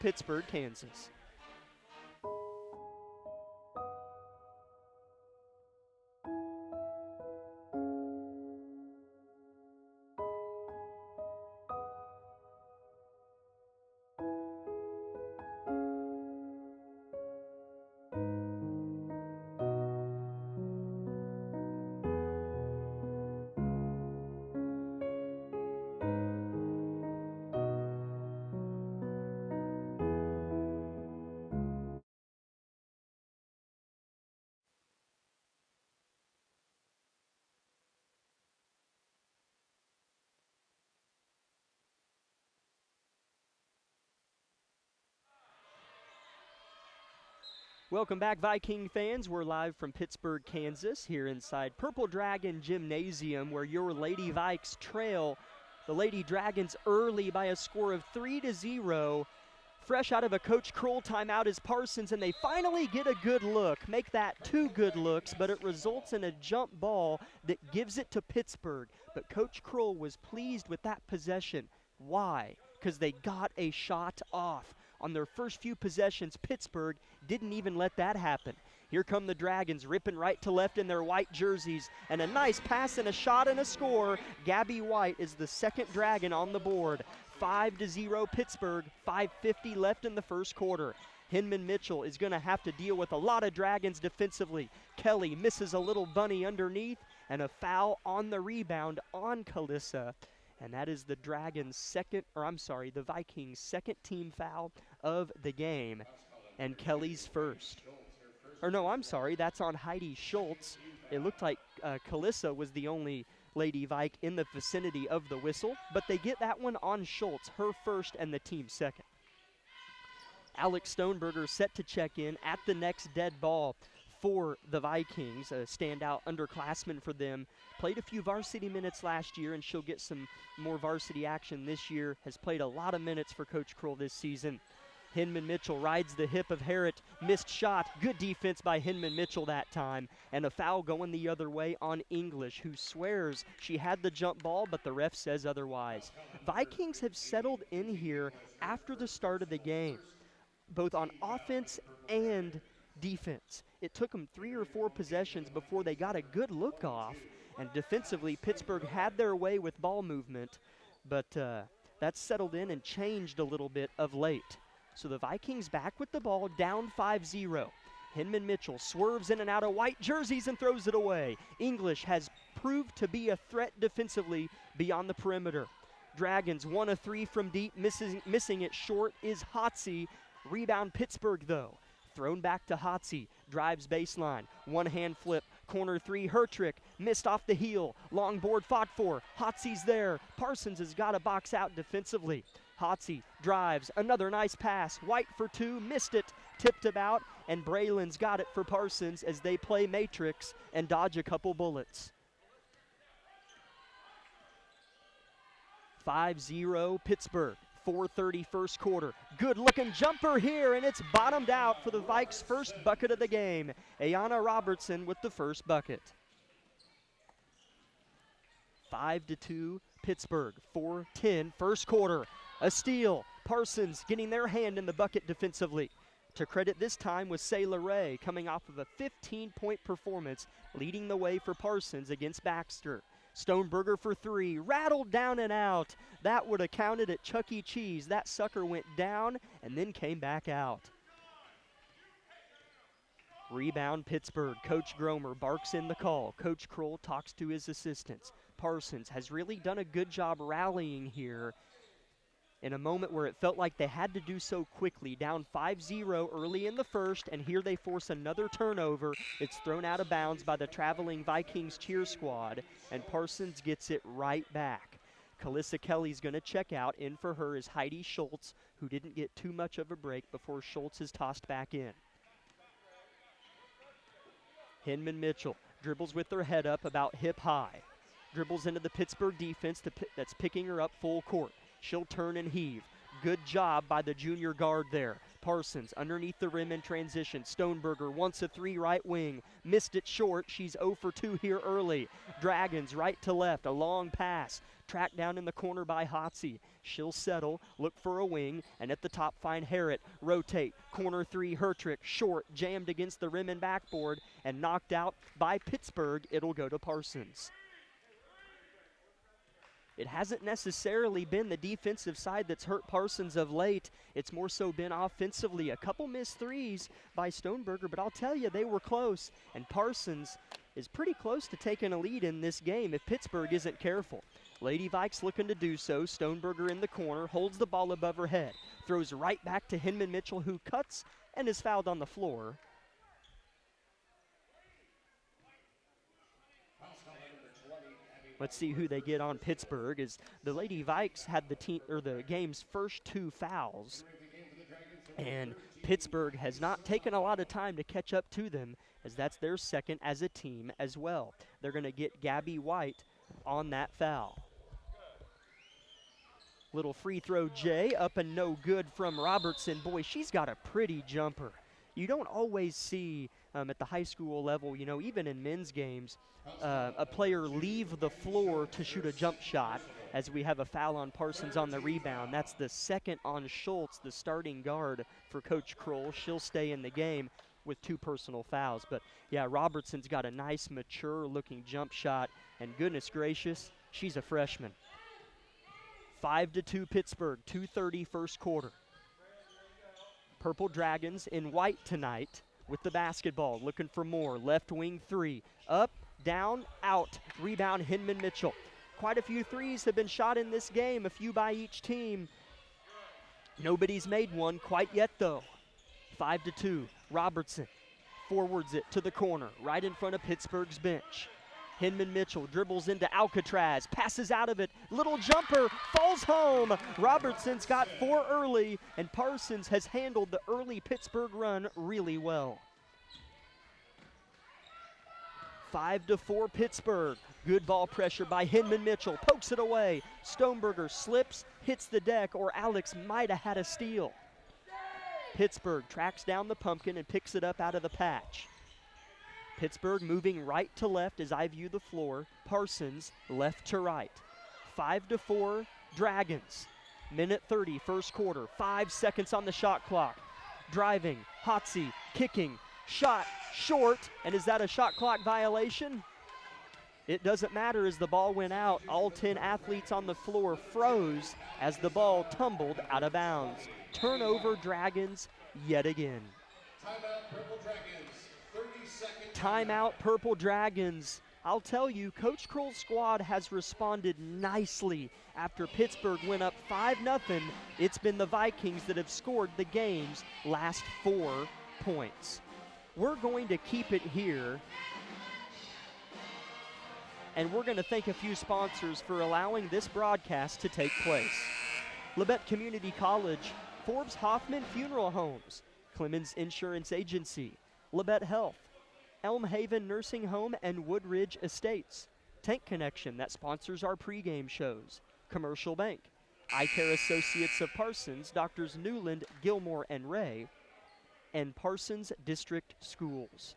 Pittsburgh, Kansas. Welcome back, Viking fans. We're live from Pittsburgh, Kansas, here inside Purple Dragon Gymnasium, where your Lady Vikes trail the Lady Dragons early by a score of 3-0. Fresh out of a Coach Kroll timeout is Parsons, and they finally get a good look. Make that 2 good looks, but it results in a jump ball that gives it to Pittsburgh. But Coach Kroll was pleased with that possession. Why? Because they got a shot off. On their first few possessions, Pittsburgh didn't even let that happen. Here come the Dragons, ripping right to left in their white jerseys, and a nice pass and a shot and a score. Gabby White is the second Dragon on the board. 5-0 Pittsburgh, 5:50 left in the first quarter. Hinman Mitchell is going to have to deal with a lot of Dragons defensively. Kelly misses a little bunny underneath, and a foul on the rebound on Kalissa. And that is the the Vikings' second team foul of the game, and Kelly's first. That's on Heidi Schultz. It looked like Kalissa was the only Lady Vike in the vicinity of the whistle, but they get that one on Schultz, her first and the team second. Alex Stoneberger set to check in at the next dead ball for the Vikings, a standout underclassman for them. Played a few varsity minutes last year, and she'll get some more varsity action this year. Has played a lot of minutes for Coach Kroll this season. Hinman Mitchell rides the hip of Harrett. Missed shot. Good defense by Hinman Mitchell that time. And a foul going the other way on English, who swears she had the jump ball, but the ref says otherwise. Vikings have settled in here after the start of the game, both on offense and defense. It took them 3 or 4 possessions before they got a good look off, and defensively Pittsburgh had their way with ball movement, but that's settled in and changed a little bit of late. So the Vikings back with the ball, down 5-0. Hinman Mitchell swerves in and out of white jerseys and throws it away. English has proved to be a threat defensively beyond the perimeter. Dragons 1 of 3 from deep, missing it short is Hotsy. Rebound Pittsburgh though. Thrown back to Hotsy, drives baseline, one-hand flip, corner 3, her trick, missed off the heel, long board fought for, Hotsy's there, Parsons has got to box out defensively. Hotsy drives, another nice pass, White for 2, missed it, tipped about, and Braylon's got it for Parsons as they play matrix and dodge a couple bullets. 5-0 Pittsburgh. 4:30 first quarter. Good looking jumper here, and it's bottomed out for the Vikes' first bucket of the game. Ayana Robertson with the first bucket. 5-2 Pittsburgh. 4:10 first quarter. A steal. Parsons getting their hand in the bucket defensively. To credit this time was Sayla Ray, coming off of a 15-point performance, leading the way for Parsons against Baxter. Stoneberger for 3, rattled down and out. That would have counted at Chuck E. Cheese. That sucker went down and then came back out. Rebound Pittsburgh. Coach Gromer barks in the call. Coach Kroll talks to his assistants. Parsons has really done a good job rallying here in a moment where it felt like they had to do so quickly. Down 5-0 early in the first, and here they force another turnover. It's thrown out of bounds by the traveling Vikings cheer squad, and Parsons gets it right back. Kalissa Kelly's going to check out. In for her is Heidi Schultz, who didn't get too much of a break before Schultz is tossed back in. Hinman Mitchell dribbles with her head up about hip high. Dribbles into the Pittsburgh defense that's picking her up full court. She'll turn and heave. Good job by the junior guard there. Parsons underneath the rim in transition. Stoneberger wants a three right wing. Missed it short. She's 0 for 2 here early. Dragons right to left. A long pass. Tracked down in the corner by Hotsy. She'll settle, look for a wing, and at the top find Harrett. Rotate. Corner three, Hertrick. Short. Jammed against the rim and backboard and knocked out by Pittsburgh. It'll go to Parsons. It hasn't necessarily been the defensive side that's hurt Parsons of late. It's more so been offensively. A couple missed threes by Stoneberger, but I'll tell you, they were close. And Parsons is pretty close to taking a lead in this game if Pittsburgh isn't careful. Lady Vikes looking to do so. Stoneberger in the corner, holds the ball above her head. Throws right back to Hinman Mitchell, who cuts and is fouled on the floor. Let's see who they get on Pittsburgh. As the Lady Vikes had the game's first 2 fouls, and Pittsburgh has not taken a lot of time to catch up to them, as that's their second as a team as well. They're going to get Gabby White on that foul. Little free throw J, up and no good from Robertson. Boy, she's got a pretty jumper. You don't always see at the high school level, you know, even in men's games, a player leave the floor to shoot a jump shot, as we have a foul on Parsons on the rebound. That's the second on Schultz, the starting guard for Coach Kroll. She'll stay in the game with 2 personal fouls. But, yeah, Robertson's got a nice, mature-looking jump shot, and goodness gracious, she's a freshman. 5-2 Pittsburgh, 2:30 first quarter. Purple Dragons in white tonight with the basketball, looking for more. Left wing three, up, down, out. Rebound Hinman Mitchell. Quite a few threes have been shot in this game, a few by each team. Nobody's made one quite yet though. 5-2, Robertson forwards it to the corner, right in front of Pittsburgh's bench. Hinman Mitchell dribbles into Alcatraz, passes out of it, little jumper, falls home. Robertson's got 4 early, and Parsons has handled the early Pittsburgh run really well. 5-4 Pittsburgh. Good ball pressure by Hinman Mitchell, pokes it away. Stoneberger slips, hits the deck, or Alex might have had a steal. Pittsburgh tracks down the pumpkin and picks it up out of the patch. Pittsburgh moving right to left as I view the floor. Parsons left to right. 5-4 Dragons. Minute 30 first quarter. 5 seconds on the shot clock. Driving, Hotsy, kicking, shot, short. And is that a shot clock violation? It doesn't matter as the ball went out. All 10 athletes on the floor froze as the ball tumbled out of bounds. Turnover Dragons yet again. Timeout Purple Dragons. 30-second Timeout Purple Dragons. I'll tell you, Coach Kroll's squad has responded nicely. After Pittsburgh went up 5-0, it's been the Vikings that have scored the game's last 4 points. We're going to keep it here, and we're going to thank a few sponsors for allowing this broadcast to take place. Labette Community College, Forbes Hoffman Funeral Homes, Clemens Insurance Agency, Labette Health, Elm Haven Nursing Home and Woodridge Estates, Tank Connection that sponsors our pregame shows, Commercial Bank, Eye Care Associates of Parsons, Doctors Newland, Gilmore, and Ray, and Parsons District Schools.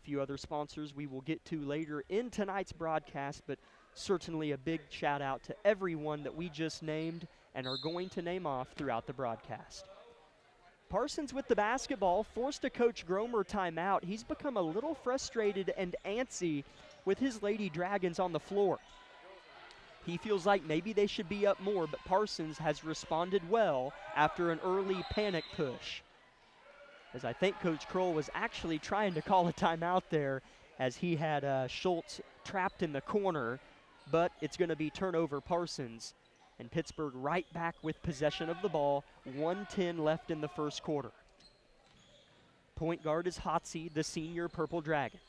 A few other sponsors we will get to later in tonight's broadcast, but certainly a big shout out to everyone that we just named and are going to name off throughout the broadcast. Parsons with the basketball, forced a Coach Gromer timeout. He's become a little frustrated and antsy with his Lady Dragons on the floor. He feels like maybe they should be up more, but Parsons has responded well after an early panic push. As I think Coach Kroll was actually trying to call a timeout there as he had Schultz trapped in the corner, but it's going to be turnover Parsons. And Pittsburgh right back with possession of the ball, 1:10 left in the first quarter. Point guard is Hotsy, the senior Purple Dragon.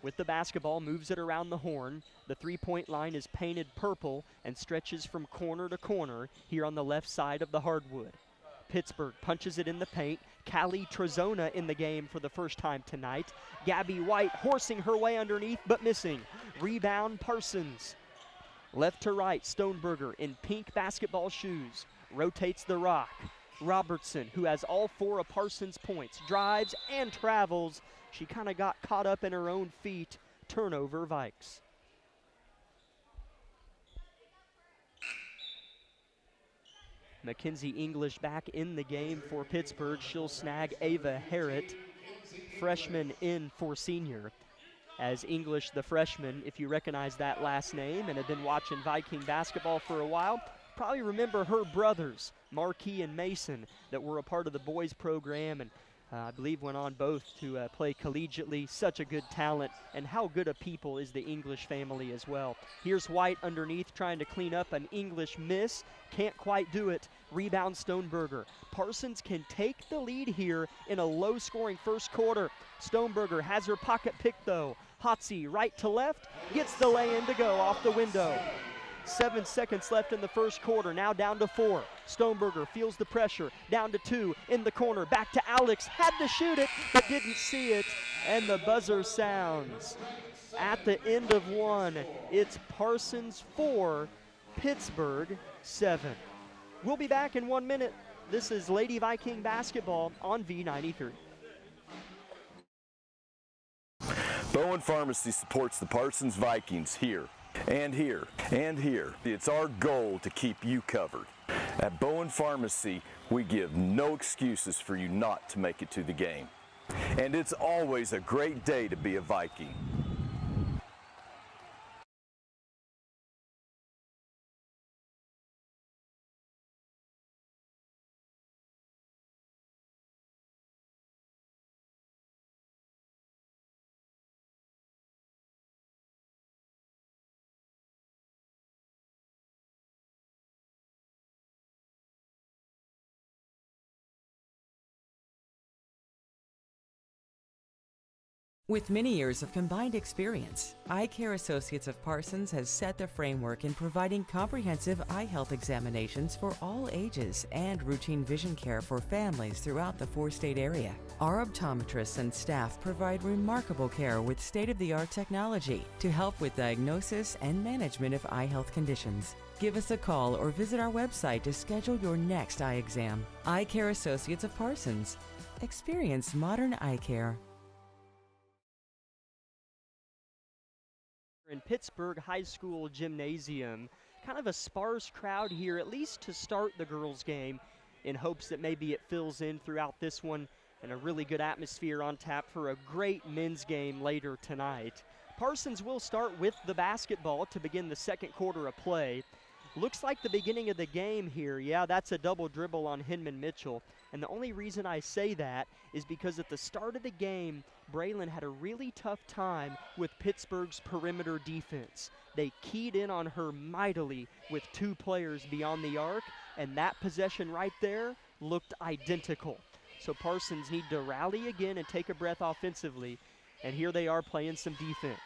With the basketball, moves it around the horn. The three-point line is painted purple and stretches from corner to corner here on the left side of the hardwood. Pittsburgh punches it in the paint. Callie Trezona in the game for the first time tonight. Gabby White horsing her way underneath but missing. Rebound Parsons. Left to right, Stoneberger in pink basketball shoes. rotates the rock. Robertson, who has all 4 of Parsons' points, drives and travels. She kind of got caught up in her own feet. Turnover, Vikes. Mackenzie English back in the game for Pittsburgh. She'll snag Ava Harrett, freshman in for senior. As English, the freshman, if you recognize that last name and have been watching Viking basketball for a while, probably remember her brothers, Marquis and Mason, that were a part of the boys program and I believe went on both to play collegiately. Such a good talent, and how good a people is the English family as well. Here's White underneath trying to clean up an English miss. Can't quite do it. Rebound Stoneberger. Parsons can take the lead here in a low-scoring first quarter. Stoneberger has her pocket pick though. Hotsy right to left, gets the lay-in to go off the window. 7 seconds left in the first quarter, now down to 4. Stoneberger feels the pressure, down to 2 in the corner, back to Alex, had to shoot it, but didn't see it, and the buzzer sounds. At the end of 1, it's Parsons 4, Pittsburgh 7. We'll be back in 1 minute. This is Lady Viking basketball on V93. Bowen Pharmacy supports the Parsons Vikings here. And here, and here. It's our goal to keep you covered. At Bowen Pharmacy, we give no excuses for you not to make it to the game. And it's always a great day to be a Viking. With many years of combined experience, Eye Care Associates of Parsons has set the framework in providing comprehensive eye health examinations for all ages and routine vision care for families throughout the 4-state area. Our optometrists and staff provide remarkable care with state-of-the-art technology to help with diagnosis and management of eye health conditions. Give us a call or visit our website to schedule your next eye exam. Eye Care Associates of Parsons. Experience modern eye care. In Pittsburgh High School gymnasium, kind of a sparse crowd here, at least to start the girls' game, in hopes that maybe it fills in throughout this one, and a really good atmosphere on tap for a great men's game later tonight. Parsons will start with the basketball to begin the second quarter of play. Looks like the beginning of the game here. Yeah, that's a double dribble on Hinman Mitchell. And the only reason I say that is because at the start of the game, Braylon had a really tough time with Pittsburgh's perimeter defense. They keyed in on her mightily with 2 players beyond the arc, and that possession right there looked identical. So Parsons need to rally again and take a breath offensively, and here they are playing some defense.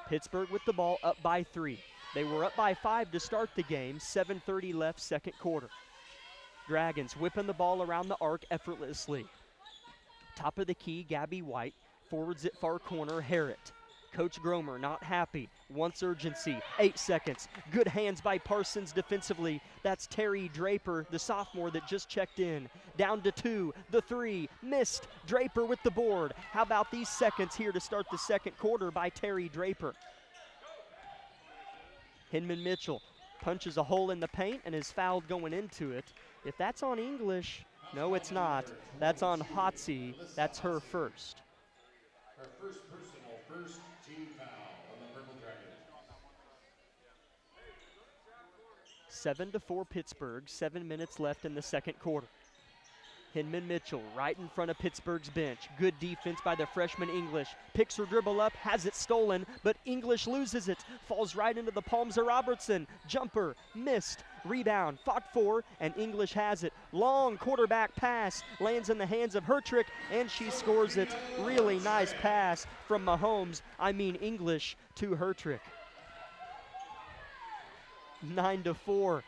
Pittsburgh with the ball up by 3. They were up by 5 to start the game, 7:30 left second quarter. Dragons whipping the ball around the arc effortlessly. Top of the key, Gabby White. Forwards at far corner, Harrett. Coach Gromer not happy, wants urgency. 8 seconds, good hands by Parsons defensively. That's Terry Draper, the sophomore that just checked in. Down to 2, the 3, missed. Draper with the board. How about these seconds here to start the second quarter by Terry Draper? Hinman Mitchell punches a hole in the paint and is fouled going into it. If that's on English, no, it's not. That's on Hotsy. That's her first. Her first personal, first team foul on the Purple Dragons. 7-4 Pittsburgh, 7 minutes left in the second quarter. Hinman Mitchell right in front of Pittsburgh's bench. Good defense by the freshman English. Picks her dribble up, has it stolen, but English loses it. Falls right into the palms of Robertson. Jumper, missed. Rebound, fought for, and English has it. Long quarterback pass, lands in the hands of Hertrick, and she scores it. Really nice pass from English to Hertrick. 9-4.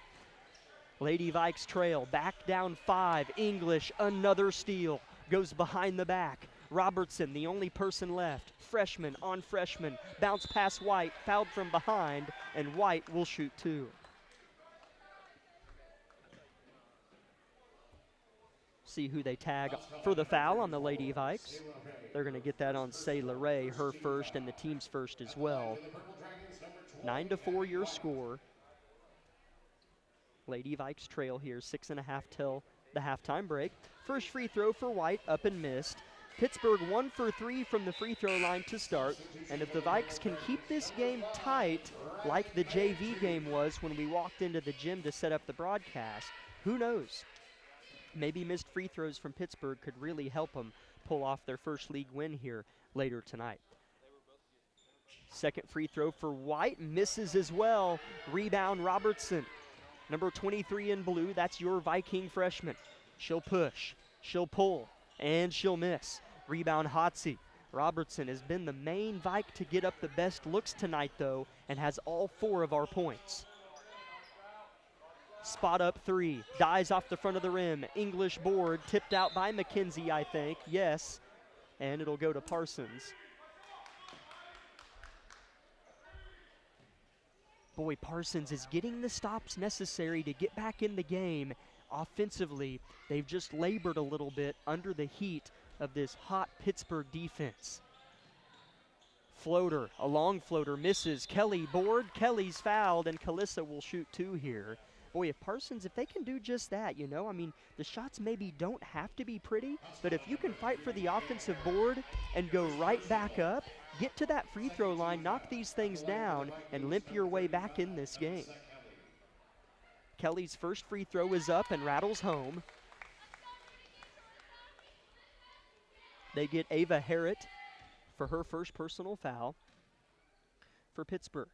Lady Vikes trail, back down 5. English, another steal. Goes behind the back. Robertson, the only person left. Freshman on freshman. Bounce pass White, fouled from behind, and White will shoot 2. see who they tag for the foul on the Lady Vikes. They're going to get that on Sayla Ray, her first and the team's first as well. 9-4 your score. Lady Vikes trail here, 6.5 till the halftime break. First free throw for White, up and missed. Pittsburgh 1 for 3 from the free throw line to start. And if the Vikes can keep this game tight, like the JV game was when we walked into the gym to set up the broadcast, who knows? Maybe missed free throws from Pittsburgh could really help them pull off their first league win here later tonight. Second free throw for White, misses as well. Rebound Robertson. Number 23 in blue, that's your Viking freshman. She'll push, she'll pull, and she'll miss. Rebound Hotsy. Robertson has been the main Vike to get up the best looks tonight, though, and has all 4 of our points. Spot up 3, dies off the front of the rim. English board, tipped out by McKenzie, I think. Yes, and it'll go to Parsons. Boy, Parsons is getting the stops necessary to get back in the game. Offensively, they've just labored a little bit under the heat of this hot Pittsburgh defense. Floater, a long floater, misses. Kelly board, Kelly's fouled, and Kalissa will shoot 2 here. Boy, if Parsons, if they can do just that, you know, I mean, the shots maybe don't have to be pretty, but if you can fight for the offensive board and go right back up, get to that free throw line, knock these things down, and limp your way back in this game. Kelly's first free throw is up and rattles home. They get Ava Harrett for her first personal foul for Pittsburgh.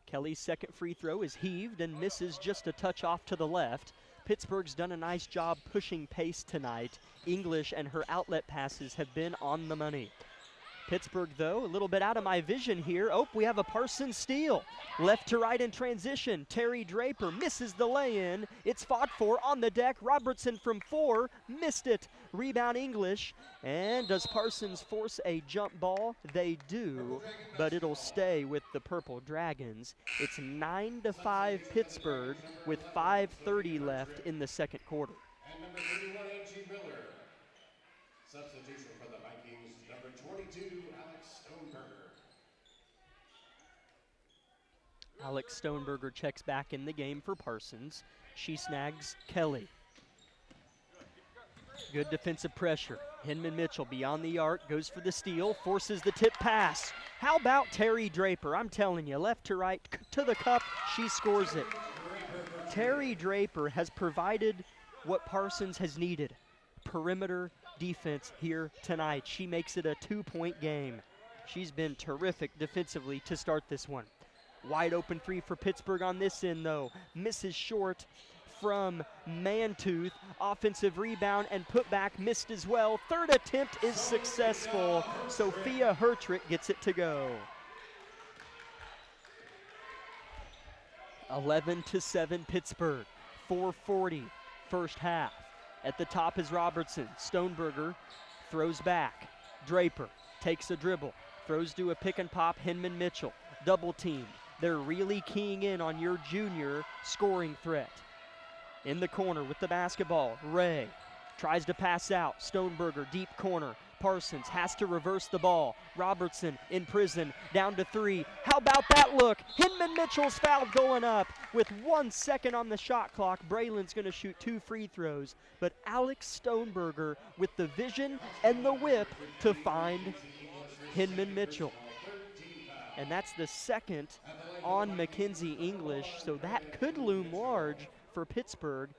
Kelly's second free throw is heaved and misses just a touch off to the left. Pittsburgh's done a nice job pushing pace tonight. English and her outlet passes have been on the money. Pittsburgh, though, a little bit out of my vision here. Oh, we have a Parsons steal. Left to right in transition. Terry Draper misses the lay-in. It's fought for on the deck. Robertson from 4, missed it. Rebound English. And does Parsons force a jump ball? They do, but it'll stay with the Purple Dragons. It's 9-5 Pittsburgh with 5:30 left in the second quarter. And number 31, A.G. Miller. Substitution for the Vikings, number 22, Alex Stoneberger. Alex Stoneberger checks back in the game for Parsons. She snags Kelly. Good defensive pressure. Hinman Mitchell beyond the arc, goes for the steal, forces the tip pass. How about Terry Draper? I'm telling you, left to right, to the cup, she scores it. Terry Draper has provided what Parsons has needed. Perimeter defense here tonight. She makes it a 2-point game. She's been terrific defensively to start this one. Wide open 3 for Pittsburgh on this end, though. Misses short from Mantooth. Offensive rebound and putback missed as well. Third attempt is successful. Sophia Hertrick gets it to go. 11-7 Pittsburgh. 4:40 first half. At the top is Robertson. Stoneberger throws back. Draper takes a dribble. Throws to a pick and pop. Hinman Mitchell. Double teamed. They're really keying in on your junior scoring threat. In the corner with the basketball. Ray tries to pass out. Stoneberger deep corner. Parsons has to reverse the ball. Robertson in prison, down to 3. How about that look? Hinman Mitchell's foul going up with 1 second on the shot clock. Braylon's going to shoot 2 free throws, but Alex Stoneberger with the vision and the whip to find Hinman Mitchell. And that's the second on Mackenzie English, so that could loom large for Pittsburgh.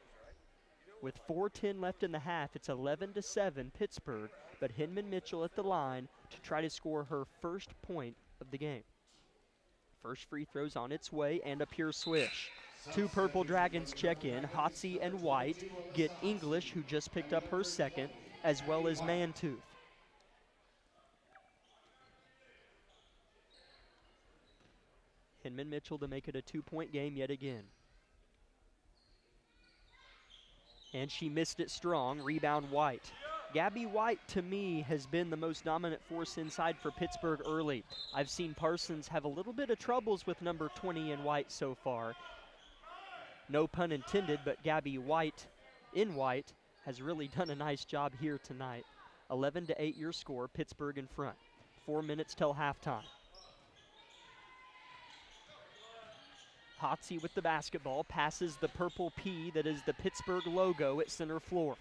With 4:10 left in the half, it's 11-7 Pittsburgh, but Hinman Mitchell at the line to try to score her first point of the game. First free throw's on its way and a pure swish. 2 Purple Dragons check in. Hotsy and White get English, who just picked up her second, as well as Mantooth. Hinman Mitchell to make it a 2-point game yet again. And she missed it strong. Rebound White. Gabby White, to me, has been the most dominant force inside for Pittsburgh early. I've seen Parsons have a little bit of troubles with number 20 in White so far. No pun intended, but Gabby White, in White, has really done a nice job here tonight. 11-8 your score, Pittsburgh in front. 4 minutes till halftime. Hotsy with the basketball, passes the purple P that is the Pittsburgh logo at center floor.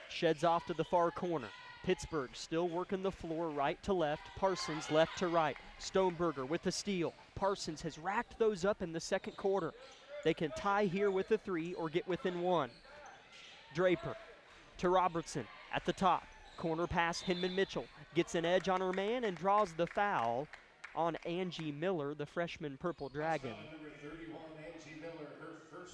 Sheds off to the far corner. Pittsburgh still working the floor right to left. Parsons left to right. Stoneberger with the steal. Parsons has racked those up in the second quarter. They can tie here with a 3 or get within 1. Draper to Robertson at the top. Corner pass, Hinman Mitchell gets an edge on her man and draws the foul on Angie Miller, the freshman Purple Dragon.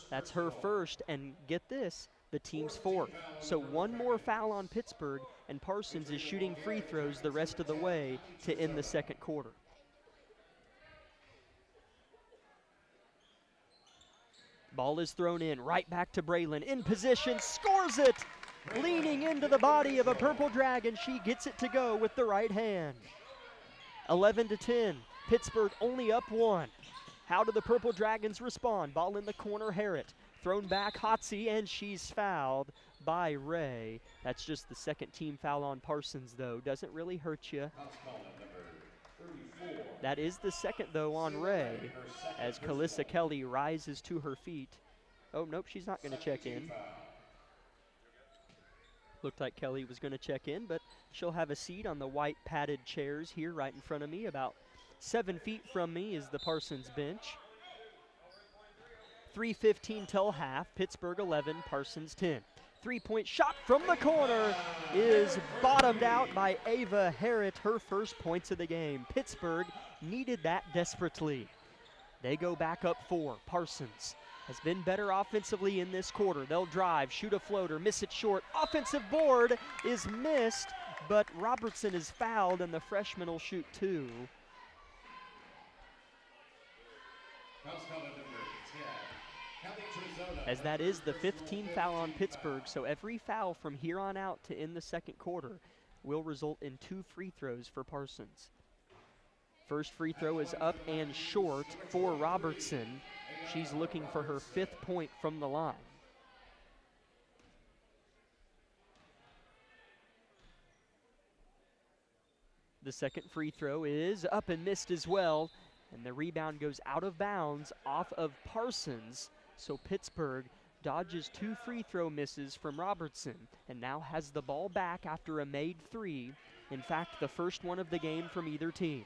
That's her first, and get this, the team's 4th. So 1 more foul on Pittsburgh, and Parsons is shooting free throws the rest of the way to end the second quarter. Ball is thrown in, right back to Braylon, in position, scores it! Leaning into the body of a Purple Dragon, she gets it to go with the right hand. 11-10, Pittsburgh only up 1. How do the Purple Dragons respond? Ball in the corner, Harrett. Thrown back, Hotsy, and she's fouled by Ray. That's just the second team foul on Parsons, though. Doesn't really hurt you. That is the second, though, on Ray, as Kalissa Kelly rises to her feet. Oh, nope, she's not going to check in. Looked like Kelly was going to check in, but she'll have a seat on the white padded chairs here right in front of me. About 7 feet from me is the Parsons bench. 3:15 till half, Pittsburgh 11, Parsons 10. 3-point shot from the corner is bottomed out by Ava Harrett, her first points of the game. Pittsburgh needed that desperately. They go back up 4. Parsons has been better offensively in this quarter. They'll drive, shoot a floater, miss it short. Offensive board is missed, but Robertson is fouled, and the freshman will shoot 2. As that is the 5th team foul on Pittsburgh, so every foul from here on out to end the second quarter will result in 2 free throws for Parsons. First free throw is up and short for Robertson. She's looking for her 5th point from the line. The second free throw is up and missed as well, and the rebound goes out of bounds off of Parsons. So Pittsburgh dodges 2 free throw misses from Robertson and now has the ball back after a made 3. In fact, the first one of the game from either team.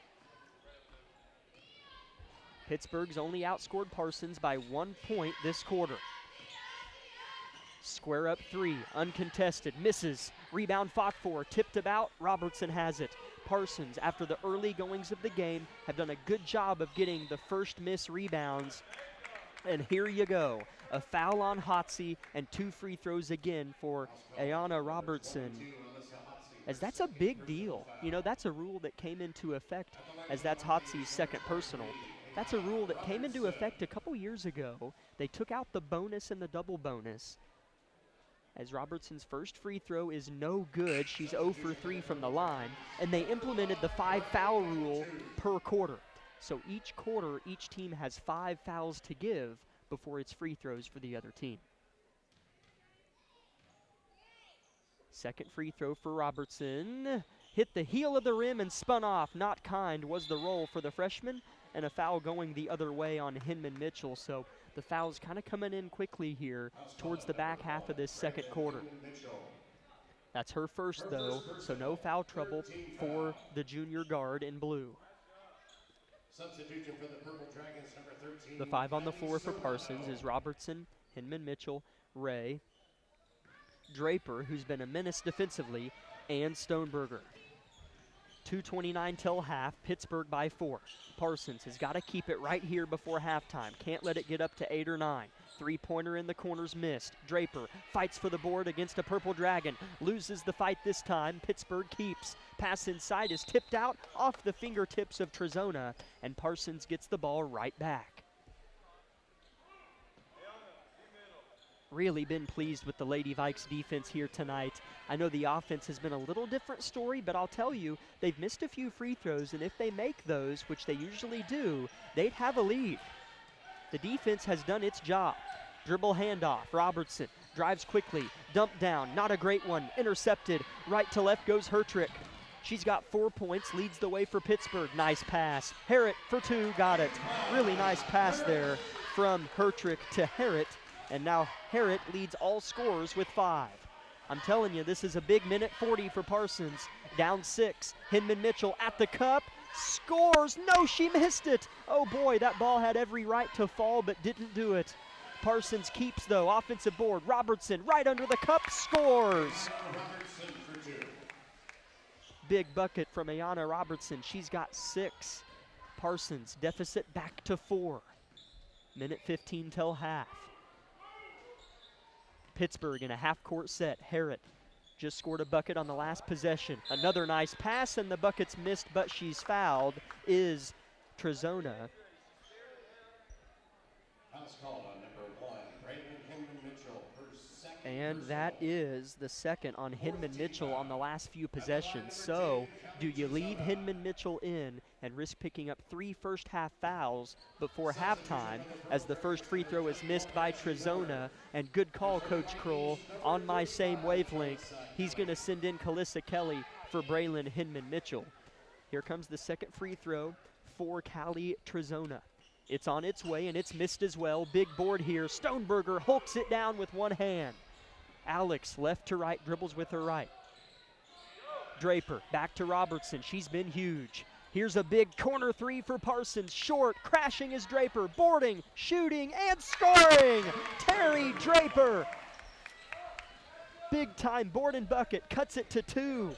Pittsburgh's only outscored Parsons by 1 point this quarter. Square up 3, uncontested, misses. Rebound fought for, tipped about, Robertson has it. Parsons, after the early goings of the game, have done a good job of getting the first miss rebounds. And here you go, a foul on Hotsy and 2 free throws again for Ayana Robertson. As that's a big deal. You know, that's a rule that came into effect, as that's Hotsy's second personal. That's a rule that came into effect a couple years ago. They took out the bonus and the double bonus. As Robertson's first free throw is no good, she's 0 for 3 from the line, and they implemented the 5 foul rule per quarter. So each quarter, each team has 5 fouls to give before it's free throws for the other team. Second free throw for Robertson. Hit the heel of the rim and spun off. Not kind was the roll for the freshman, and a foul going the other way on Hinman Mitchell. So the foul's kind of coming in quickly here towards the back half of this second quarter. That's her first, though, so no foul trouble for the junior guard in blue. Substitution for the Purple Dragons, number 13. The 5 on the floor for Parsons is Robertson, Hinman Mitchell, Ray, Draper, who's been a menace defensively, and Stoneberger. 2:29 till half, Pittsburgh by 4. Parsons has got to keep it right here before halftime. Can't let it get up to 8 or 9. 3-pointer in the corners missed. Draper fights for the board against a Purple Dragon. Loses the fight this time. Pittsburgh keeps. Pass inside is tipped out off the fingertips of Trezona, and Parsons gets the ball right back. Really been pleased with the Lady Vikes defense here tonight. I know the offense has been a little different story, but I'll tell you, they've missed a few free throws, and if they make those, which they usually do, they'd have a lead. The defense has done its job. Dribble handoff, Robertson drives quickly, dumped down, not a great one, intercepted, right to left goes Hertrick. She's got 4 points, leads the way for Pittsburgh. Nice pass. Harrett for 2, got it. Really nice pass there from Hertrick to Harrett, and now Harrett leads all scorers with 5. I'm telling you, this is a big minute 40 for Parsons. Down 6, Hinman Mitchell at the cup, scores. No, she missed it. Oh boy, that ball had every right to fall but didn't do it. Parsons keeps though, offensive board. Robertson right under the cup, scores. Robertson for 2. Big bucket from Ayanna Robertson. She's got 6. Parsons deficit back to 4. Minute 15 till half. Pittsburgh in a half-court set. Harrett just scored a bucket on the last possession. Another nice pass, and the bucket's missed, but she's fouled, is Trezona. House called on number 1, Braylon Hinman Mitchell, her second. And that is the second on Hinman Mitchell on the last few possessions. So, do you leave Hinman Mitchell in and risk picking up 3 first-half fouls before halftime as the first free throw is missed by Trezona? And good call, Coach Kroll, on my same wavelength. He's going to send in Kalissa Kelly for Braylon Hinman Mitchell. Here comes the second free throw for Callie Trezona. It's on its way, and it's missed as well. Big board here. Stoneberger hulks it down with one hand. Alex, left to right, dribbles with her right. Draper, back to Robertson. She's been huge. Here's a big corner 3 for Parsons. Short, crashing is Draper. Boarding, shooting, and scoring! Terry Draper. Big time board and bucket, cuts it to 2.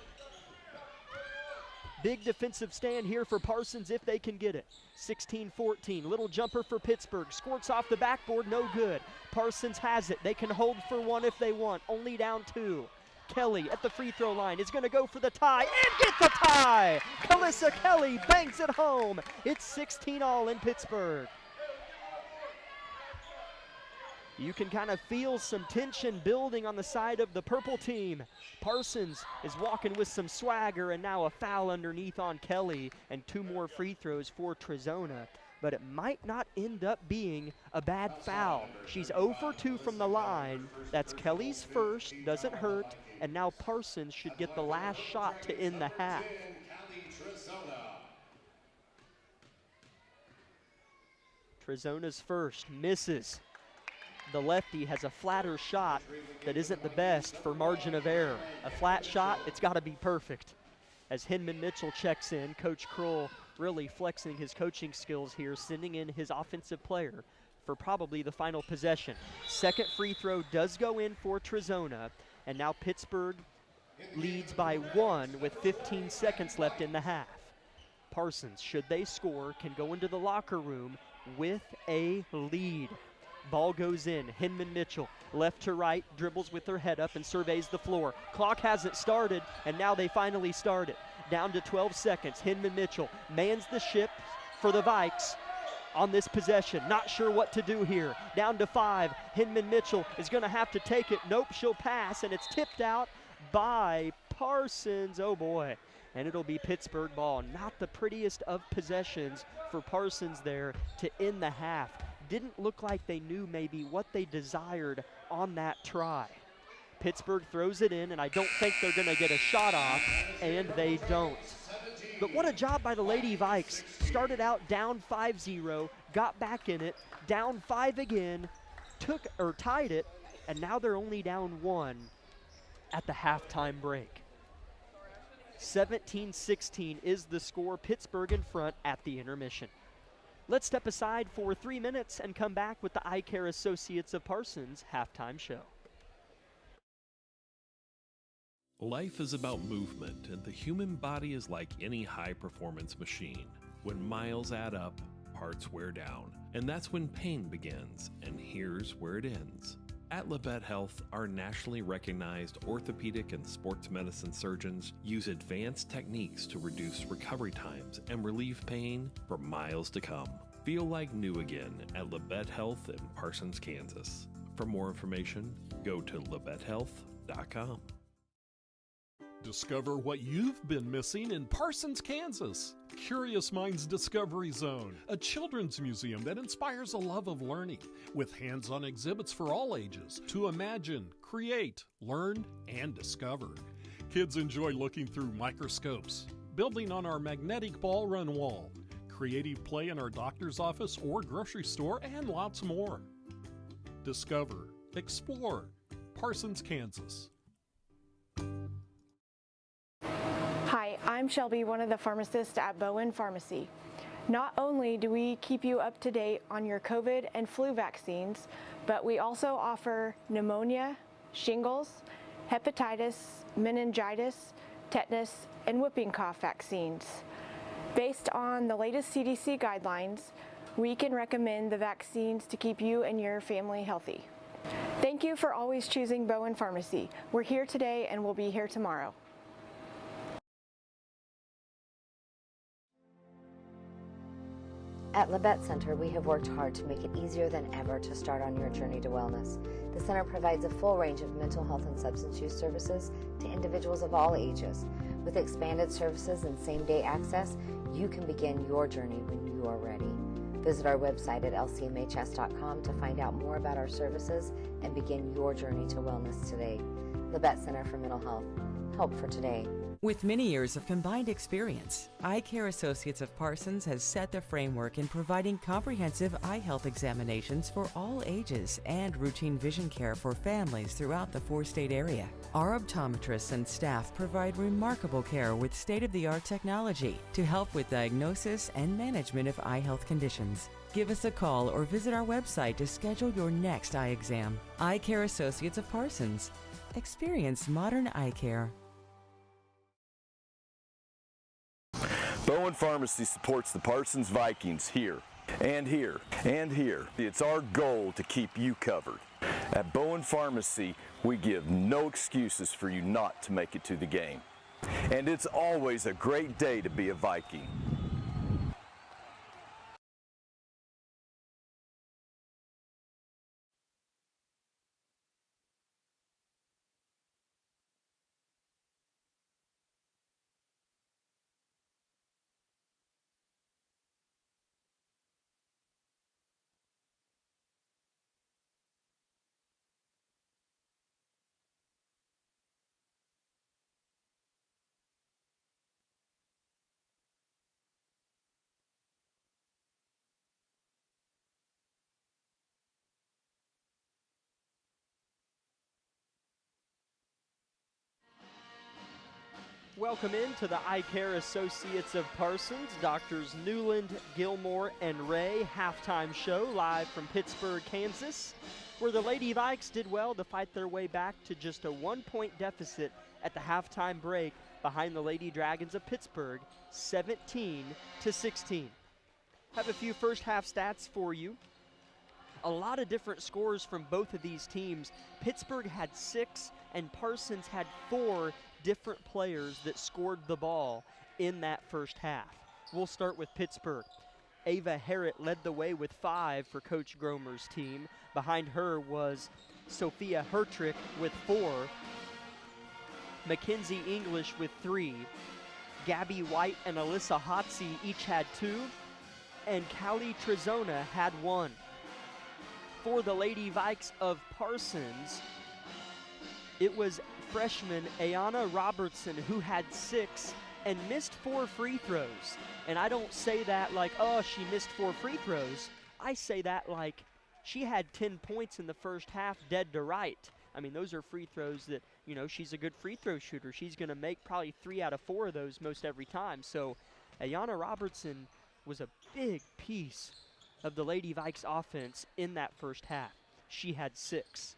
Big defensive stand here for Parsons if they can get it. 16-14, little jumper for Pittsburgh. Squirts off the backboard, no good. Parsons has it. They can hold for 1 if they want, only down 2. Kelly at the free throw line is going to go for the tie and get the tie! Kalissa Kelly bangs it home. It's 16-all in Pittsburgh. You can kind of feel some tension building on the side of the purple team. Parsons is walking with some swagger, and now a foul underneath on Kelly and 2 more free throws for Trezona. But it might not end up being a bad foul. She's 0 for 2 from the line. That's Kelly's first, doesn't hurt, and now Parsons should get the last shot to end the half. Trezona's first, misses. The lefty has a flatter shot that isn't the best for margin of error. A flat shot, it's got to be perfect. As Hinman Mitchell checks in, Coach Kroll really flexing his coaching skills here, sending in his offensive player for probably the final possession. Second free throw does go in for Trezona, and now Pittsburgh leads by 1 with 15 seconds left in the half. Parsons, should they score, can go into the locker room with a lead. Ball goes in. Hinman Mitchell, left to right, dribbles with her head up and surveys the floor. Clock hasn't started, and now they finally start it. Down to 12 seconds. Hinman Mitchell mans the ship for the Vikes on this possession. Not sure what to do here. Down to 5. Hinman Mitchell is going to have to take it. Nope, she'll pass, and it's tipped out by Parsons. Oh, boy. And it'll be Pittsburgh ball. Not the prettiest of possessions for Parsons there to end the half. Didn't look like they knew maybe what they desired on that try. Pittsburgh throws it in, and I don't think they're going to get a shot off, and they don't. But what a job by the Lady Vikes. Started out down 5-0, got back in it, down 5 again, tied it, and now they're only down 1 at the halftime break. 17-16 is the score. Pittsburgh in front at the intermission. Let's step aside for 3 minutes and come back with the Eye Care Associates of Parsons halftime show. Life is about movement, and the human body is like any high-performance machine. When miles add up, parts wear down, and that's when pain begins, and here's where it ends. At Labette Health, our nationally recognized orthopedic and sports medicine surgeons use advanced techniques to reduce recovery times and relieve pain for miles to come. Feel like new again at Labette Health in Parsons, Kansas. For more information, go to labettehealth.com. Discover what you've been missing in Parsons, Kansas. Curious Minds Discovery Zone, a children's museum that inspires a love of learning, with hands-on exhibits for all ages to imagine, create, learn, and discover. Kids enjoy looking through microscopes, building on our magnetic ball run wall, creative play in our doctor's office or grocery store, and lots more. Discover, explore, Parsons, Kansas. Hi, I'm Shelby, one of the pharmacists at Bowen Pharmacy. Not only do we keep you up to date on your COVID and flu vaccines, but we also offer pneumonia, shingles, hepatitis, meningitis, tetanus, and whooping cough vaccines. Based on the latest CDC guidelines, we can recommend the vaccines to keep you and your family healthy. Thank you for always choosing Bowen Pharmacy. We're here today and we'll be here tomorrow. At Labette Center, we have worked hard to make it easier than ever to start on your journey to wellness. The center provides a full range of mental health and substance use services to individuals of all ages. With expanded services and same-day access, you can begin your journey when you are ready. Visit our website at lcmhs.com to find out more about our services and begin your journey to wellness today. Labette Center for Mental Health. Help for today. With many years of combined experience, Eye Care Associates of Parsons has set the framework in providing comprehensive eye health examinations for all ages and routine vision care for families throughout the four-state area. Our optometrists and staff provide remarkable care with state-of-the-art technology to help with diagnosis and management of eye health conditions. Give us a call or visit our website to schedule your next eye exam. Eye Care Associates of Parsons. Experience modern eye care. Bowen Pharmacy supports the Parsons Vikings here, and here, and here. It's our goal to keep you covered. At Bowen Pharmacy, we give no excuses for you not to make it to the game. And it's always a great day to be a Viking. Welcome into the Eye Care Associates of Parsons, Doctors Newland, Gilmore, and Ray halftime show live from Pittsburg, Kansas, where the Lady Vikes did well to fight their way back to just a 1-point deficit at the halftime break behind the Lady Dragons of Pittsburgh, 17-16. Have a few first half stats for you. A lot of different scores from both of these teams. Pittsburgh had 6 and Parsons had 4 different players that scored the ball in that first half. We'll start with Pittsburgh. Ava Harrett led the way with 5 for Coach Gromer's team. Behind her was Sophia Hertrick with 4. Mackenzie English with 3. Gabby White and Alyssa Hotsey each had 2. And Callie Trezona had 1. For the Lady Vikes of Parsons, it was freshman Ayana Robertson who had 6 and missed 4 free throws. And I don't say that like, oh, she missed 4 free throws. I say that like she had 10 points in the first half dead to right. I mean, those are free throws that, you know, she's a good free throw shooter. She's going to make probably 3 out of 4 of those most every time. So Ayana Robertson was a big piece of the Lady Vikes offense in that first half. She had 6.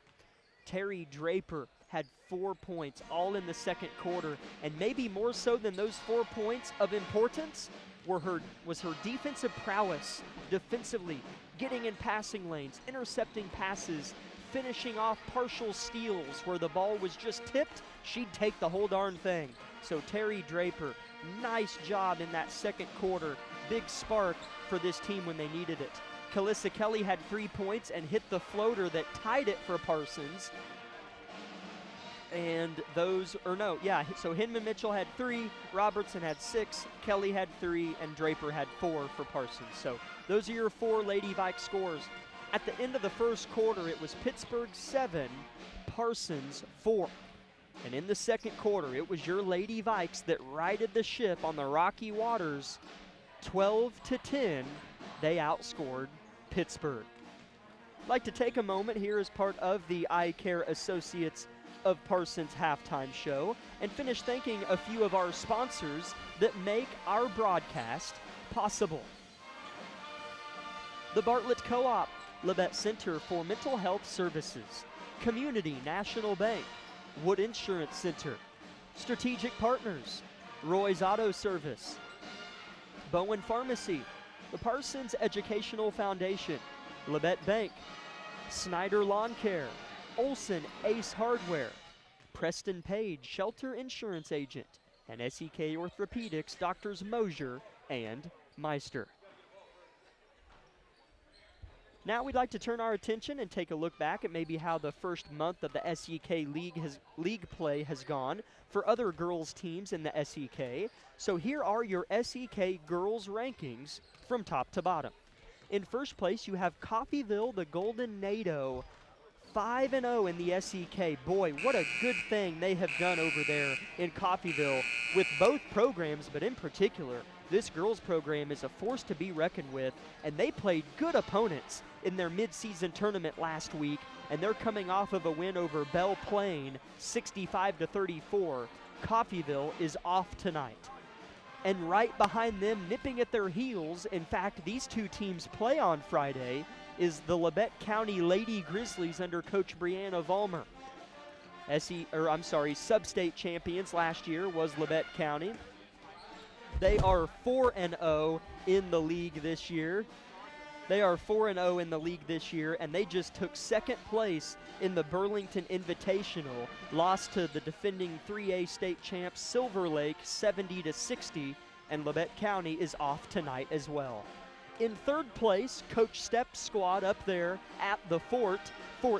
Terry Draper had 4 points, all in the second quarter, and maybe more so than those 4 points of importance was her defensive prowess defensively, getting in passing lanes, intercepting passes, finishing off partial steals where the ball was just tipped, she'd take the whole darn thing. So Terry Draper, nice job in that second quarter, big spark for this team when they needed it. Kalissa Kelly had 3 points and hit the floater that tied it for Parsons. And those, or no, yeah, so Hinman Mitchell had 3, Robertson had 6, Kelly had 3, and Draper had 4 for Parsons. So those are your 4 Lady Vikes scores. At the end of the first quarter, it was Pittsburgh 7, Parsons 4. And in the second quarter, it was your Lady Vikes that righted the ship on the rocky waters. 12-10, they outscored Pittsburgh. I'd like to take a moment here as part of the Eye Care Associates of Parsons halftime show and finish thanking a few of our sponsors that make our broadcast possible. The Bartlett Co-op, Labette Center for Mental Health Services, Community National Bank, Wood Insurance Center, Strategic Partners, Roy's Auto Service, Bowen Pharmacy, the Parsons Educational Foundation, Labette Bank, Snyder Lawn Care, Olson Ace Hardware, Preston Page Shelter Insurance Agent, and SEK Orthopedics Doctors Mosier and Meister. Now we'd like to turn our attention and take a look back at maybe how the first month of the SEK League play has gone for other girls teams in the SEK. So here are your SEK girls rankings from top to bottom. In first place, you have Coffeyville, the Golden NATO, 5-0 in the SEK. Boy, what a good thing they have done over there in Coffeyville with both programs, but in particular, this girls program is a force to be reckoned with, and they played good opponents in their mid-season tournament last week, and they're coming off of a win over Belle Plaine, 65-34. Coffeyville is off tonight. And right behind them, nipping at their heels, in fact, these two teams play on Friday, is the Labette County Lady Grizzlies under Coach Brianna Vollmer. Sub-state champions last year was Labette County. They are 4-0 in the league this year. And they just took second place in the Burlington Invitational, lost to the defending 3A state champs Silver Lake 70-60, and Labette County is off tonight as well. In third place, Coach Stepp's squad up there at the Fort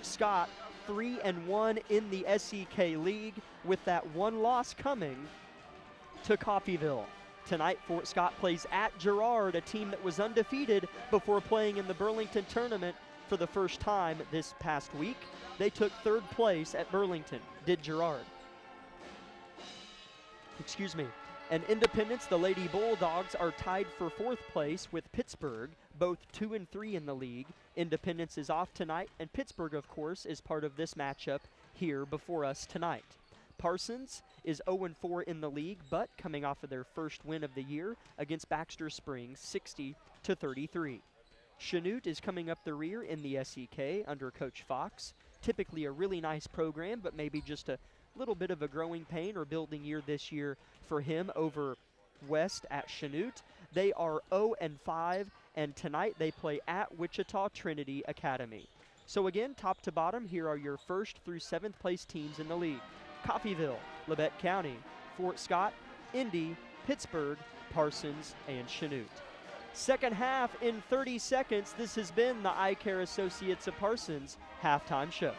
Scott, 3-1 in the SEK League, with that one loss coming to Coffeyville. Tonight, Fort Scott plays at Girard, a team that was undefeated before playing in the Burlington tournament for the first time this past week. They took third place at Burlington, did Girard. And Independence, the Lady Bulldogs, are tied for fourth place with Pittsburgh, both 2-3 in the league. Independence is off tonight, and Pittsburgh, of course, is part of this matchup here before us tonight. Parsons is 0-4 in the league, but coming off of their first win of the year against Baxter Springs, 60-33. Chanute is coming up the rear in the SEK under Coach Fox. Typically a really nice program, but maybe just a little bit of a growing pain or building year this year for him over west at Chanute. They are 0-5, and tonight they play at Wichita Trinity Academy. So again, top to bottom, here are your first through seventh place teams in the league. Coffeyville, Labette County, Fort Scott, Indy, Pittsburgh, Parsons, and Chanute. Second half in 30 seconds. This has been the Eye Care Associates of Parsons halftime show.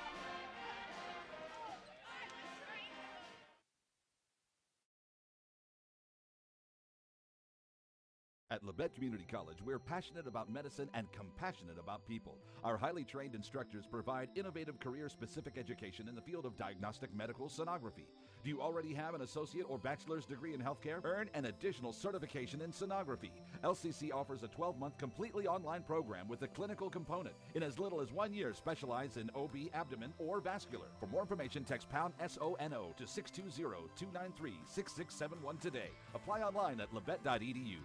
At Labette Community College, we're passionate about medicine and compassionate about people. Our highly trained instructors provide innovative career-specific education in the field of diagnostic medical sonography. Do you already have an associate or bachelor's degree in healthcare? Earn an additional certification in sonography. LCC offers a 12-month completely online program with a clinical component. In as little as 1 year, specialize in OB, abdomen, or vascular. For more information, text pound SONO to 620-293-6671 today. Apply online at labette.edu.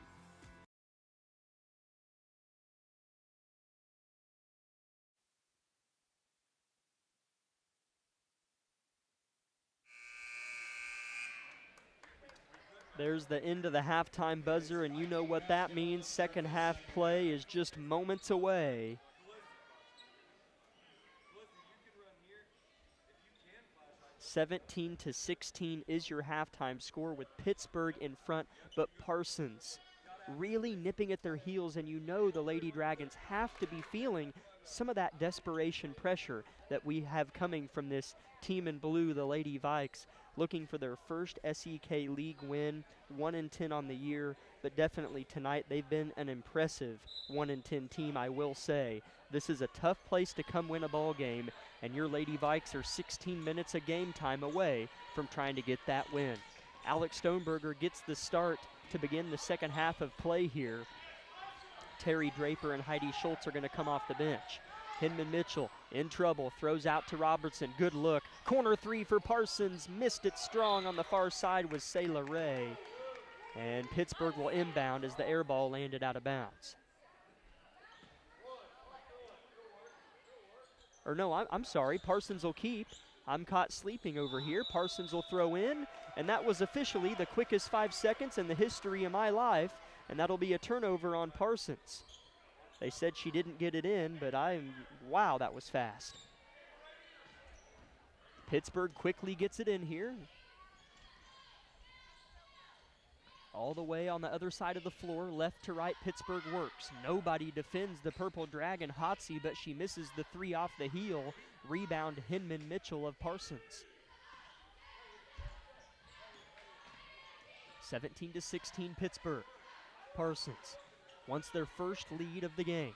There's the end of the halftime buzzer, and you know what that means. Second half play is just moments away. (17-16) is your halftime score with Pittsburgh in front, but Parsons really nipping at their heels, and you know the Lady Dragons have to be feeling some of that desperation pressure that we have coming from this team in blue, the Lady Vikes, looking for their first SEK League win, 1-10 on the year, but definitely tonight they've been an impressive 1-10 team, I will say. This is a tough place to come win a ball game, and your Lady Vikes are 16 minutes of game time away from trying to get that win. Alex Stoneberger gets the start to begin the second half of play here. Terry Draper and Heidi Schultz are going to come off the bench. Hinman Mitchell in trouble, throws out to Robertson. Good look. Corner three for Parsons. Missed it strong on the far side was Sayla Ray. And Pittsburgh will inbound as the air ball landed out of bounds. Or no, I'm sorry. Parsons will keep. I'm caught sleeping over here. Parsons will throw in. And that was officially the quickest 5 seconds in the history of my life. And that'll be a turnover on Parsons. They said she didn't get it in, but wow, that was fast. Pittsburgh quickly gets it in here. All the way on the other side of the floor, left to right, Pittsburgh works. Nobody defends the Purple Dragon, Hotsy, but she misses the three off the heel. Rebound, Hinman Mitchell of Parsons. 17-16 Pittsburgh. Parsons wants their first lead of the game.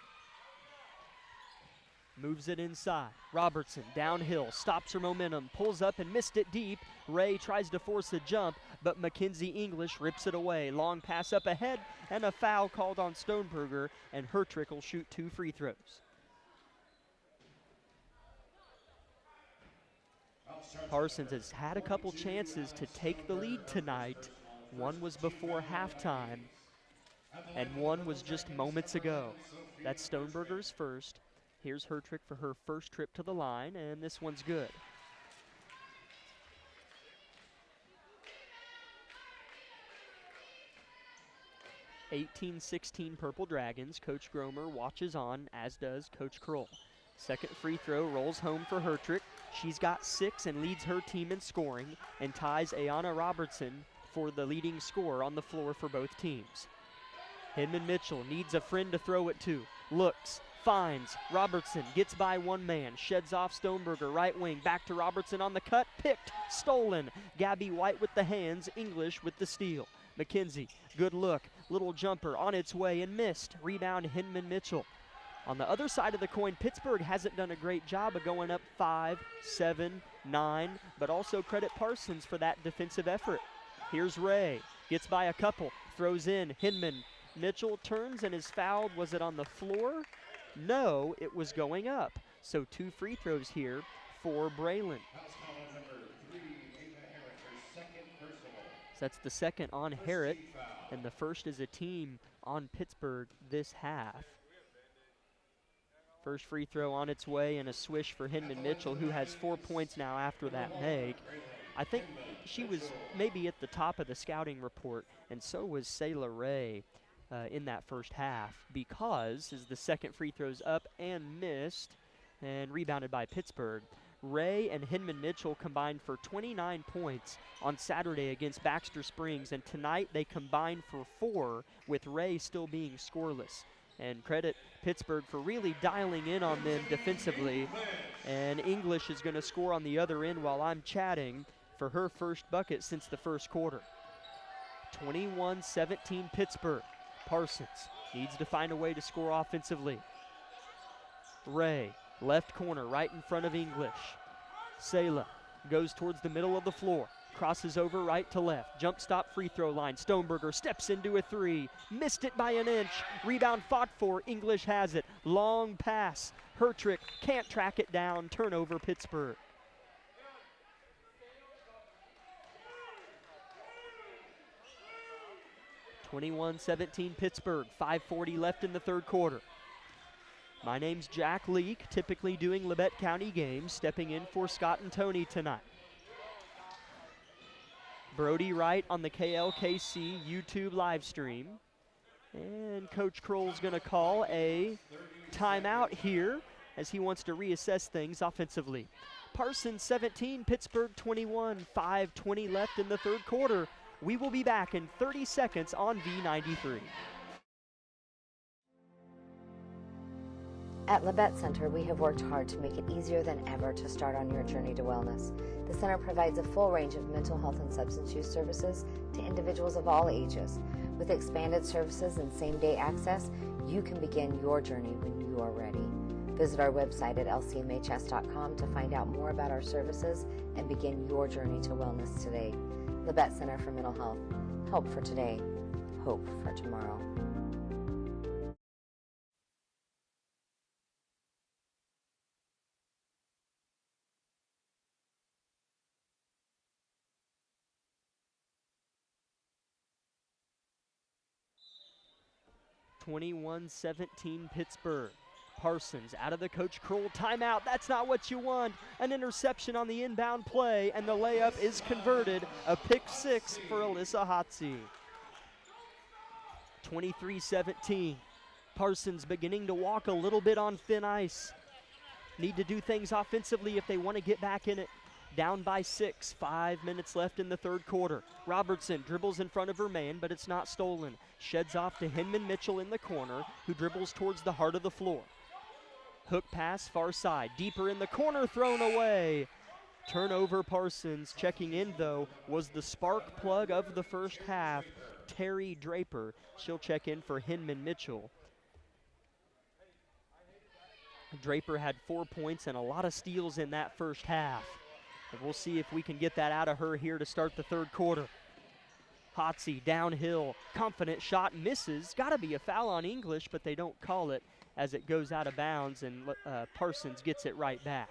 Moves it inside. Robertson downhill, stops her momentum, pulls up and missed it deep. Ray tries to force a jump, but Mackenzie English rips it away. Long pass up ahead and a foul called on Stoneberger, and Hertrick will shoot 2 free throws. Parsons has had a couple chances to take the lead tonight. One was before halftime, and one was just moments ago. That's Stoneberger's first. Here's Hertrick for her first trip to the line, and this one's good. (18-16) Purple Dragons. Coach Gromer watches on, as does Coach Kroll. Second free throw rolls home for Hertrick. She's got 6 and leads her team in scoring, and ties Ayana Robertson for the leading scorer on the floor for both teams. Hinman Mitchell needs a friend to throw it to. Looks, finds, Robertson gets by one man, sheds off Stoneberger, right wing, back to Robertson on the cut, picked, stolen. Gabby White with the hands, English with the steal. McKenzie, good look, little jumper on its way and missed. Rebound, Hinman Mitchell. On the other side of the coin, Pittsburgh hasn't done a great job of going up 5, 7, 9, but also credit Parsons for that defensive effort. Here's Ray, gets by a couple, throws in, Hinman Mitchell turns and is fouled. Was it on the floor? No, it was going up. So 2 free throws here for Braylon. So that's the second on Harrod, and the first is a team on Pittsburgh this half. First free throw on its way, and a swish for Hinman Mitchell, who has 4 points now after that make. I think she was maybe at the top of the scouting report, and so was Sayla Ray in that first half, because as the second free throw's up and missed and rebounded by Pittsburgh. Ray and Hinman Mitchell combined for 29 points on Saturday against Baxter Springs, and tonight they combined for 4, with Ray still being scoreless. And credit Pittsburgh for really dialing in on them defensively. And English is going to score on the other end while I'm chatting for her first bucket since the first quarter. 21-17 Pittsburgh. Parsons needs to find a way to score offensively. Ray, left corner, right in front of English. Sayla goes towards the middle of the floor. Crosses over right to left. Jump stop free throw line. Stoneberger steps into a 3. Missed it by an inch. Rebound fought for. English has it. Long pass. Hertrick can't track it down. Turnover Pittsburgh. (21-17) Pittsburgh. 5:40 left in the third quarter. My name's Jack Leake, typically doing Labette County games, stepping in for Scott and Tony tonight. Brody Wright on the KLKC YouTube live stream. And Coach Kroll's going to call a timeout here as he wants to reassess things offensively. Parsons 17, Pittsburgh 21, 5:20 left in the third quarter. We will be back in 30 seconds on V93. At Labette Center, we have worked hard to make it easier than ever to start on your journey to wellness. The center provides a full range of mental health and substance use services to individuals of all ages. With expanded services and same-day access, you can begin your journey when you are ready. Visit our website at lcmhs.com to find out more about our services and begin your journey to wellness today. Labette Center for Mental Health. Help for today, hope for tomorrow. (21-17) Pittsburgh. Parsons out of the Coach Kroll timeout. That's not what you want. An interception on the inbound play, and the layup is converted. A pick six for Alyssa Hotze. 23-17. Parsons beginning to walk a little bit on thin ice. Need to do things offensively if they want to get back in it. Down by 6, 5 minutes left in the third quarter. Robertson dribbles in front of her man, but it's not stolen. Sheds off to Hinman Mitchell in the corner, who dribbles towards the heart of the floor. Hook pass far side, deeper in the corner, thrown away. Turnover Parsons. Checking in, though, was the spark plug of the first half, Terry Draper. She'll check in for Hinman Mitchell. Draper had 4 points and a lot of steals in that first half. And we'll see if we can get that out of her here to start the third quarter. Hotze downhill, confident shot, misses. Gotta be a foul on English, but they don't call it as it goes out of bounds, and Parsons gets it right back.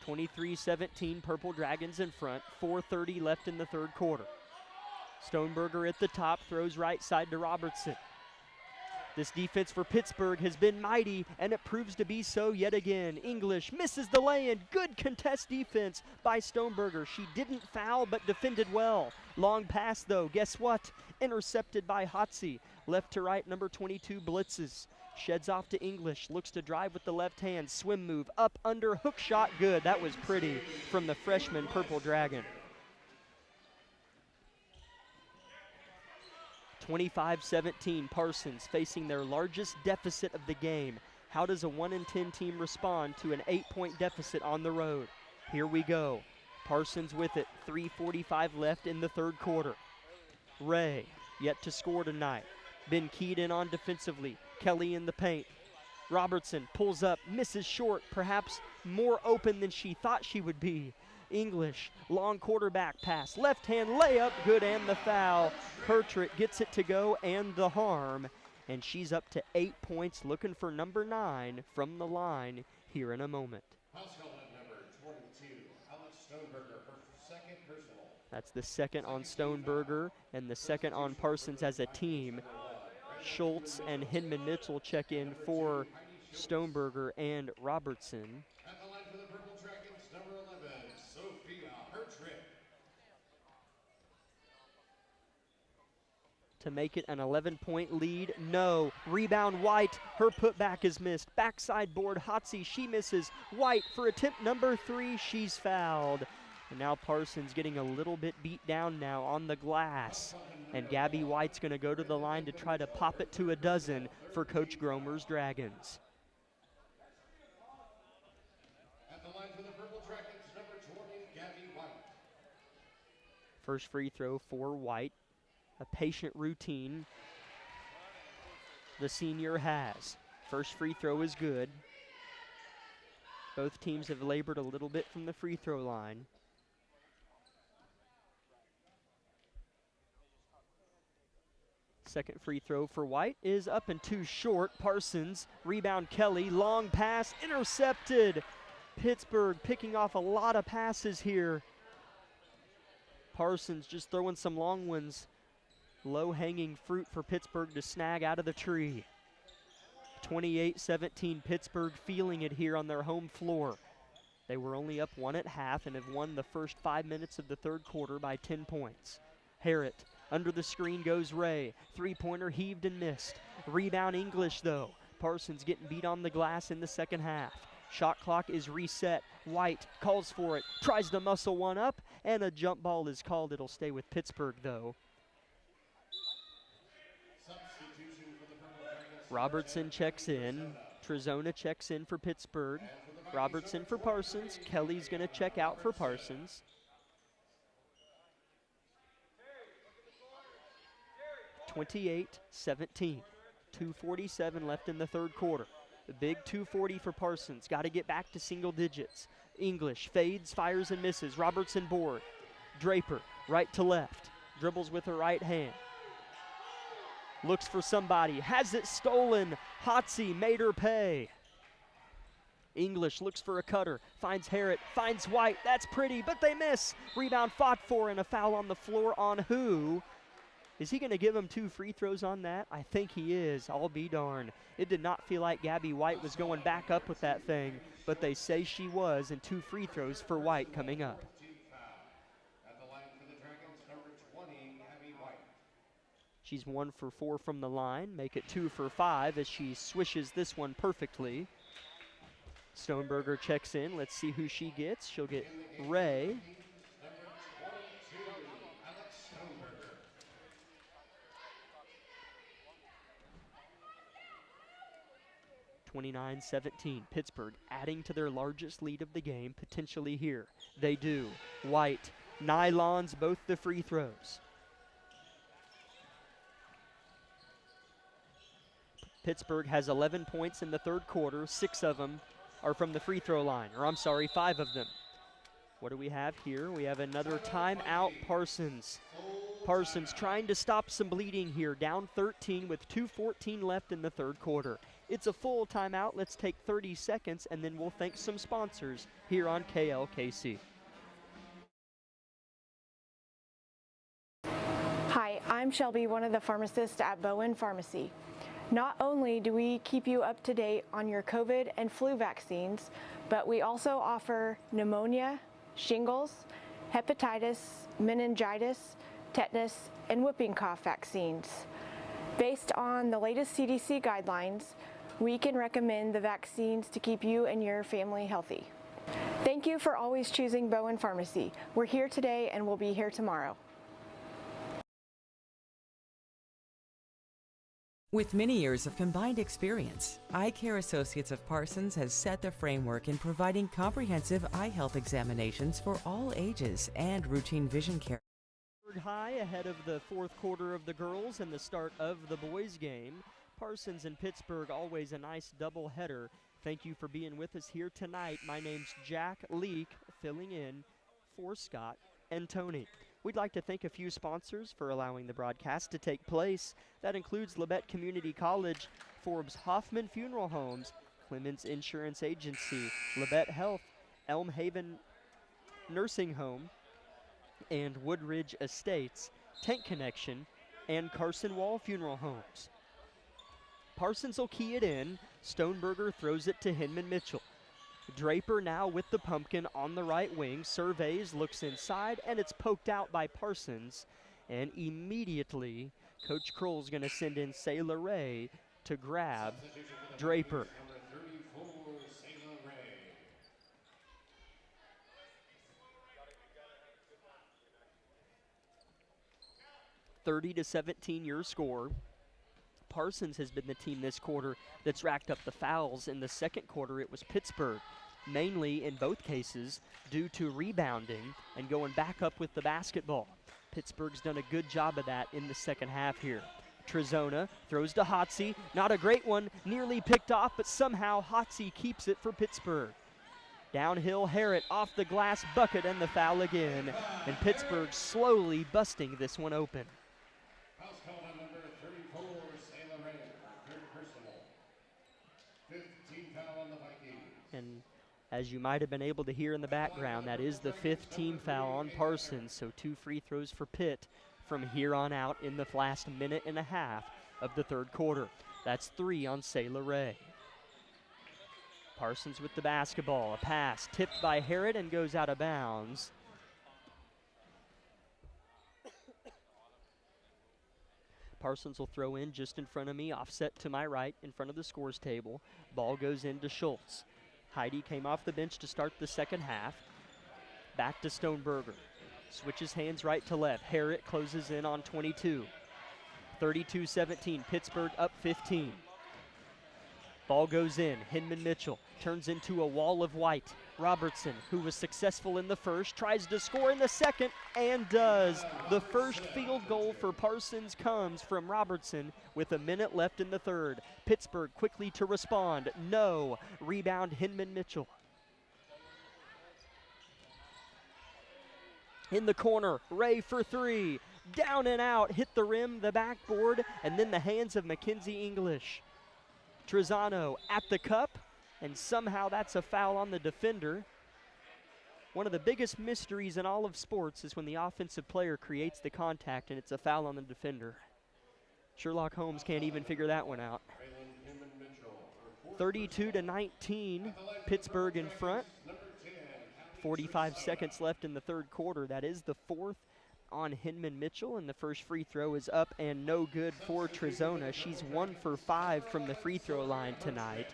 (23-17) Purple Dragons in front. 4:30 left in the third quarter. Stoneberger at the top, throws right side to Robertson. This defense for Pittsburgh has been mighty, and it proves to be so yet again. English misses the lay-in. Good contest defense by Stoneberger. She didn't foul, but defended well. Long pass, though. Guess what? Intercepted by Hotze. Left to right, number 22 blitzes. Sheds off to English. Looks to drive with the left hand. Swim move. Up, under, hook shot. Good. That was pretty from the freshman Purple Dragon. 25-17, Parsons facing their largest deficit of the game. How does a 1-10 team respond to an 8-point deficit on the road? Here we go. Parsons with it, 3:45 left in the third quarter. Ray, yet to score tonight. Been keyed in on defensively. Kelly in the paint. Robertson pulls up, misses short, perhaps more open than she thought she would be. English, long quarterback pass, left hand layup, good, and the foul. Hertrick gets it to go and the harm, and she's up to 8 points, looking for number 9 from the line here in a moment. Number 22, Alex Stoneberger, her second personal. That's the second on Stoneberger and the second on Parsons as a team. Schultz and Hinman Mitchell check in for Stoneberger and Robertson. At the line for the Purple Dragons, number 11, Sophia Hertrick. To make it an 11-point lead, no. Rebound White, her putback is missed. Backside board, Hotze, she misses. White for attempt number 3, she's fouled. And now Parsons getting a little bit beat down now on the glass. And Gabby White's gonna go to the line to try to pop it to a dozen for Coach Gromer's Dragons. At the line for the Purple Dragons, number 20, Gabby White. First free throw for White. A patient routine the senior has. First free throw is good. Both teams have labored a little bit from the free throw line. Second free throw for White is up and too short. Parsons, rebound Kelly, long pass, intercepted. Pittsburgh picking off a lot of passes here. Parsons just throwing some long ones. Low-hanging fruit for Pittsburgh to snag out of the tree. 28-17, Pittsburgh feeling it here on their home floor. They were only up 1 at half and have won the first 5 minutes of the third quarter by 10 points. Harrett, under the screen goes Ray. Three-pointer heaved and missed. Rebound English, though. Parsons getting beat on the glass in the second half. Shot clock is reset. White calls for it, tries to muscle one up, and a jump ball is called. It'll stay with Pittsburgh, though. Robertson checks in. Trezona checks in for Pittsburgh. Robertson for Parsons. Kelly's going to check out for Parsons. (28-17). 2:47 left in the third quarter. The big 240 for Parsons. Got to get back to single digits. English fades, fires, and misses. Robertson board. Draper, right to left. Dribbles with her right hand. Looks for somebody. Has it stolen. Hotsy made her pay. English looks for a cutter. Finds Harrett. Finds White. That's pretty, but they miss. Rebound fought for, and a foul on the floor on who? Is he going to give him 2 free throws on that? I think he is. I'll be darned. It did not feel like Gabby White was going back up with that thing, but they say she was, and 2 free throws for White coming up. She's 1 for 4 from the line. Make it 2 for 5 as she swishes this one perfectly. Stoneberger checks in. Let's see who she gets. She'll get Ray. 29-17. Pittsburgh adding to their largest lead of the game, potentially here. They do. White, nylons both the free throws. Pittsburgh has 11 points in the third quarter. 6 of them are from the free throw line, or I'm sorry, 5 of them. What do we have here? We have another timeout, Parsons. Parsons trying to stop some bleeding here, down 13 with 2:14 left in the third quarter. It's a full timeout. Let's take 30 seconds, and then we'll thank some sponsors here on KLKC. Hi, I'm Shelby, one of the pharmacists at Bowen Pharmacy. Not only do we keep you up to date on your COVID and flu vaccines, but we also offer pneumonia, shingles, hepatitis, meningitis, tetanus, and whooping cough vaccines. Based on the latest CDC guidelines, we can recommend the vaccines to keep you and your family healthy. Thank you for always choosing Bowen Pharmacy. We're here today and we'll be here tomorrow. With many years of combined experience, Eye Care Associates of Parsons has set the framework in providing comprehensive eye health examinations for all ages and routine vision care. High ahead of the fourth quarter of the girls and the start of the boys game. Parsons and Pittsburgh, always a nice doubleheader. Thank you for being with us here tonight. My name's Jack Leake, filling in for Scott and Tony. We'd like to thank a few sponsors for allowing the broadcast to take place. That includes Labette Community College, Forbes Hoffman Funeral Homes, Clemens Insurance Agency, Labette Health, Elm Haven Nursing Home, and Woodridge Estates, Tank Connection, and Carson Wall Funeral Homes. Parsons will key it in. Stoneberger throws it to Hinman Mitchell. Draper now with the pumpkin on the right wing, surveys, looks inside, and it's poked out by Parsons. And immediately, Coach Kroll's going to send in Sayla Ray to grab Draper. 30-17 your score. Parsons has been the team this quarter that's racked up the fouls. In the second quarter, it was Pittsburgh, mainly in both cases due to rebounding and going back up with the basketball. Pittsburgh's done a good job of that in the second half here. Trezona throws to Hotsy. Not a great one, nearly picked off, but somehow Hotsy keeps it for Pittsburgh. Downhill, Harrett off the glass bucket and the foul again. And Pittsburgh slowly busting this one open. Foul called on number 34, Sayla Ray, third personal. 15 foul on the Vikings. And as you might have been able to hear in the background, that is the 5th team foul on Parsons. So 2 free throws for Pitt from here on out in the last minute and a half of the third quarter. That's 3 on Sayla Ray. Parsons with the basketball. A pass tipped by Harrett and goes out of bounds. Parsons will throw in just in front of me, offset to my right, in front of the scores table. Ball goes into Schultz. Heidi came off the bench to start the second half. Back to Stoneberger. Switches hands right to left. Harriet closes in on 22. 32-17, Pittsburgh up 15. Ball goes in. Hinman Mitchell turns into a wall of white. Robertson, who was successful in the first, tries to score in the second and does. The first field goal for Parsons comes from Robertson with a minute left in the third. Pittsburgh quickly to respond. No. Rebound Hinman Mitchell. In the corner, Ray for three. Down and out, hit the rim, the backboard, and then the hands of Mackenzie English. Trezano at the cup, and somehow that's a foul on the defender. One of the biggest mysteries in all of sports is when the offensive player creates the contact and it's a foul on the defender. Sherlock Holmes can't even figure that one out. 32-19, Pittsburgh in front. 45 seconds left in the third quarter. That is the fourth on Hinman Mitchell, and the first free throw is up and no good for Trezona. She's 1 for 5 from the free throw line tonight.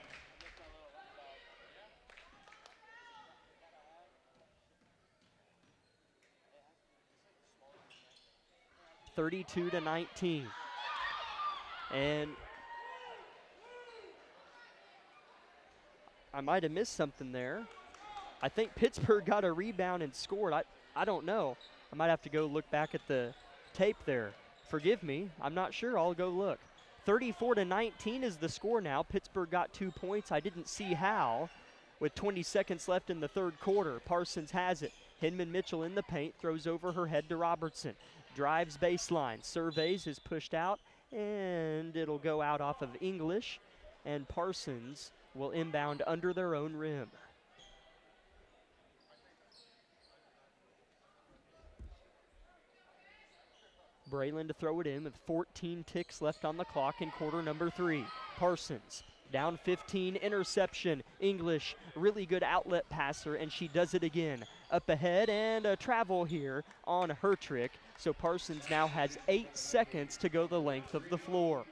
(32-19), and I might have missed something there. I think Pittsburgh got a rebound and scored. I don't know. I might have to go look back at the tape there. Forgive me, I'm not sure. I'll go look. 34-19 is the score now. Pittsburgh got 2 points. I didn't see how. With 20 seconds left in the third quarter, Parsons has it. Hinman Mitchell in the paint, throws over her head to Robertson. Drives baseline, surveys, is pushed out, and it'll go out off of English, and Parsons will inbound under their own rim. Braylon to throw it in with 14 ticks left on the clock in quarter number 3. Parsons down 15, interception. English, really good outlet passer, and she does it again. Up ahead, and a travel here on her trick. So Parsons now has 8 seconds to go the length of the floor.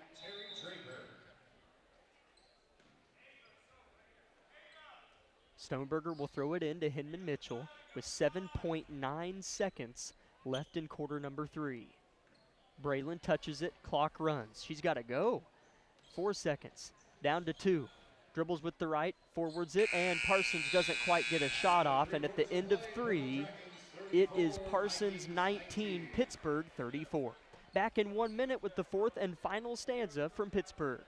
Stoneberger will throw it in to Hinman Mitchell with 7.9 seconds left in quarter number 3. Braylon touches it, clock runs. She's got to go. 4 seconds, down to 2. Dribbles with the right, forwards it, and Parsons doesn't quite get a shot off. And at the end of 3, it is Parsons 19, Pittsburgh 34. Back in 1 minute with the fourth and final stanza from Pittsburgh.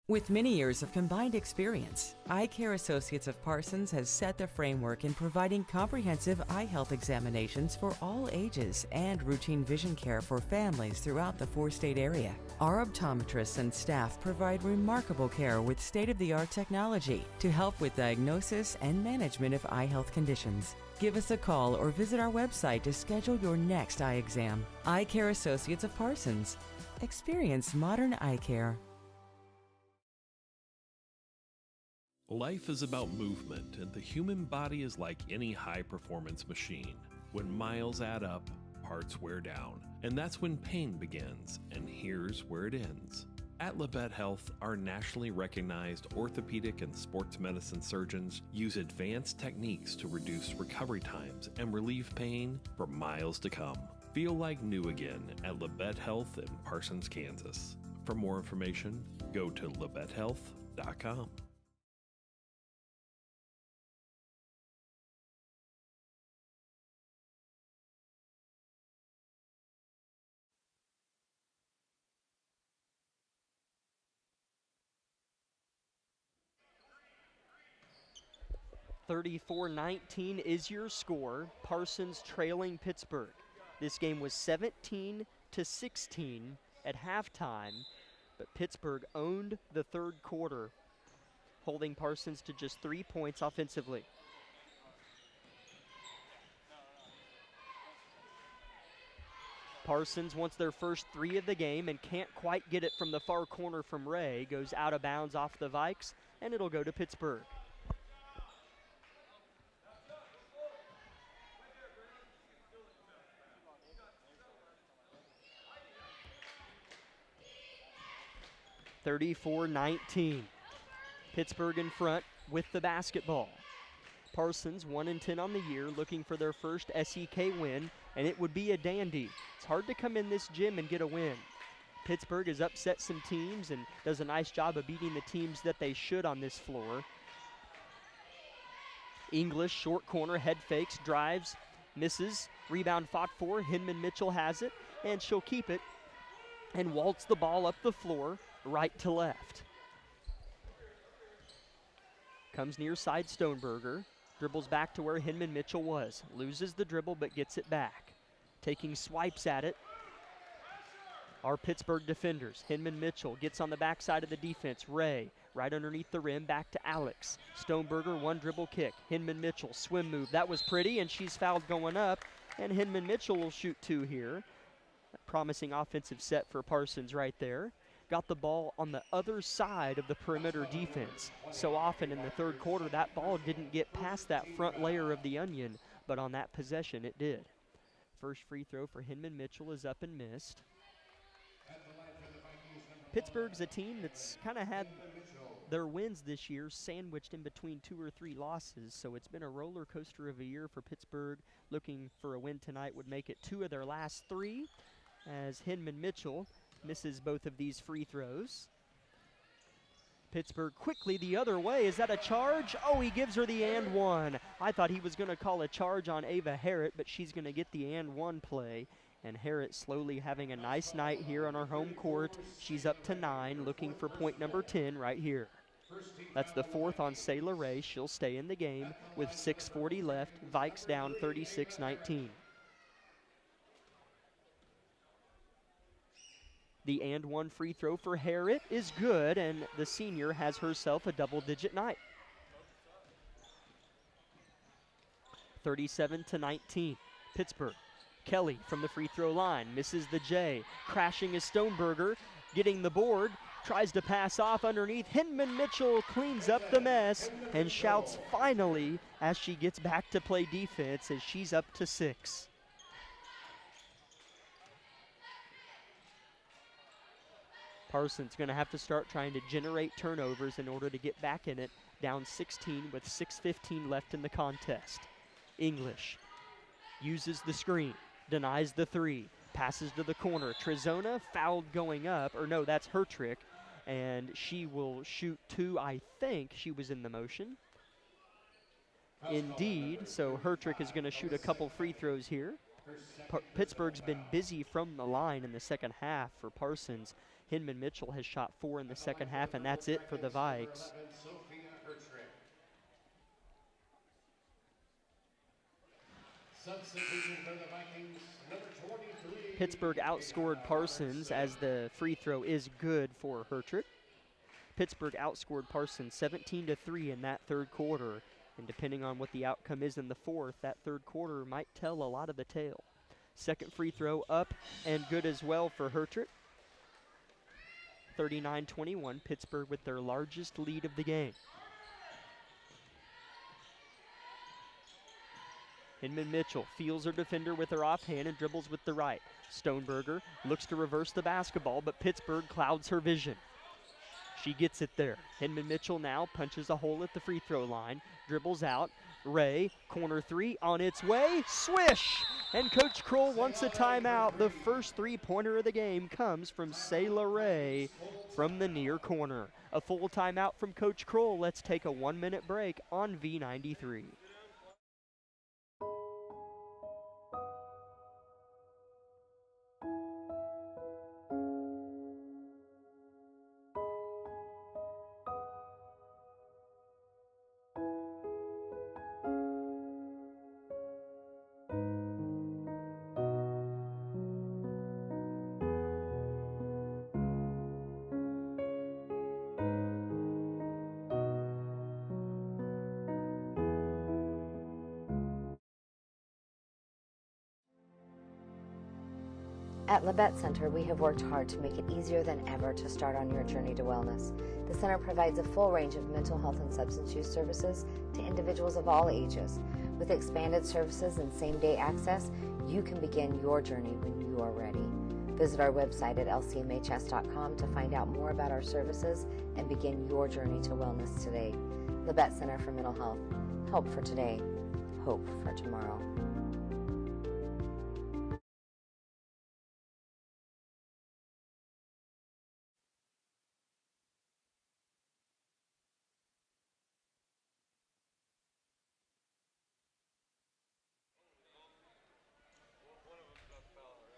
With many years of combined experience, Eye Care Associates of Parsons has set the framework in providing comprehensive eye health examinations for all ages and routine vision care for families throughout the 4-state area. Our optometrists and staff provide remarkable care with state-of-the-art technology to help with diagnosis and management of eye health conditions. Give us a call or visit our website to schedule your next eye exam. Eye Care Associates of Parsons. Experience modern eye care. Life is about movement, and the human body is like any high-performance machine. When miles add up, parts wear down, and that's when pain begins, and here's where it ends. At Labette Health, our nationally recognized orthopedic and sports medicine surgeons use advanced techniques to reduce recovery times and relieve pain for miles to come. Feel like new again at Labette Health in Parsons, Kansas. For more information, go to labettehealth.com. (34-19) is your score. Parsons trailing Pittsburgh. This game was 17-16 at halftime, but Pittsburgh owned the third quarter, holding Parsons to just 3 points offensively. Parsons wants their first 3 of the game and can't quite get it from the far corner from Ray. Goes out of bounds off the Vikes, and it'll go to Pittsburgh. (34-19). Pittsburgh in front with the basketball. Parsons 1-10 on the year, looking for their first SEK win, and it would be a dandy. It's hard to come in this gym and get a win. Pittsburgh has upset some teams and does a nice job of beating the teams that they should on this floor. English, short corner, head fakes, drives, misses, rebound fought for. Hinman Mitchell has it, and she'll keep it and waltz the ball up the floor, right to left. Comes near side Stoneberger, dribbles back to where Hinman Mitchell was, loses the dribble but gets it back. Taking swipes at it are Pittsburgh defenders. Hinman Mitchell gets on the backside of the defense. Ray, right underneath the rim, back to Alex. Stoneberger, one dribble kick. Hinman Mitchell, swim move. That was pretty, and she's fouled going up, and Hinman Mitchell will shoot two here. A promising offensive set for Parsons right there. Got the ball on the other side of the perimeter defense. So often in the third quarter, that ball didn't get past that front layer of the onion, but on that possession, it did. First free throw for Hinman Mitchell is up and missed. Pittsburgh's a team that's kind of had their wins this year sandwiched in between 2 or 3 losses, so it's been a roller coaster of a year for Pittsburgh. Looking for a win tonight would make it 2 of their last 3, as Hinman Mitchell misses both of these free throws. Pittsburgh quickly the other way. Is that a charge? Oh, he gives her the and one. I thought he was going to call a charge on Ava Harrett, but she's going to get the and one play. And Harrett slowly having a nice night here on her home court. She's up to 9, looking for point number 10 right here. That's the 4th on Sayla Ray. She'll stay in the game with 6:40 left. Vikes down 36-19. The and one free throw for Harrett is good, and the senior has herself a double-digit night. 37-19, Pittsburgh. Kelly from the free throw line misses the J. Crashing is Stoneberger, getting the board, tries to pass off underneath. Hinman Mitchell cleans up the mess and shouts finally as she gets back to play defense as she's up to 6. Parsons going to have to start trying to generate turnovers in order to get back in it, down 16 with 6:15 left in the contest. English uses the screen, denies the 3, passes to the corner. Trezona fouled going up, or no, that's her trick, and she will shoot 2. I think she was in the motion. Indeed, so her trick is going to shoot a couple free throws here. Pittsburgh's been busy from the line in the second half for Parsons. Hinman Mitchell has shot 4 in the second half, and that's it for the Vikes. Substitution for the Vikings, number 23. Pittsburgh outscored Parsons as the free throw is good for Hertrick. Pittsburgh outscored Parsons 17-3 in that third quarter, and depending on what the outcome is in the fourth, that third quarter might tell a lot of the tale. Second free throw up and good as well for Hertrick. 39-21, Pittsburgh with their largest lead of the game. Hinman Mitchell feels her defender with her offhand and dribbles with the right. Stoneberger looks to reverse the basketball, but Pittsburgh clouds her vision. She gets it there. Hinman Mitchell now punches a hole at the free throw line, dribbles out. Ray, corner 3 on its way, swish! And Coach Kroll wants a timeout. The first three-pointer of the game comes from Sayla Ray from the near corner. A full timeout from Coach Kroll. Let's take a 1-minute break on V93. At Labette Center, we have worked hard to make it easier than ever to start on your journey to wellness. The center provides a full range of mental health and substance use services to individuals of all ages. With expanded services and same-day access, you can begin your journey when you are ready. Visit our website at lcmhs.com to find out more about our services and begin your journey to wellness today. Labette Center for Mental Health. Help for today, hope for tomorrow.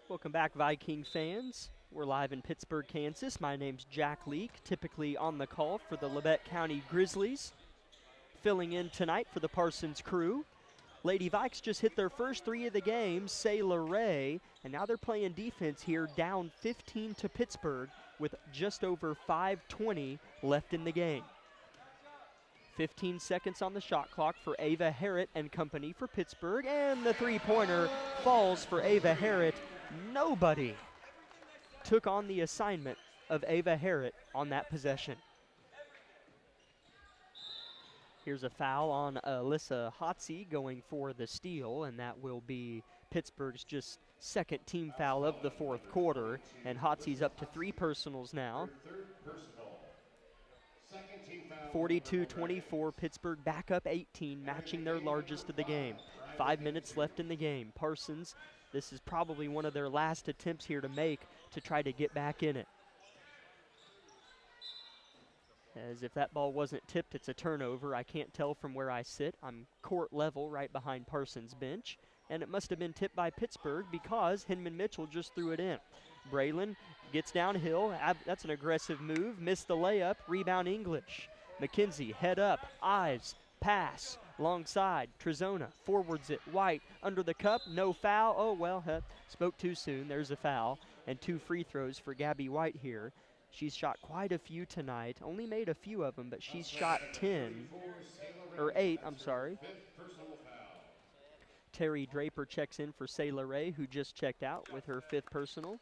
Welcome back, Viking fans. We're live in Pittsburg, Kansas. My name's Jack Leake, typically on the call for the Labette County Grizzlies. Filling in tonight for the Parsons crew. Lady Vikes just hit their first 3 of the game, Sailor Ray, and now they're playing defense here, down 15 to Pittsburgh with just over 5:20 left in the game. 15 seconds on the shot clock for Ava Harrett and company for Pittsburgh, and the three-pointer falls for Ava Harrett. Nobody took on the assignment of Ava Harrett on that possession. Here's a foul on Alyssa Hotsey going for the steal, and that will be Pittsburgh's just second team foul of the fourth quarter, and Hotsey's up to 3 personals now. 42-24, Pittsburgh back up 18, matching their largest of the game. 5 minutes left in the game. Parsons, this is probably one of their last attempts here to make to try to get back in it. As if that ball wasn't tipped, it's a turnover. I can't tell from where I sit. I'm court level right behind Parsons' bench, and it must have been tipped by Pittsburgh because Hinman Mitchell just threw it in. Braylon gets downhill. That's an aggressive move. Missed the layup. Rebound English. McKenzie, head up. Ives, pass. Long side. Trezona forwards it. White under the cup. No foul. Oh, well, spoke too soon. There's a foul. And 2 free throws for Gabby White here. She's shot quite a few tonight. Only made a few of them, but she's shot 8, I'm sorry. Terry Draper checks in for Sailor Ray, who just checked out with her 5th personal.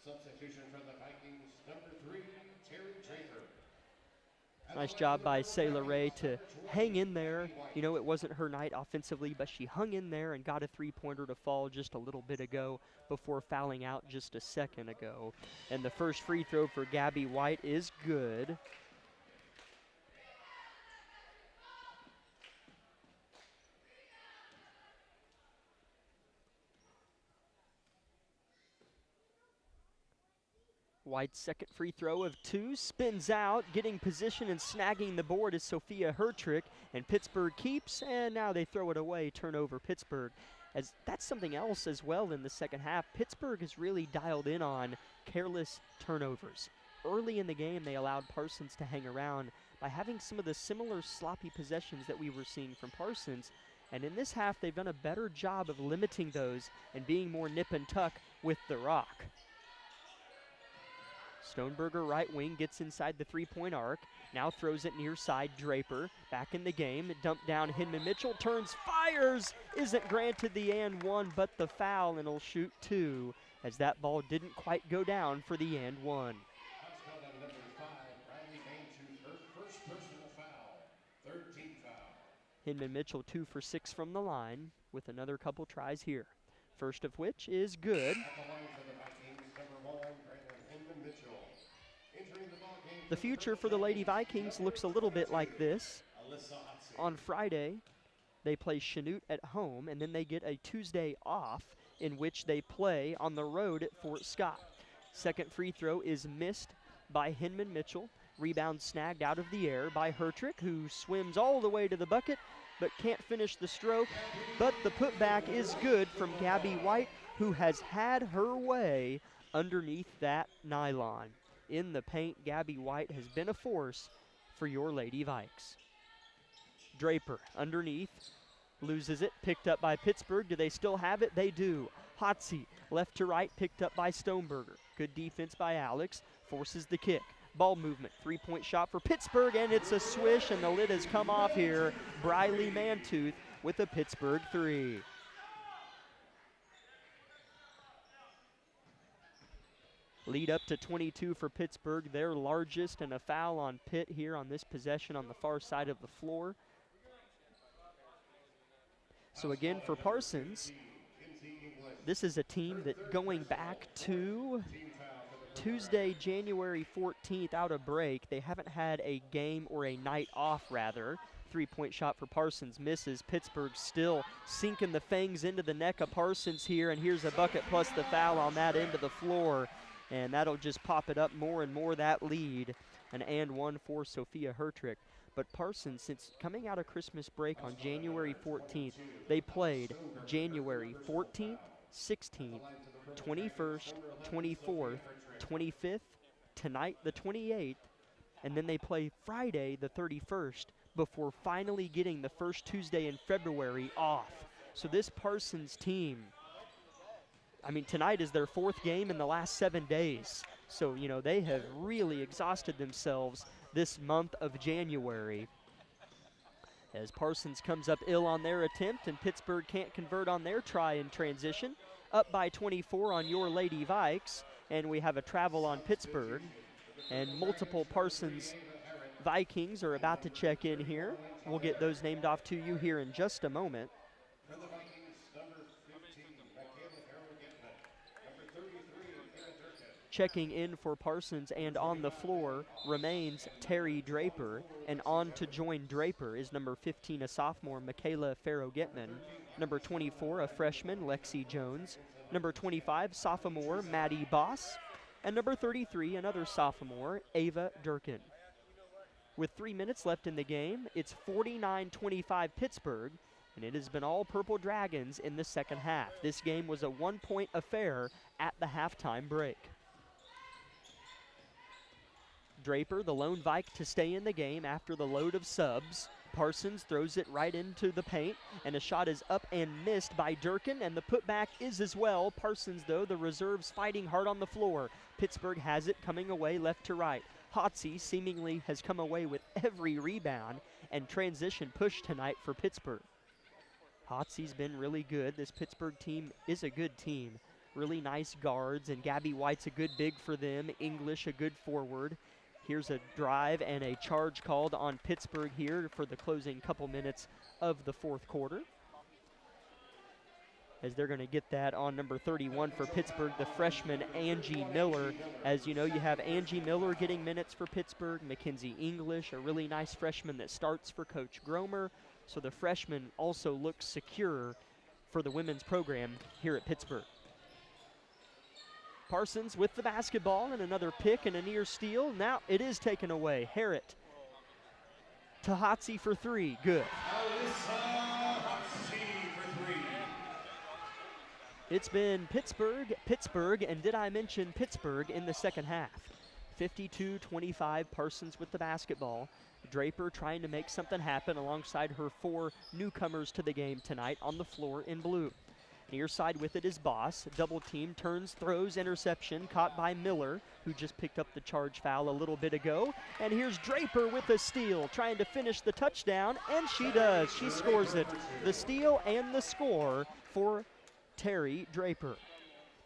Substitution for the Vikings, number 3, Terry Draper. Nice job by Sailor Ray to hang in there. You know, it wasn't her night offensively, but she hung in there and got a 3-pointer to fall just a little bit ago before fouling out just a second ago. And the first free throw for Gabby White is good. White's second free throw of 2 spins out, getting position and snagging the board is Sophia Hertrick, and Pittsburgh keeps, and now they throw it away, turnover Pittsburgh. As that's something else as well in the second half. Pittsburgh has really dialed in on careless turnovers. Early in the game, they allowed Parsons to hang around by having some of the similar sloppy possessions that we were seeing from Parsons, and in this half, they've done a better job of limiting those and being more nip and tuck with the rock. Stoneberger, right wing, gets inside the 3-point arc. Now throws it near side. Draper back in the game. Dumped down. Hinman Mitchell turns, fires. Isn't granted the and 1, but the foul, and will shoot 2, as that ball didn't quite go down for the and 1. Number 5, Riley Baintuth, her first personal foul, 3rd team foul. Hinman Mitchell 2 for 6 from the line with another couple tries here. First of which is good. At the line for the Vikings, number 1, Hinman Mitchell. The future for the Lady Vikings looks a little bit like this. On Friday, they play Chanute at home, and then they get a Tuesday off in which they play on the road at Fort Scott. Second free throw is missed by Hinman Mitchell. Rebound snagged out of the air by Hertrick, who swims all the way to the bucket but can't finish the stroke. But the putback is good from Gabby White, who has had her way underneath that nylon. In the paint, Gabby White has been a force for your Lady Vikes. Draper underneath, loses it, picked up by Pittsburgh. Do they still have it? They do. Hotsey, left to right, picked up by Stoneberger. Good defense by Alex, forces the kick. Ball movement, 3-point shot for Pittsburgh, and it's a swish, and the lid has come off here. Briley Mantooth with a Pittsburgh 3. Lead up to 22 for Pittsburgh, their largest, and a foul on Pitt here on this possession on the far side of the floor. So again for Parsons, This is a team that going back to Tuesday, January 14th, out of break, they haven't had a game or a night off, rather. Three-point shot for Parsons misses. Pittsburgh still sinking the fangs into the neck of Parsons here, and here's a bucket plus the foul on that end of the floor, and that'll just pop it up more and more, that lead. An and one for Sophia Hertrick. But Parsons, since coming out of Christmas break on January 14th, they played January 14th, 16th, 21st, 24th, 25th, tonight the 28th, and then they play Friday the 31st before finally getting the first Tuesday in February off. So this Parsons team, I mean, tonight is their 4th game in the last 7 days. So, you know, they have really exhausted themselves this month of January. As Parsons comes up ill on their attempt and Pittsburgh can't convert on their try in transition. Up by 24 on your Lady Vikes, and we have a travel on Pittsburgh. And multiple Parsons Vikings are about to check in here. We'll get those named off to you here in just a moment. For the Vikings, number 15, number 33, Checking in for Parsons and on the floor remains Terry Draper, and on to join Draper is number 15, a sophomore, Michaela Farrow-Gitman, number 24, a freshman, Lexi Jones, number 25, sophomore, Maddie Boss, and number 33, another sophomore, Ava Durkin. With 3 minutes left in the game, it's 49-25 Pittsburgh, and it has been all Purple Dragons in the second half. This game was a one-point affair at the halftime break. Draper, the lone Vike to stay in the game after the load of subs. Parsons throws it right into the paint, and a shot is up and missed by Durkin, and the putback is as well. Parsons, though, the reserves fighting hard on the floor. Pittsburgh has it coming away left to right. Hotsey seemingly has come away with every rebound, and transition push tonight for Pittsburgh. Hotsey's been really good. This Pittsburgh team is a good team. Really nice guards, and Gabby White's a good big for them. English, a good forward. Here's a drive and a charge called on Pittsburgh here for the closing couple minutes of the fourth quarter. As they're going to get that on number 31 for Pittsburgh, the freshman Angie Miller. As you know, you have Angie Miller getting minutes for Pittsburgh, Mackenzie English, a really nice freshman that starts for Coach Gromer. So the freshman also looks secure for the women's program here at Pittsburgh. Parsons with the basketball and another pick and a near steal. Now it is taken away. Harrett to Hotsey for three. Good. It's been Pittsburgh, and did I mention Pittsburgh in the second half? 52-25, Parsons with the basketball. Draper trying to make something happen alongside her 4 newcomers to the game tonight on the floor in blue. Near side with it is Boss. Double team, turns, throws, interception, caught by Miller, who just picked up the charge foul a little bit ago. And here's Draper with a steal, trying to finish the touchdown, and she does. She scores it. The steal and the score for Terry Draper.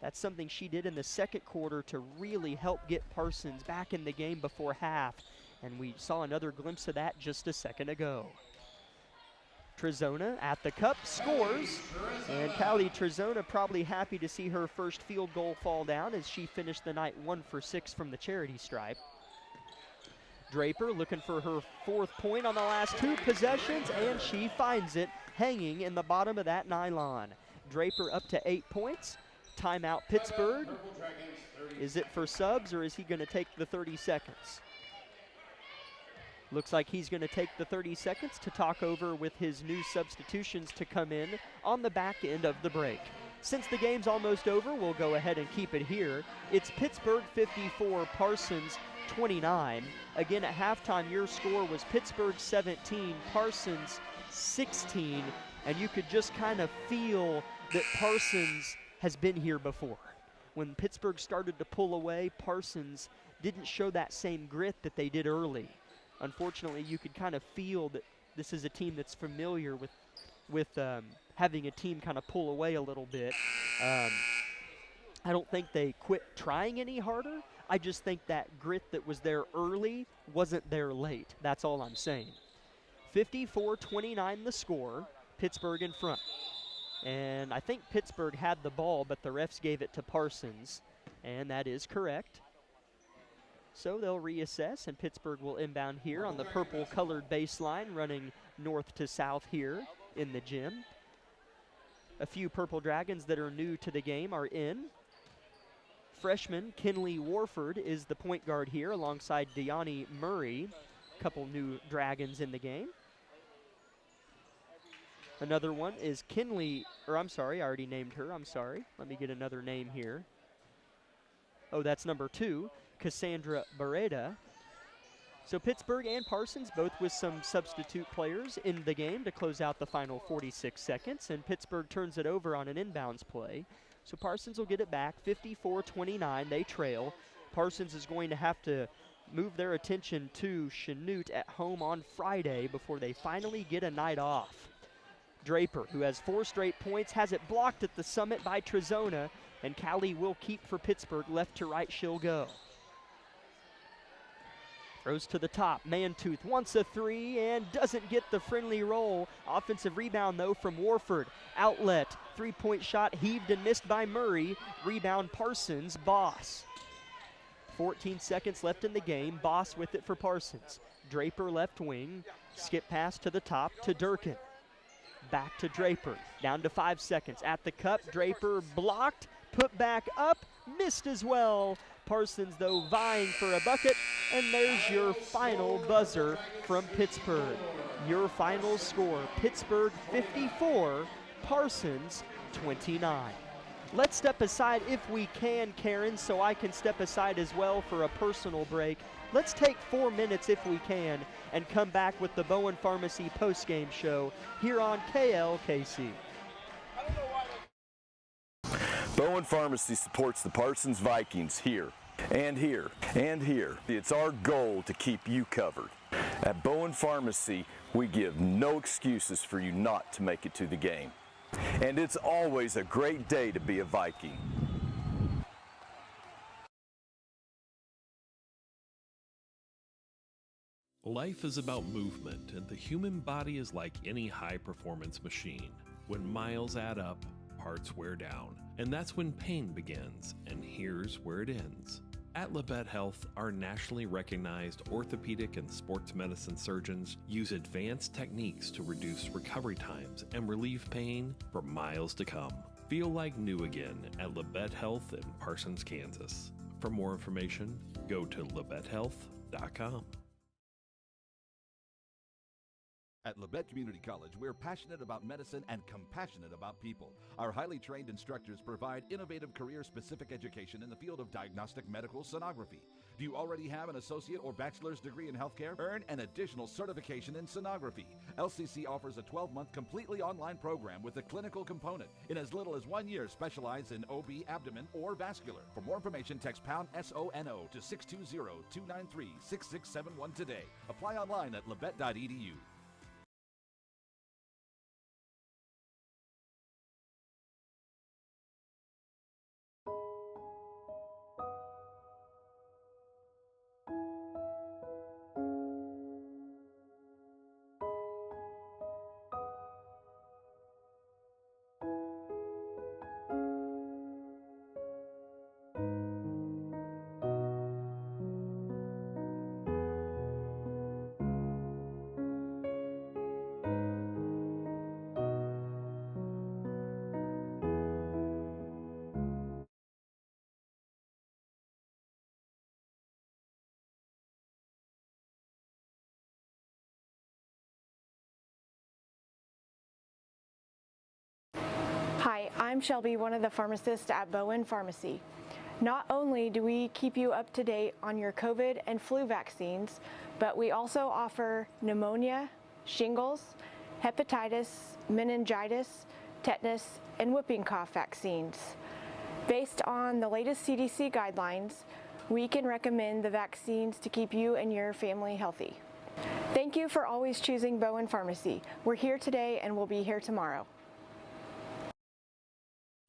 That's something she did in the second quarter to really help get Parsons back in the game before half. And we saw another glimpse of that just a second ago. Trezona at the cup, scores, and Callie Trezona probably happy to see her first field goal fall down as she finished the night 1 for 6 from the charity stripe. Draper looking for her 4th point on the last 2 possessions, and she finds it hanging in the bottom of that nylon. Draper up to 8 points. Timeout Pittsburgh. Is it for subs, or is he going to take the 30 seconds? Looks like he's going to take the 30 seconds to talk over with his new substitutions to come in on the back end of the break. Since the game's almost over, we'll go ahead and keep it here. It's Pittsburgh 54, Parsons 29. Again, at halftime, your score was Pittsburgh 17, Parsons 16, and you could just kind of feel that Parsons has been here before. When Pittsburgh started to pull away, Parsons didn't show that same grit that they did early. Unfortunately, you could kind of feel that this is a team that's familiar with having a team kind of pull away a little bit. I don't think they quit trying any harder. I just think that grit that was there early wasn't there late. That's all I'm saying. 54-29 the score. Pittsburgh in front. And I think Pittsburgh had the ball, but the refs gave it to Parsons, and that is correct. So they'll reassess, and Pittsburgh will inbound here on the purple-colored baseline, running north to south here in the gym. A few Purple Dragons that are new to the game are in. Freshman Kinley Warford is the point guard here alongside Deani Murray. A couple new Dragons in the game. Another one is Kinley, or I'm sorry, I already named her, I'm sorry. Let me get another name here. Oh, that's number 2, Cassandra Beretta. So Pittsburgh and Parsons both with some substitute players in the game to close out the final 46 seconds, and Pittsburgh turns it over on an inbounds play. So Parsons will get it back, 54-29, they trail. Parsons is going to have to move their attention to Chanute at home on Friday before they finally get a night off. Draper, who has 4 straight points, has it blocked at the summit by Trezona, and Callie will keep for Pittsburgh. Left to right, she'll go. Throws to the top. Mantooth wants a 3 and doesn't get the friendly roll. Offensive rebound, though, from Warford. Outlet, 3-point shot heaved and missed by Murray. Rebound Parsons, Boss. 14 seconds left in the game. Boss with it for Parsons. Draper left wing. Skip pass to the top to Durkin. Back to Draper. Down to 5 seconds. At the cup, Draper blocked. Put back up. Missed as well. Parsons, though, vying for a bucket. And there's your final buzzer from Pittsburgh. Your final score, Pittsburgh 54, Parsons 29. Let's step aside if we can, Karen, so I can step aside as well for a personal break. Let's take 4 minutes if we can and come back with the Bowen Pharmacy postgame show here on KLKC. Bowen Pharmacy supports the Parsons Vikings here and here and here. It's our goal to keep you covered. At Bowen Pharmacy, we give no excuses for you not to make it to the game. And it's always a great day to be a Viking. Life is about movement, and the human body is like any high-performance machine. When miles add up, parts wear down, and that's when pain begins, and here's where it ends. At Labette Health, our nationally recognized orthopedic and sports medicine surgeons use advanced techniques to reduce recovery times and relieve pain for miles to come. Feel like new again at Labette Health in Parsons, Kansas. For more information, go to labettehealth.com. At Labette Community College, we're passionate about medicine and compassionate about people. Our highly trained instructors provide innovative career-specific education in the field of diagnostic medical sonography. Do you already have an associate or bachelor's degree in healthcare? Earn an additional certification in sonography. LCC offers a 12-month completely online program with a clinical component. In as little as 1 year, specialize in OB, abdomen, or vascular. For more information, text pound SONO to 620-293-6671 today. Apply online at labette.edu. Hi, I'm Shelby, one of the pharmacists at Bowen Pharmacy. Not only do we keep you up to date on your COVID and flu vaccines, but we also offer pneumonia, shingles, hepatitis, meningitis, tetanus, and whooping cough vaccines. Based on the latest CDC guidelines, we can recommend the vaccines to keep you and your family healthy. Thank you for always choosing Bowen Pharmacy. We're here today and we'll be here tomorrow.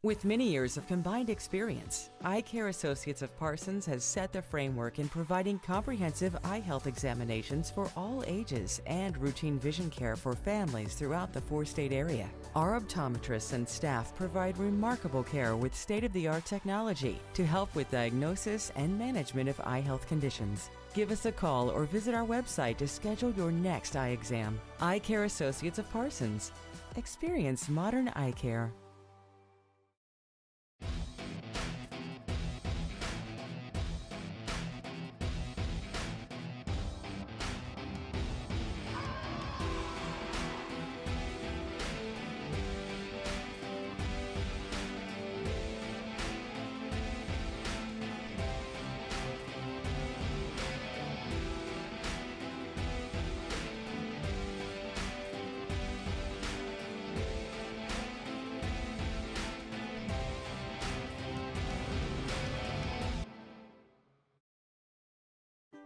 With many years of combined experience, Eye Care Associates of Parsons has set the framework in providing comprehensive eye health examinations for all ages and routine vision care for families throughout the four-state area. Our optometrists and staff provide remarkable care with state-of-the-art technology to help with diagnosis and management of eye health conditions. Give us a call or visit our website to schedule your next eye exam. Eye Care Associates of Parsons. Experience modern eye care.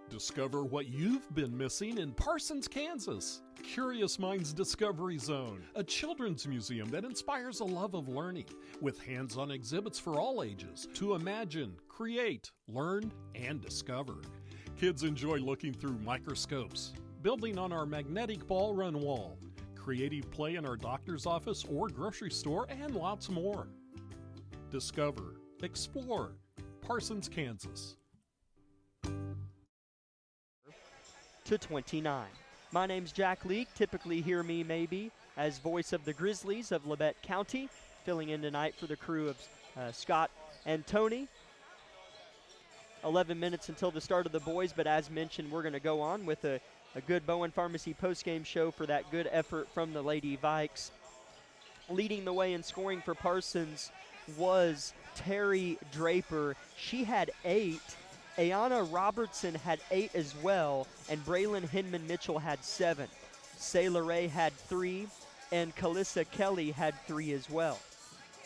Discover what you've been missing in Parsons, Kansas. Curious Minds Discovery Zone, a children's museum that inspires a love of learning, with hands-on exhibits for all ages to imagine, create, learn, and discover. Kids enjoy looking through microscopes, building on our magnetic ball run wall, creative play in our doctor's office or grocery store, and lots more. Discover, explore, Parsons, Kansas. To 29. My name's Jack Leake. Typically hear me maybe as voice of the Grizzlies of Labette County, filling in tonight for the crew of Scott and Tony. 11 minutes until the start of the boys, but as mentioned, we're going to go on with a good Bowen Pharmacy postgame show for that good effort from the Lady Vikes. Leading the way in scoring for Parsons was Terry Draper. She had 8. Ayana Robertson had 8 as well, and Braylon Hinman Mitchell had 7. Sayla Ray had 3, and Kalissa Kelly had 3 as well.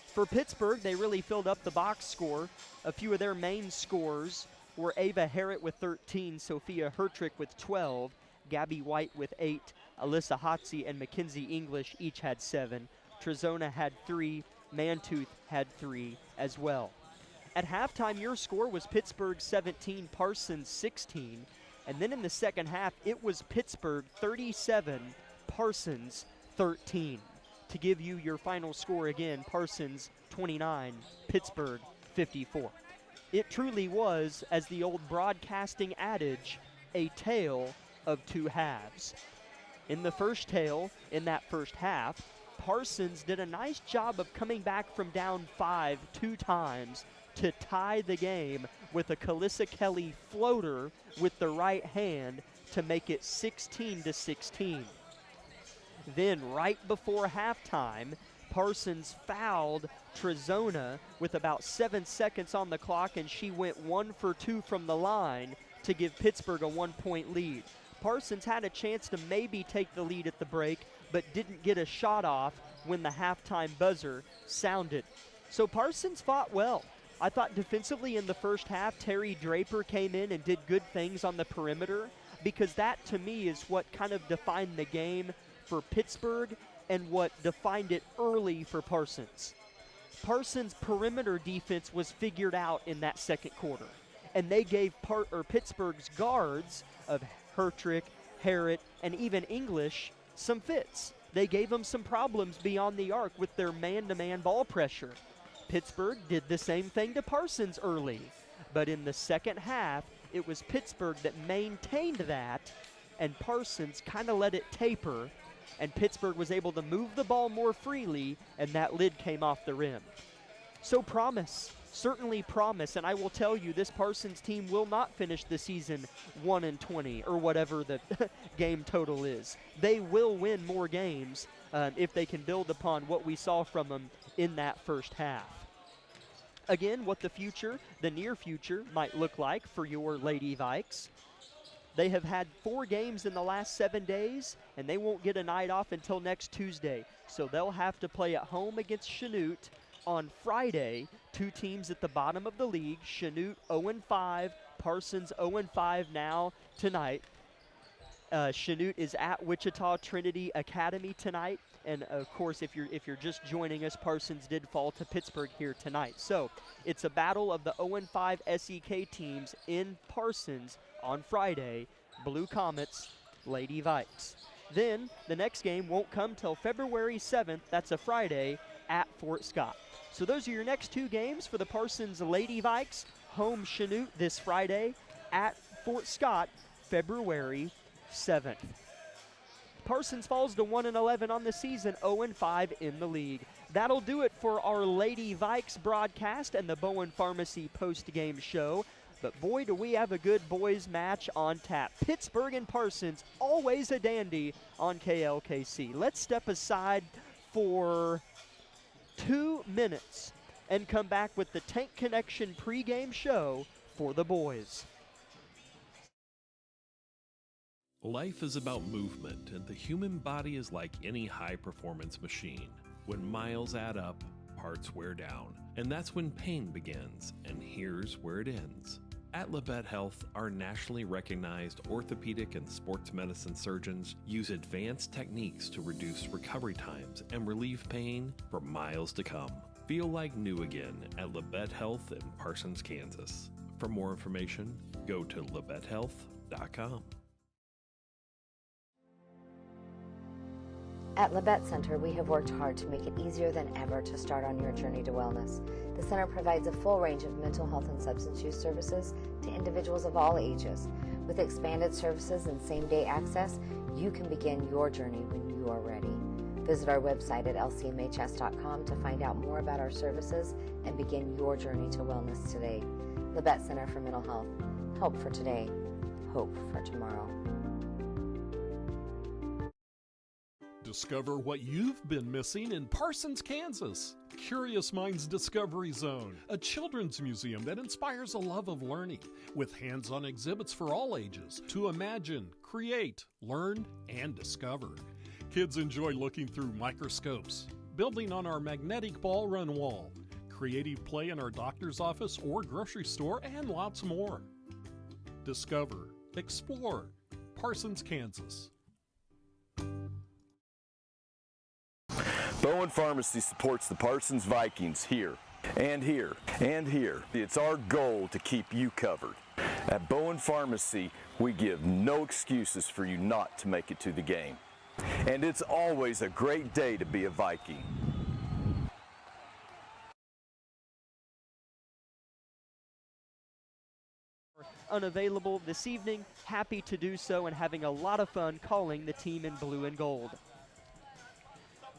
For Pittsburgh, they really filled up the box score. A few of their main scorers were Ava Harrett with 13, Sophia Hertrick with 12, Gabby White with 8, Alyssa Hotsey and Mackenzie English each had 7. Trezona had 3, Mantooth had 3 as well. At halftime, your score was Pittsburgh 17, Parsons 16. And then in the second half, it was Pittsburgh 37, Parsons 13. To give you your final score again, Parsons 29, Pittsburgh 54. It truly was, as the old broadcasting adage, a tale of two halves. In the first tale, in that first half, Parsons did a nice job of coming back from down 5 2 times to tie the game with a Kalissa Kelly floater with the right hand to make it 16-16. Then right before halftime, Parsons fouled Trezona with about 7 seconds on the clock, and she went 1 for 2 from the line to give Pittsburgh a 1-point lead. Parsons had a chance to maybe take the lead at the break, but didn't get a shot off when the halftime buzzer sounded. So Parsons fought well. I thought defensively in the first half, Terry Draper came in and did good things on the perimeter, because that to me is what kind of defined the game for Pittsburgh and what defined it early for Parsons. Parsons' perimeter defense was figured out in that second quarter, and they gave Pittsburgh's guards of Hertrick, Harrett, and even English some fits. They gave them some problems beyond the arc with their man-to-man ball pressure. Pittsburgh did the same thing to Parsons early, but in the second half, it was Pittsburgh that maintained that, and Parsons kind of let it taper, and Pittsburgh was able to move the ball more freely, and that lid came off the rim. So promise, certainly promise, and I will tell you this Parsons team will not finish the season 1-20 or whatever the game total is. They will win more games if they can build upon what we saw from them in that first half. Again, what the future, the near future, might look like for your Lady Vikes. They have had 4 games in the last 7 days, and they won't get a night off until next Tuesday. So they'll have to play at home against Chanute on Friday. 2 teams at the bottom of the league, Chanute 0-5, Parsons 0-5 now tonight. Chanute is at Wichita Trinity Academy tonight, and of course, if you're just joining us, Parsons did fall to Pittsburgh here tonight. So it's a battle of the 0-5 SEK teams in Parsons on Friday. Blue Comets, Lady Vikes. Then the next game won't come till February 7th. That's a Friday at Fort Scott. So those are your next two games for the Parsons Lady Vikes. Home Chanute this Friday at Fort Scott, February 7th. Parsons falls to 1-11 on the season, 0-5 in the league. That'll do it for our Lady Vikes broadcast and the Bowen Pharmacy post-game show. But boy, do we have a good boys match on tap. Pittsburgh and Parsons, always a dandy on KLKC. Let's step aside for 2 minutes and come back with the Tank Connection pregame show for the boys. Life is about movement, and the human body is like any high-performance machine. When miles add up, parts wear down, and that's when pain begins, and here's where it ends. At Labette Health, our nationally recognized orthopedic and sports medicine surgeons use advanced techniques to reduce recovery times and relieve pain for miles to come. Feel like new again at Labette Health in Parsons, Kansas. For more information, go to labettehealth.com. At Labette Center, we have worked hard to make it easier than ever to start on your journey to wellness. The center provides a full range of mental health and substance use services to individuals of all ages. With expanded services and same-day access, you can begin your journey when you are ready. Visit our website at lcmhs.com to find out more about our services and begin your journey to wellness today. Labette Center for Mental Health. Help for today. Hope for tomorrow. Discover what you've been missing in Parsons, Kansas. Curious Minds Discovery Zone, a children's museum that inspires a love of learning, with hands-on exhibits for all ages to imagine, create, learn, and discover. Kids enjoy looking through microscopes, building on our magnetic ball run wall, creative play in our doctor's office or grocery store, and lots more. Discover, explore, Parsons, Kansas. Bowen Pharmacy supports the Parsons Vikings here, and here, and here. It's our goal to keep you covered. At Bowen Pharmacy, we give no excuses for you not to make it to the game. And it's always a great day to be a Viking. Unavailable this evening, happy to do so and having a lot of fun calling the team in blue and gold.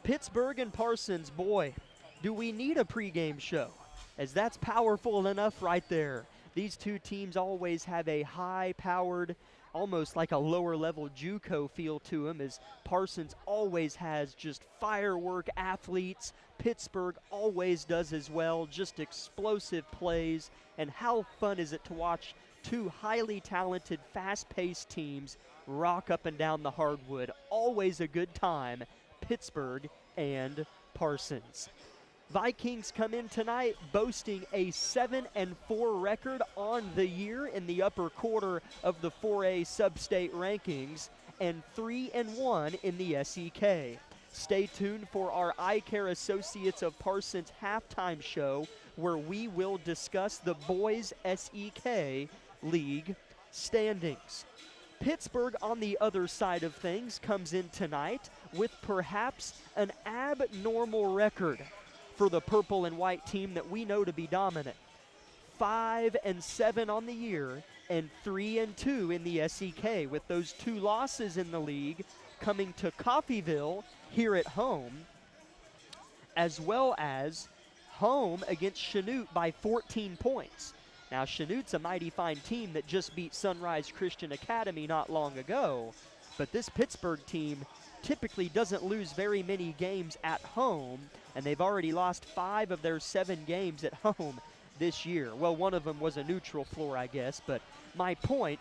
Pittsburgh and Parsons, boy, do we need a pregame show, as that's powerful enough right there. These two teams always have a high-powered, almost like a lower-level JUCO feel to them, as Parsons always has just firework athletes. Pittsburgh always does as well, just explosive plays. And how fun is it to watch two highly talented, fast-paced teams rock up and down the hardwood. Always a good time. Pittsburgh and Parsons. Vikings come in tonight boasting a 7-4 record on the year in the upper quarter of the 4A sub-state rankings and 3-1 in the SEK. Stay tuned for our Eye Care Associates of Parsons halftime show, where we will discuss the boys SEK League standings. Pittsburgh, on the other side of things, comes in tonight with perhaps an abnormal record for the purple and white team that we know to be dominant. 5-7 on the year and 3-2 in the SEK, with those two losses in the league coming to Coffeyville here at home, as well as home against Chanute by 14 points. Now, Chanute's a mighty fine team that just beat Sunrise Christian Academy not long ago, but this Pittsburgh team typically doesn't lose very many games at home, and they've already lost 5 of their 7 games at home this year. Well, one of them was a neutral floor, I guess, but my point,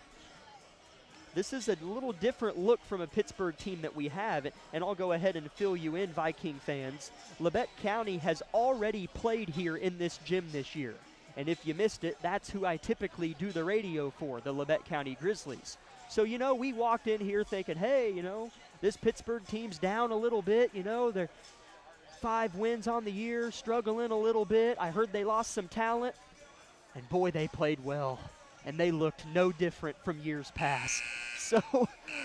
this is a little different look from a Pittsburgh team that we have, and I'll go ahead and fill you in, Viking fans. Labette County has already played here in this gym this year. And if you missed it, that's who I typically do the radio for, the Labette County Grizzlies. So, we walked in here thinking, hey, this Pittsburgh team's down a little bit. They're 5 wins on the year, struggling a little bit. I heard they lost some talent. And boy, they played well. And they looked no different from years past. So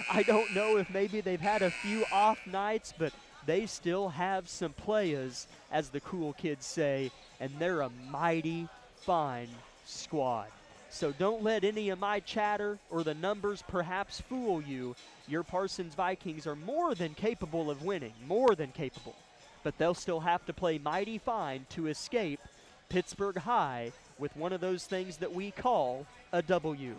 I don't know if maybe they've had a few off nights, but they still have some players, as the cool kids say, and they're a mighty fine squad. So don't let any of my chatter or the numbers perhaps fool you. Your Parsons Vikings are more than capable of winning, more than capable. But they'll still have to play mighty fine to escape Pittsburgh High with one of those things that we call a W.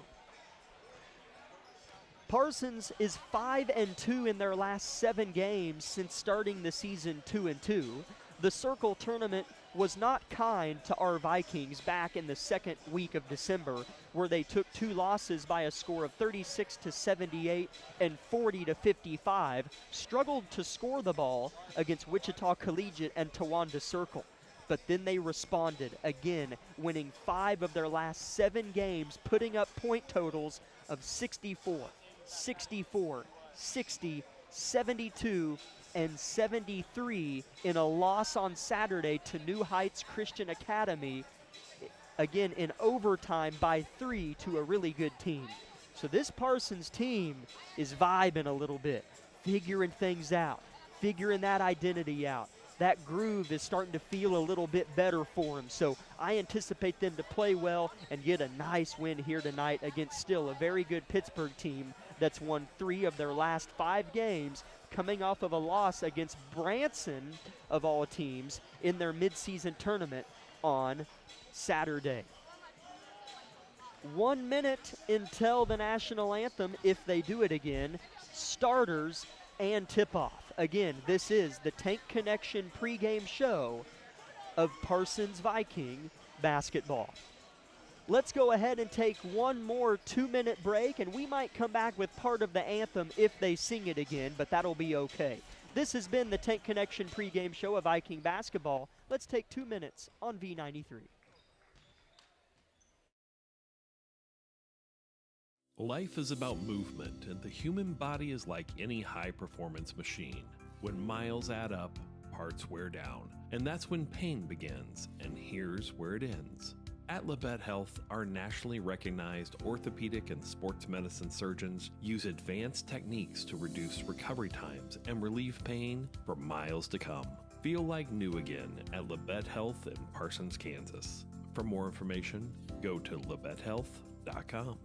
Parsons is 5-2 in their last 7 games since starting the season 2-2. The Circle tournament was not kind to our Vikings back in the second week of December, where they took 2 losses by a score of 36-78 and 40-55, struggled to score the ball against Wichita Collegiate and Towanda Circle. But then they responded, again, winning 5 of their last 7 games, putting up point totals of 64, 64, 60, 72, and 73 in a loss on Saturday to New Heights Christian Academy, again in overtime by 3 to a really good team. So this Parsons team is vibing a little bit, figuring things out, figuring that identity out. That groove is starting to feel a little bit better for them. So I anticipate them to play well and get a nice win here tonight against still a very good Pittsburgh team that's won 3 of their last 5 games, coming off of a loss against Branson, of all teams, in their midseason tournament on Saturday. 1 minute until the national anthem, if they do it again, starters and tip-off. Again, this is the Tank Connection pregame show of Parsons Viking basketball. Let's go ahead and take one more 2-minute break, and we might come back with part of the anthem if they sing it again, but that'll be okay. This has been the Tank Connection pregame show of Viking basketball. Let's take 2 minutes on V93. Life is about movement, and the human body is like any high-performance machine. When miles add up, parts wear down, and that's when pain begins, and here's where it ends. At Labette Health, our nationally recognized orthopedic and sports medicine surgeons use advanced techniques to reduce recovery times and relieve pain for miles to come. Feel like new again at Labette Health in Parsons, Kansas. For more information, go to labettehealth.com.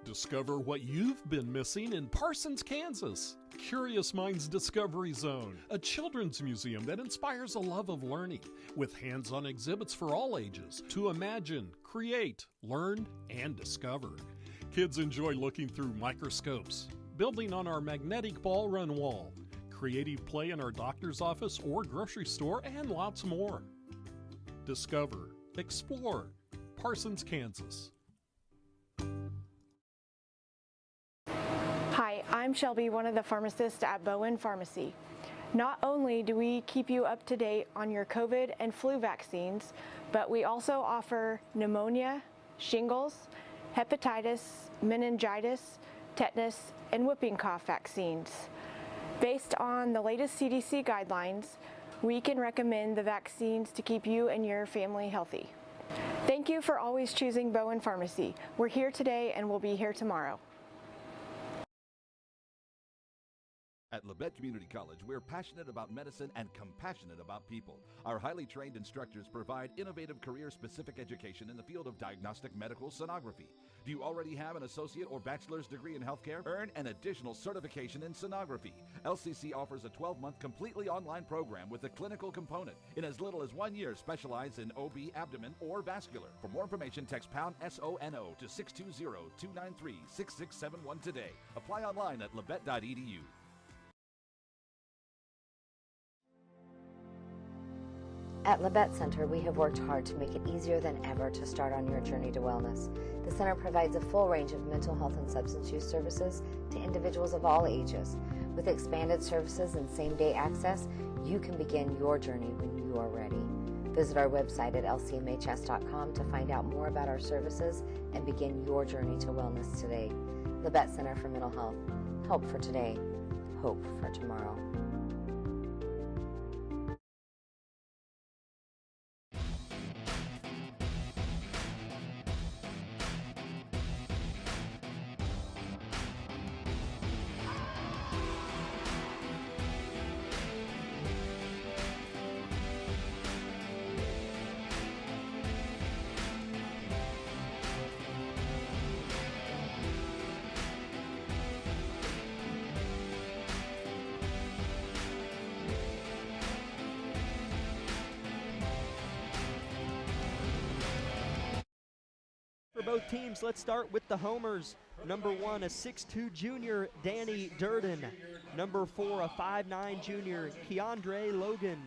Discover what you've been missing in Parsons, Kansas. Curious Minds Discovery Zone, a children's museum that inspires a love of learning, with hands-on exhibits for all ages to imagine, create, learn, and discover. Kids enjoy looking through microscopes, building on our magnetic ball run wall, creative play in our doctor's office or grocery store, and lots more. Discover, explore, Parsons, Kansas. Hi, I'm Shelby, one of the pharmacists at Bowen Pharmacy. Not only do we keep you up to date on your COVID and flu vaccines, but we also offer pneumonia, shingles, hepatitis, meningitis, tetanus, and whooping cough vaccines. Based on the latest CDC guidelines, we can recommend the vaccines to keep you and your family healthy. Thank you for always choosing Bowen Pharmacy. We're here today and we'll be here tomorrow. At Labette Community College, we're passionate about medicine and compassionate about people. Our highly trained instructors provide innovative career-specific education in the field of diagnostic medical sonography. Do you already have an associate or bachelor's degree in healthcare? Earn an additional certification in sonography. LCC offers a 12-month completely online program with a clinical component. In as little as 1 year, specialize in OB, abdomen, or vascular. For more information, text pound SONO to 620-293-6671 today. Apply online at labette.edu. At Labette Center, we have worked hard to make it easier than ever to start on your journey to wellness. The center provides a full range of mental health and substance use services to individuals of all ages. With expanded services and same-day access, you can begin your journey when you are ready. Visit our website at lcmhs.com to find out more about our services and begin your journey to wellness today. Labette Center for Mental Health. Help for today, hope for tomorrow. For both teams, let's start with the homers. Number 1, a 6'2 junior, Danny Durden. Number 4, a 5'9 junior, Keandre Logan.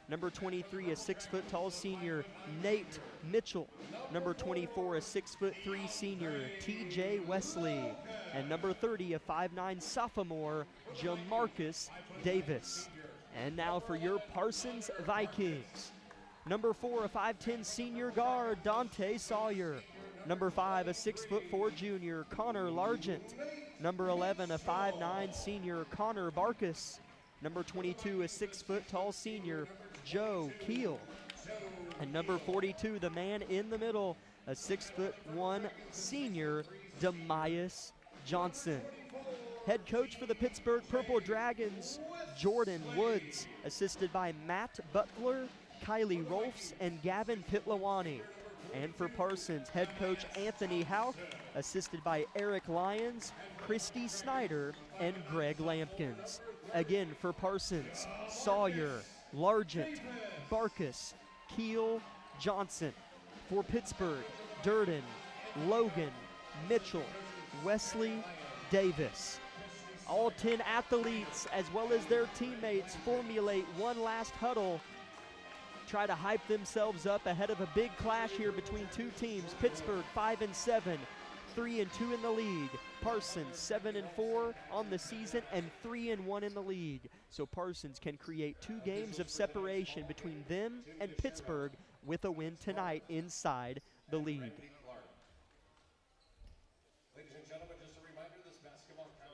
Number 23, a 6-foot-tall senior, Nate Mitchell. Number 24, a 6'3" senior, TJ Wesley. And number 30, a 5'9 sophomore, Jamarcus Davis. And now for your Parsons Vikings. Number 4, a 5'10 senior guard, Dante Sawyer. Number 5, a 6'4" junior, Connor Largent. Number 11, a 5'9 senior, Connor Barkus. Number 22, a 6-foot-tall senior, Joe Keel. And number 42, the man in the middle, a 6'1" senior, Demias Johnson. Head coach for the Pittsburgh Purple Dragons, Jordan Woods, assisted by Matt Butler, Kylie Rolfs, and Gavin Pitlawani. And for Parsons, head coach Anthony Houck, assisted by Eric Lyons, Christy Snyder, and Greg Lampkins. Again for Parsons, Sawyer, Largent, Barkus, Keel, Johnson. For Pittsburgh, Durden, Logan, Mitchell, Wesley, Davis. All 10 athletes, as well as their teammates, formulate one last huddle, try to hype themselves up ahead of a big clash here between two teams. Pittsburgh 5-7, 3-2 in the league. Parsons 7-4 on the season and 3-1 in the league. So Parsons can create 2 games of separation between them and Pittsburgh with a win tonight inside the league.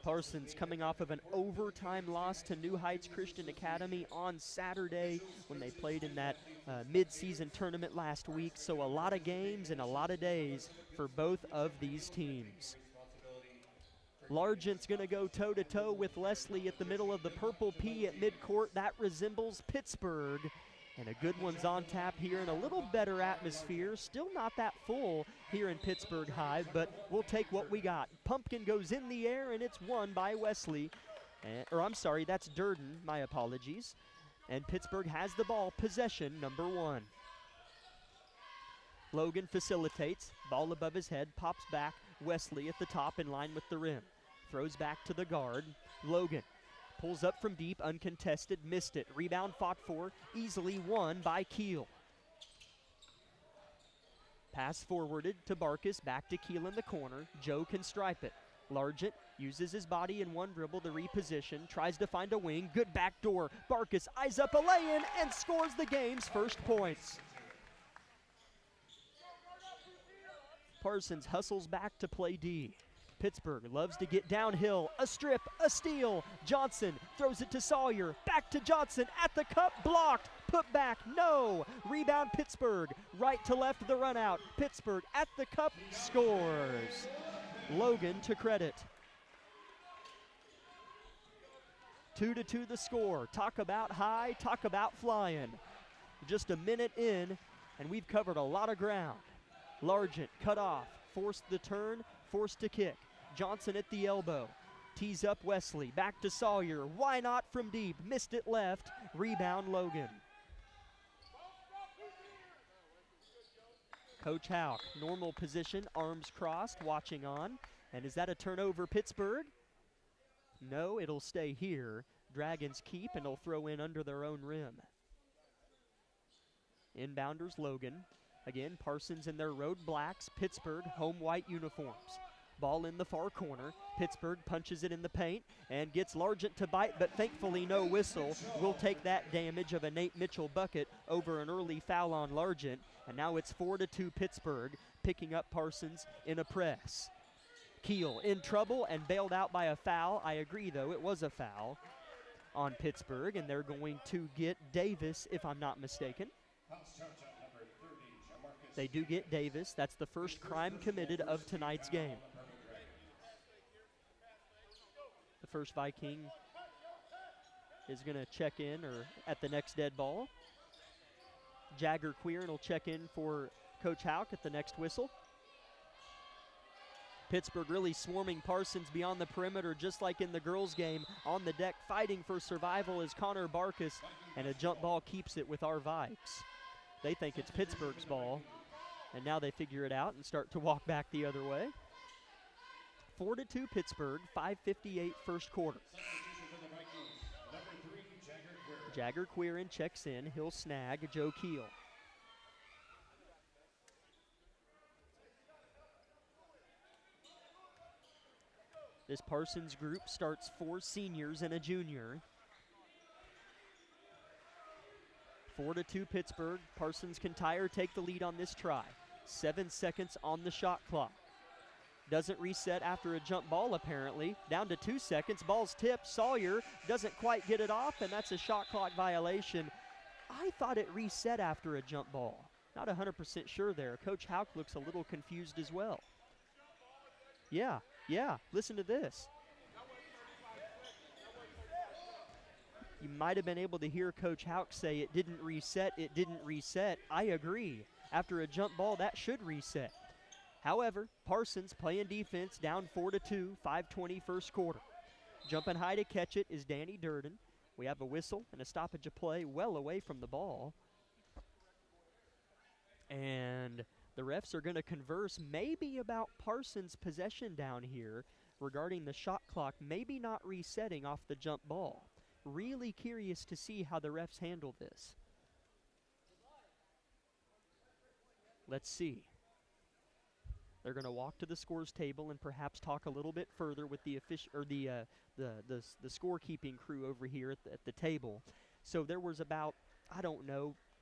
Parsons coming off of an overtime loss to New Heights Christian Academy on Saturday when they played in that mid-season tournament last week. So a lot of games and a lot of days for both of these teams. Largent's going to go toe-to-toe with Leslie at the middle of the Purple P at midcourt. That resembles Pittsburgh. And a good one's on tap here in a little better atmosphere. Still not that full here in Pittsburgh High, but we'll take what we got. Pumpkin goes in the air, and it's won by Wesley. That's Durden, my apologies. And Pittsburgh has the ball, possession number 1. Logan facilitates, ball above his head, pops back. Wesley at the top in line with the rim. Throws back to the guard. Logan pulls up from deep, uncontested, missed it. Rebound fought for, easily won by Keel. Pass forwarded to Barkus, back to Keel in the corner. Joe can stripe it. Largent uses his body in one dribble to reposition, tries to find a wing, good backdoor. Barkus eyes up a lay-in and scores the game's first points. Parsons hustles back to play D. Pittsburgh loves to get downhill. A strip, a steal. Johnson throws it to Sawyer. Back to Johnson at the cup, blocked. Put back, no. Rebound Pittsburgh. Right to left the run out. Pittsburgh at the cup, scores. Logan to credit. 2-2 the score. Talk about high, talk about flying. Just a minute in, and we've covered a lot of ground. Largent cut off, forced the turn, forced to kick. Johnson at the elbow. Tees up Wesley. Back to Sawyer. Why not from deep? Missed it left. Rebound Logan. Coach Houck, normal position, arms crossed, watching on. And is that a turnover, Pittsburgh? No, it'll stay here. Dragons keep, and they'll throw in under their own rim. Inbounders Logan. Again, Parsons in their road blacks, Pittsburgh home white uniforms. Ball in the far corner. Pittsburgh punches it in the paint and gets Largent to bite, but thankfully no whistle. We'll take that damage of a Nate Mitchell bucket over an early foul on Largent. And now it's 4-2 Pittsburgh, picking up Parsons in a press. Keel in trouble and bailed out by a foul. I agree, though, it was a foul on Pittsburgh, and they're going to get Davis, if I'm not mistaken. They do get Davis. That's the first crime committed of tonight's game. The first Viking is going to check in or at the next dead ball. Jagger Queeran will check in for Coach Houck at the next whistle. Pittsburgh really swarming Parsons beyond the perimeter, just like in the girls' game. On the deck, fighting for survival is Connor Barkus, and a jump ball keeps it with our Vikes. They think it's Pittsburgh's ball, and now they figure it out and start to walk back the other way. 4-2 Pittsburgh, 5:58 first quarter. Jagger Queeran checks in. He'll snag Joe Keel. This Parsons group starts 4 seniors and a junior. 4-2 Pittsburgh. Parsons can tie or take the lead on this try. 7 seconds on the shot clock. Doesn't reset after a jump ball, apparently. Down to 2 seconds. Ball's tipped. Sawyer doesn't quite get it off, and that's a shot clock violation. I thought it reset after a jump ball. Not 100% sure there. Coach Houck looks a little confused as well. Yeah, listen to this. You might have been able to hear Coach Houck say it didn't reset. I agree. After a jump ball, that should reset. However, Parsons playing defense, down 4-2, 5:20 first quarter. Jumping high to catch it is Danny Durden. We have a whistle and a stoppage of play well away from the ball. And the refs are going to converse maybe about Parsons' possession down here regarding the shot clock maybe not resetting off the jump ball. Really curious to see how the refs handle this. Let's see. They're going to walk to the scores table and perhaps talk a little bit further with the scorekeeping crew over here at the table. So there was about,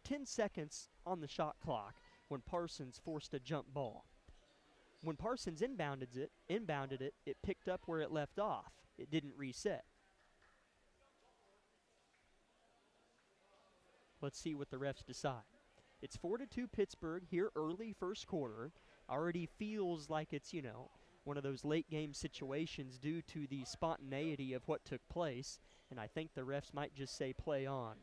10 seconds on the shot clock when Parsons forced a jump ball. When Parsons inbounded it, it picked up where it left off. It didn't reset. Let's see what the refs decide. It's 4-2 Pittsburgh here early first quarter. Already feels like it's, one of those late game situations due to the spontaneity of what took place. And I think the refs might just say play on.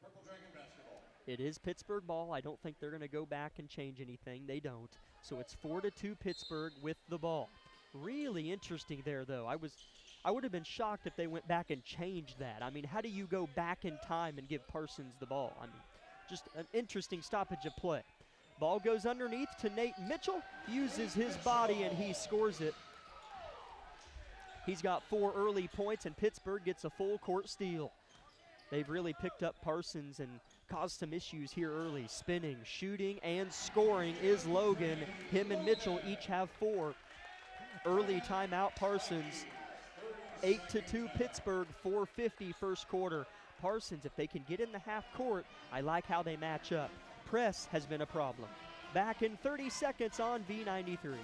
Purple Dragon basketball. It is Pittsburgh ball. I don't think they're going to go back and change anything. They don't. So it's 4-2 Pittsburgh with the ball. Really interesting there, though. I would have been shocked if they went back and changed that. I mean, how do you go back in time and give Parsons the ball? I mean, just an interesting stoppage of play. Ball goes underneath to Nate Mitchell, uses his body, and he scores it. He's got 4 early points, and Pittsburgh gets a full court steal. They've really picked up Parsons and caused some issues here early. Spinning, shooting, and scoring is Logan. Him and Mitchell each have 4. Early timeout, Parsons. 8-2 Pittsburgh, 4:50 first quarter. Parsons, if they can get in the half court, I like how they match up. Press has been a problem. Back in 30 seconds on V93.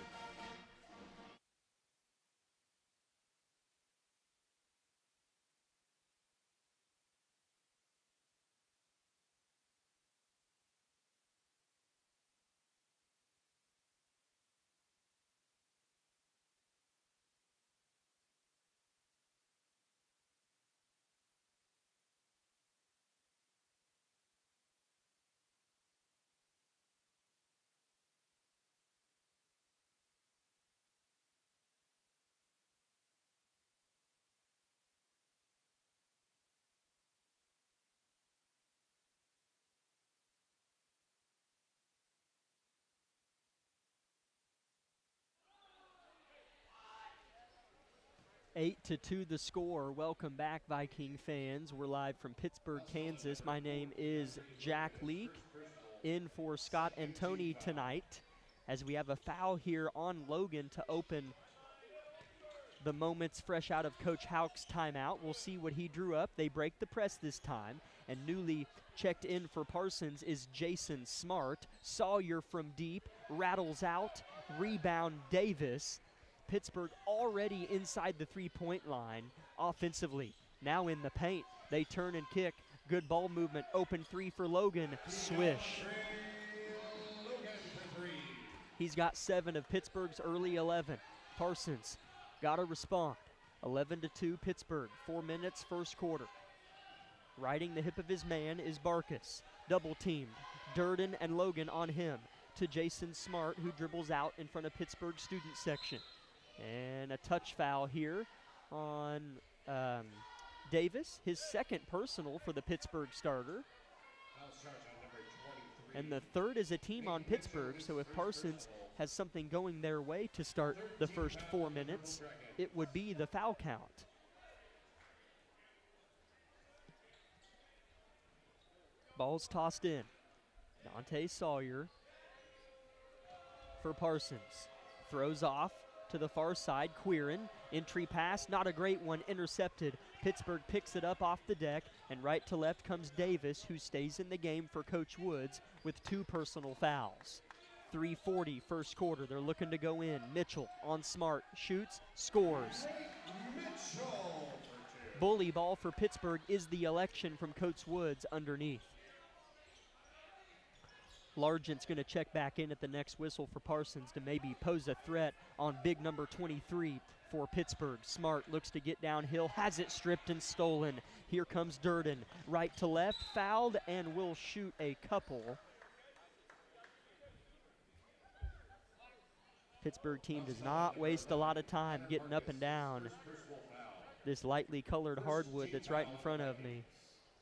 Eight to 2 the score. Welcome back, Viking fans. We're live from Pittsburgh, Kansas. My name is Jack Leake, in for Scott and Tony tonight. as we have a foul here on Logan to open the moments fresh out of Coach Hauk's timeout. We'll see what he drew up. They break the press this time, and newly checked in for Parsons is Jason Smart. Sawyer from deep, rattles out, rebound Davis. Pittsburgh already inside the three-point line offensively. Now in the paint, they turn and kick. Good ball movement, open three for Logan, swish. He's got 7 of Pittsburgh's early 11. Parsons got to respond. 11-2 Pittsburgh, 4 minutes first quarter. Riding the hip of his man is Barkus. Double teamed, Durden and Logan on him to Jason Smart, who dribbles out in front of Pittsburgh student section. And a touch foul here on Davis, his second personal for the Pittsburgh starter. And the third is a team on Pittsburgh, so if Parsons has something going their way to start the first 4 minutes, it would be the foul count. Ball's tossed in. Dante Sawyer for Parsons. Throws off to the far side. Quirin, entry pass, not a great one, intercepted. Pittsburgh picks it up off the deck, and right to left comes Davis, who stays in the game for Coach Woods with 2 personal fouls. 3:40 first quarter. They're looking to go in. Mitchell on Smart, shoots, scores. Bully ball for Pittsburgh is the election from Coach Woods underneath. Largent's going to check back in at the next whistle for Parsons to maybe pose a threat on big number 23 for Pittsburgh. Smart looks to get downhill, has it stripped and stolen. Here comes Durden, right to left, fouled, and will shoot a couple. Pittsburgh team does not waste a lot of time getting up and down this lightly colored hardwood that's right in front of me.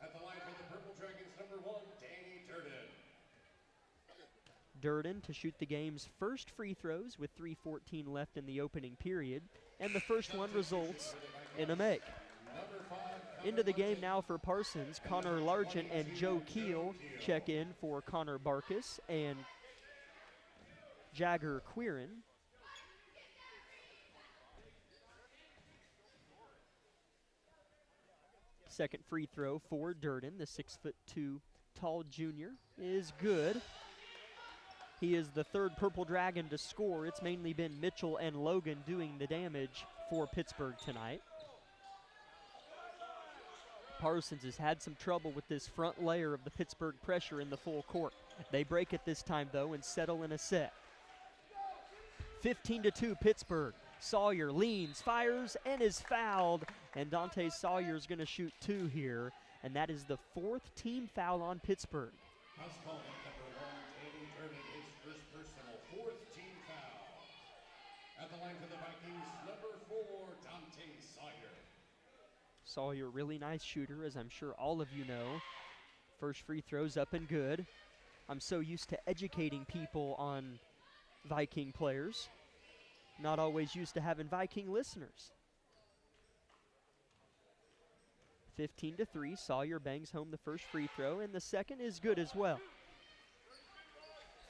At the line for the Purple Dragons, number 1, Danny Durden. Durden to shoot the game's first free throws with 3:14 left in the opening period, and the first one results in a make. Into the game now for Parsons, Connor Largent and Joe Keel check in for Connor Barkus and Jagger Quirin. Second free throw for Durden, the 6'2" tall junior, is good. He is the third Purple Dragon to score. It's mainly been Mitchell and Logan doing the damage for Pittsburgh tonight. Parsons has had some trouble with this front layer of the Pittsburgh pressure in the full court. They break it this time, though, and settle in a set. 15-2 Pittsburgh. Sawyer leans, fires, and is fouled. And Dante Sawyer's going to shoot 2 here, and that is the 4th team foul on Pittsburgh. House call number 1, Danny Durden, his first personal, 4th team foul. At the line for the Vikings, number 4, Dante Sawyer. Sawyer, really nice shooter, as I'm sure all of you know. First free throw's up and good. I'm so used to educating people on Viking players. Not always used to having Viking listeners. 15-3, Sawyer bangs home the first free throw, and the second is good as well.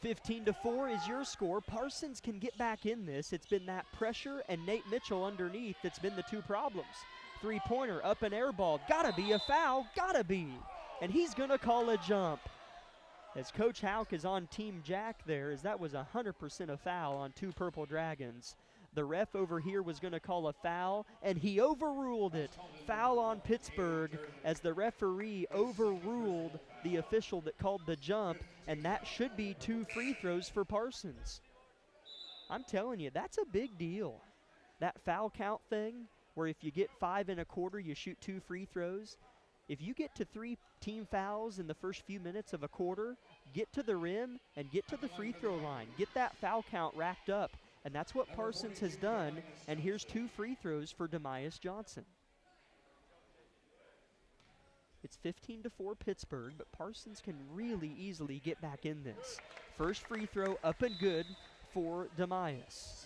15-4 is your score. Parsons can get back in this. It's been that pressure and Nate Mitchell underneath that's been the 2 problems. Three-pointer, up and air ball. Gotta be a foul, gotta be. And he's gonna call a jump. As Coach Hauk is on Team Jack there, as that was 100% a foul on 2 Purple Dragons. The ref over here was going to call a foul, and he overruled it. Foul on Pittsburgh, as the referee overruled the official that called the jump, and that should be 2 free throws for Parsons. I'm telling you, that's a big deal. That foul count thing, where if you get 5 1/4, you shoot 2 free throws. If you get to 3 team fouls in the first few minutes of a quarter, get to the rim and get to the free throw line. Get that foul count racked up. And that's what Parsons has done. And here's 2 free throws for Demias Johnson. It's 15-4 Pittsburgh, but Parsons can really easily get back in this. First free throw up and good for Demias.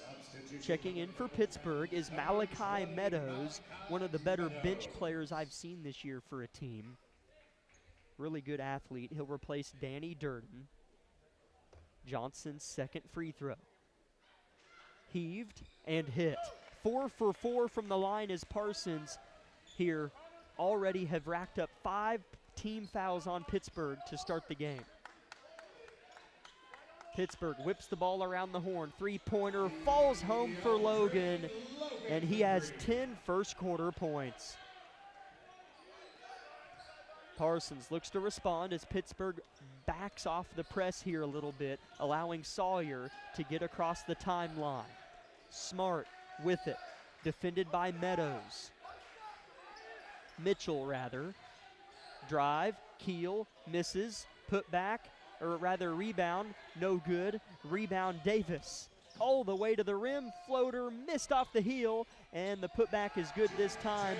Checking in for Pittsburgh is Malachi Meadows, one of the better bench players I've seen this year for a team. Really good athlete. He'll replace Danny Durden. Johnson's second free throw. Heaved and hit. 4 for 4 from the line as Parsons here already have racked up 5 team fouls on Pittsburgh to start the game. Pittsburgh whips the ball around the horn. Three-pointer falls home for Logan, and he has 10 first quarter points. Parsons looks to respond as Pittsburgh backs off the press here a little bit, allowing Sawyer to get across the timeline. Smart with it, defended by Mitchell rather. Drive, Keel, misses, put back, or rather rebound, no good. Rebound Davis, all the way to the rim, floater missed off the heel, and the putback is good this time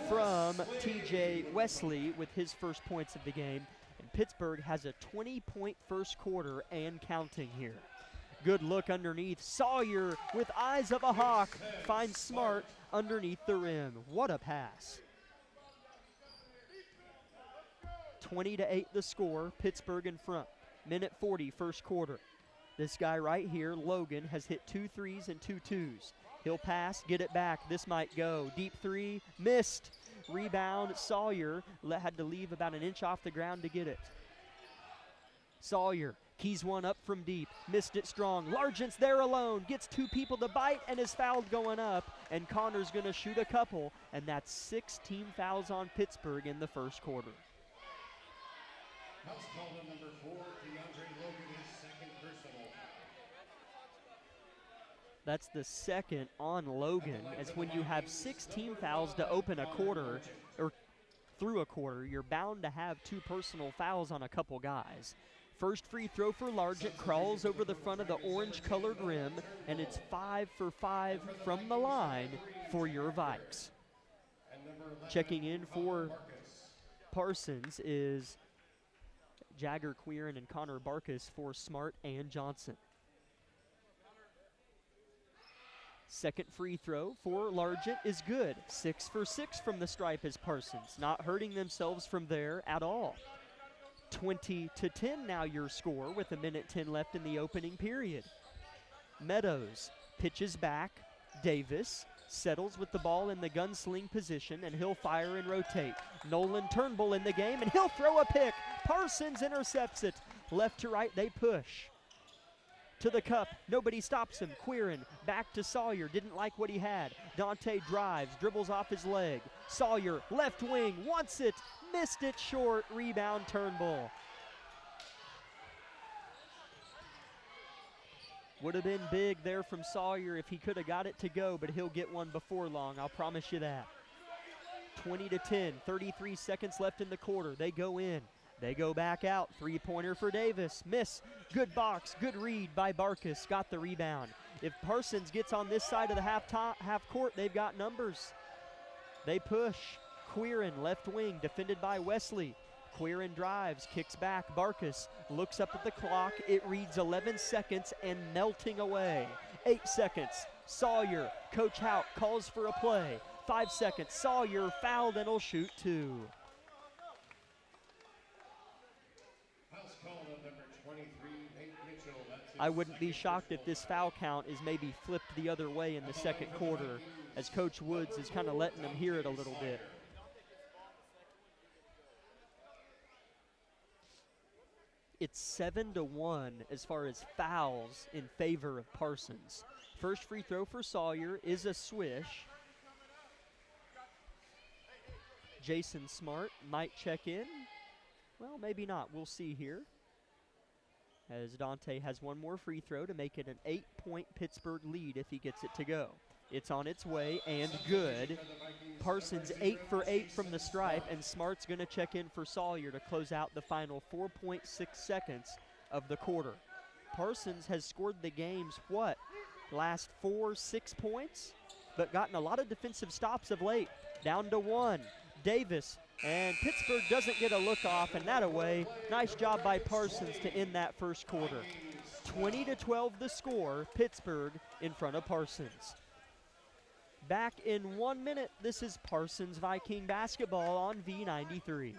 from TJ Wesley with his first points of the game. And Pittsburgh has a 20-point first quarter and counting here. Good look underneath. Sawyer with eyes of a hawk finds Smart underneath the rim. What a pass. 20-8 the score, Pittsburgh in front. Minute 40, first quarter. This guy right here, Logan, has hit 2 threes and 2 twos. He'll pass, get it back. This might go. Deep three, missed. Rebound, Sawyer had to leave about an inch off the ground to get it. Sawyer keys one up from deep, missed it strong. Largent's there alone, gets 2 people to bite and is fouled going up. And Connor's going to shoot a couple, and that's 6 team fouls on Pittsburgh in the first quarter. House call on number 4, DeAndre Logan, his second personal. That's the second on Logan, as when you have 6 team fouls to open a quarter, or through a quarter, you're bound to have 2 personal fouls on a couple guys. First free throw for Largent, crawls over the front of the orange-colored rim, and it's 5 for 5 from the line for your Vikes. Checking in for Parsons is Jagger Quirin and Connor Barkus for Smart and Johnson. Second free throw for Largent is good. 6 for 6 from the stripe as Parsons, not hurting themselves from there at all. 20-10 now your score with a minute 10 left in the opening period. Meadows pitches back. Davis settles with the ball in the gunsling position, and he'll fire and rotate. Nolan Turnbull in the game, and he'll throw a pick. Parsons intercepts it. Left to right, they push. To the cup, nobody stops him. Quirin back to Sawyer, didn't like what he had. Dante drives, dribbles off his leg. Sawyer, left wing, wants it, missed it short. Rebound Turnbull. Would have been big there from Sawyer if he could have got it to go, but he'll get one before long, I'll promise you that. 20-10, 33 seconds left in the quarter. They go in. They go back out. Three-pointer for Davis. Miss. Good box. Good read by Barkus. Got the rebound. If Parsons gets on this side of the half court, they've got numbers. They push. Quirin, left wing, defended by Wesley. Quirin drives, kicks back. Barkus looks up at the clock. It reads 11 seconds and melting away. 8 seconds. Sawyer, Coach Hout calls for a play. 5 seconds. Sawyer fouled and will shoot 2. I wouldn't be shocked if this foul count is maybe flipped the other way in the second quarter, as Coach Woods is kind of letting them hear it a little bit. It's 7-1 as far as fouls in favor of Parsons. First free throw for Sawyer is a swish. Jason Smart might check in. Well, maybe not. We'll see here, as Dante has one more free throw to make it an 8-point Pittsburgh lead if he gets it to go. It's on its way and good. Parsons 8 for 8 from the stripe, and Smart's going to check in for Sawyer to close out the final 4.6 seconds of the quarter. Parsons has scored the game's, last 4-6 points, but gotten a lot of defensive stops of late. Down to 1. Davis, and Pittsburgh doesn't get a look off, and that away. Nice job by Parsons to end that first quarter. 20-12 the score, Pittsburgh in front of Parsons. Back in 1 minute, this is Parsons Viking basketball on V93.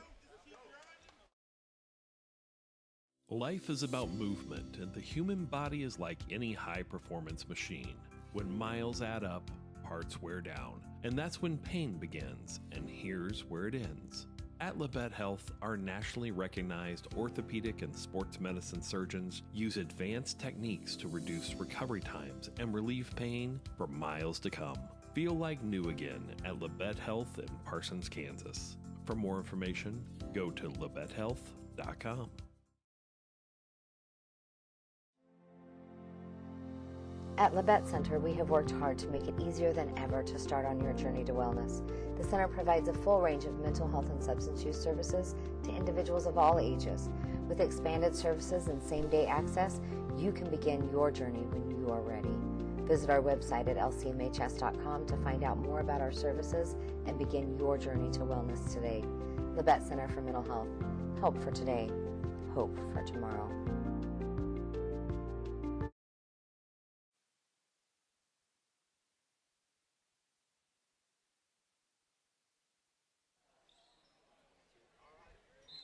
Life is about movement, and the human body is like any high-performance machine. When miles add up, parts wear down, and that's when pain begins, and here's where it ends. At Labette Health, our nationally recognized orthopedic and sports medicine surgeons use advanced techniques to reduce recovery times and relieve pain for miles to come. Feel like new again at Labette Health in Parsons, Kansas. For more information, go to labettehealth.com. At Labette Center, we have worked hard to make it easier than ever to start on your journey to wellness. The center provides a full range of mental health and substance use services to individuals of all ages. With expanded services and same-day access, you can begin your journey when you are ready. Visit our website at lcmhs.com to find out more about our services and begin your journey to wellness today. Labette Center for Mental Health. Help for today. Hope for tomorrow.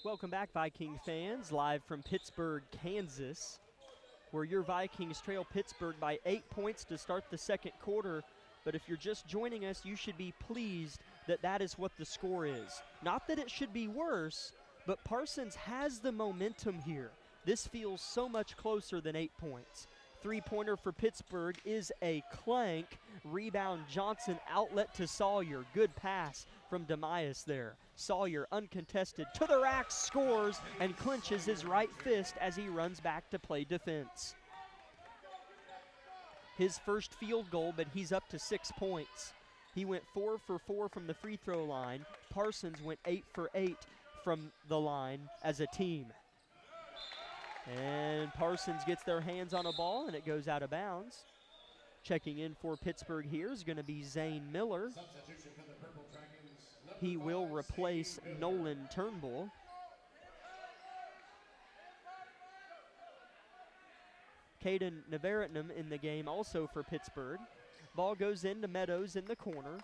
Welcome back, Viking fans, live from Pittsburg, Kansas, where your Vikings trail Pittsburgh by 8 points to start the second quarter. But if you're just joining us, you should be pleased that that is what the score is. Not that it should be worse, but Parsons has the momentum here. This feels so much closer than 8 points. Three-pointer for Pittsburgh is a clank. Rebound Johnson, outlet to Sawyer. Good pass from Demias there. Sawyer uncontested to the rack, scores, and clenches his right fist as he runs back to play defense. His first field goal, but he's up to 6 points. He went 4 for 4 from the free throw line. Parsons went 8 for 8 from the line as a team. And Parsons gets their hands on a ball, and it goes out of bounds. Checking in for Pittsburgh here is going to be Zane Miller. He will replace Nolan Turnbull. Caden Navaratnam in the game also for Pittsburgh. Ball goes into Meadows in the corner.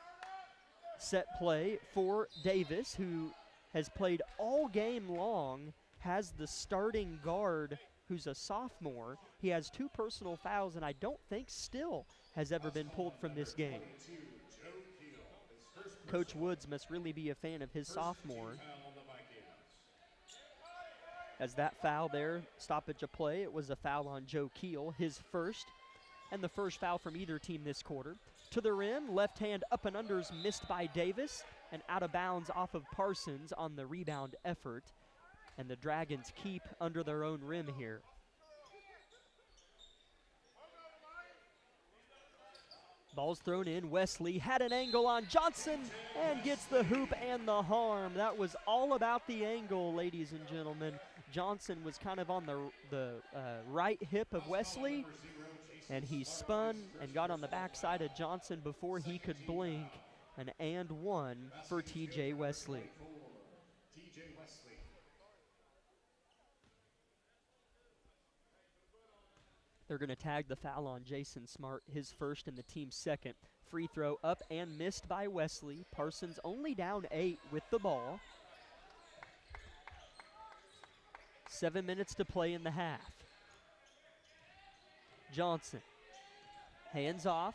Set play for Davis, who has played all game long, has the starting guard who's a sophomore. He has 2 personal fouls, and I don't think still has ever been pulled from this game. Coach Woods must really be a fan of his sophomore. As that foul there, stoppage of play, it was a foul on Joe Keel, his first, and the first foul from either team this quarter. To the rim, left hand up and unders missed by Davis, and out of bounds off of Parsons on the rebound effort. And the Dragons keep under their own rim here. Ball's thrown in. Wesley had an angle on Johnson and gets the hoop and the harm. That was all about the angle, ladies and gentlemen. Johnson was kind of on the right hip of Wesley, and he spun and got on the backside of Johnson before he could blink. An and one for T.J. Wesley. They're going to tag the foul on Jason Smart, his first and the team's second. Free throw up and missed by Wesley. Parsons only down 8 with the ball. 7 minutes to play in the half. Johnson, hands off,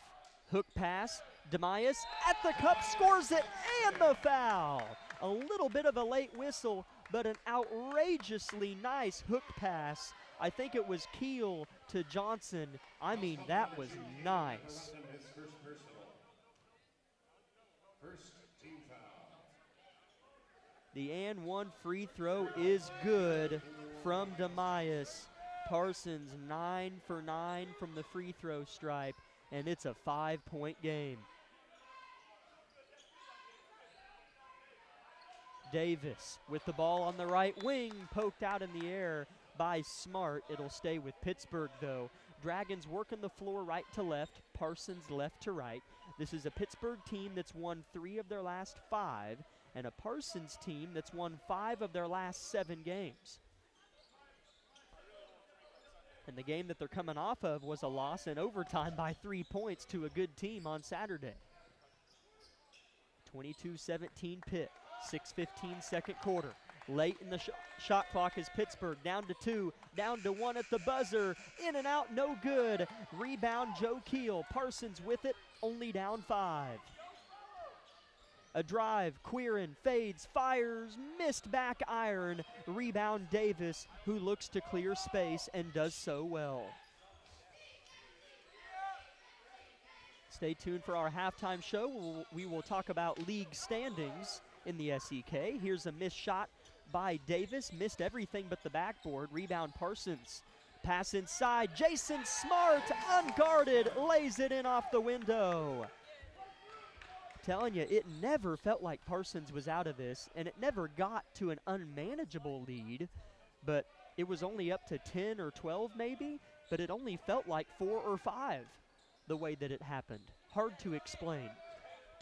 hook pass. Demias at the cup, scores it, and the foul. A little bit of a late whistle, but an outrageously nice hook pass. I think it was Keel to Johnson. I mean, that was nice. The and one free throw is good from Demias. Parsons 9 for 9 from the free throw stripe, and it's a 5-point game. Davis with the ball on the right wing, poked out in the air by Smart. It'll stay with Pittsburgh, though. Dragons working the floor right to left, Parsons left to right. This is a Pittsburgh team that's won 3 of their last 5, and a Parsons team that's won 5 of their last 7 games. And the game that they're coming off of was a loss in overtime by 3 points to a good team on Saturday. 22-17 Pitt, 6:15 second quarter. Late in the shot clock is Pittsburgh, down to 2, down to 1 at the buzzer. In and out, no good. Rebound, Joe Keel. Parsons with it, only down 5. A drive, Quirin fades, fires, missed back iron. Rebound, Davis, who looks to clear space and does so well. Stay tuned for our halftime show. We will talk about league standings in the SEK. Here's a missed shot by Davis. Missed everything but the backboard. Rebound, Parsons. Pass inside. Jason Smart, unguarded, lays it in off the window. Telling you, it never felt like Parsons was out of this, and it never got to an unmanageable lead, but it was only up to 10 or 12 maybe, but it only felt like 4 or 5 the way that it happened. Hard to explain.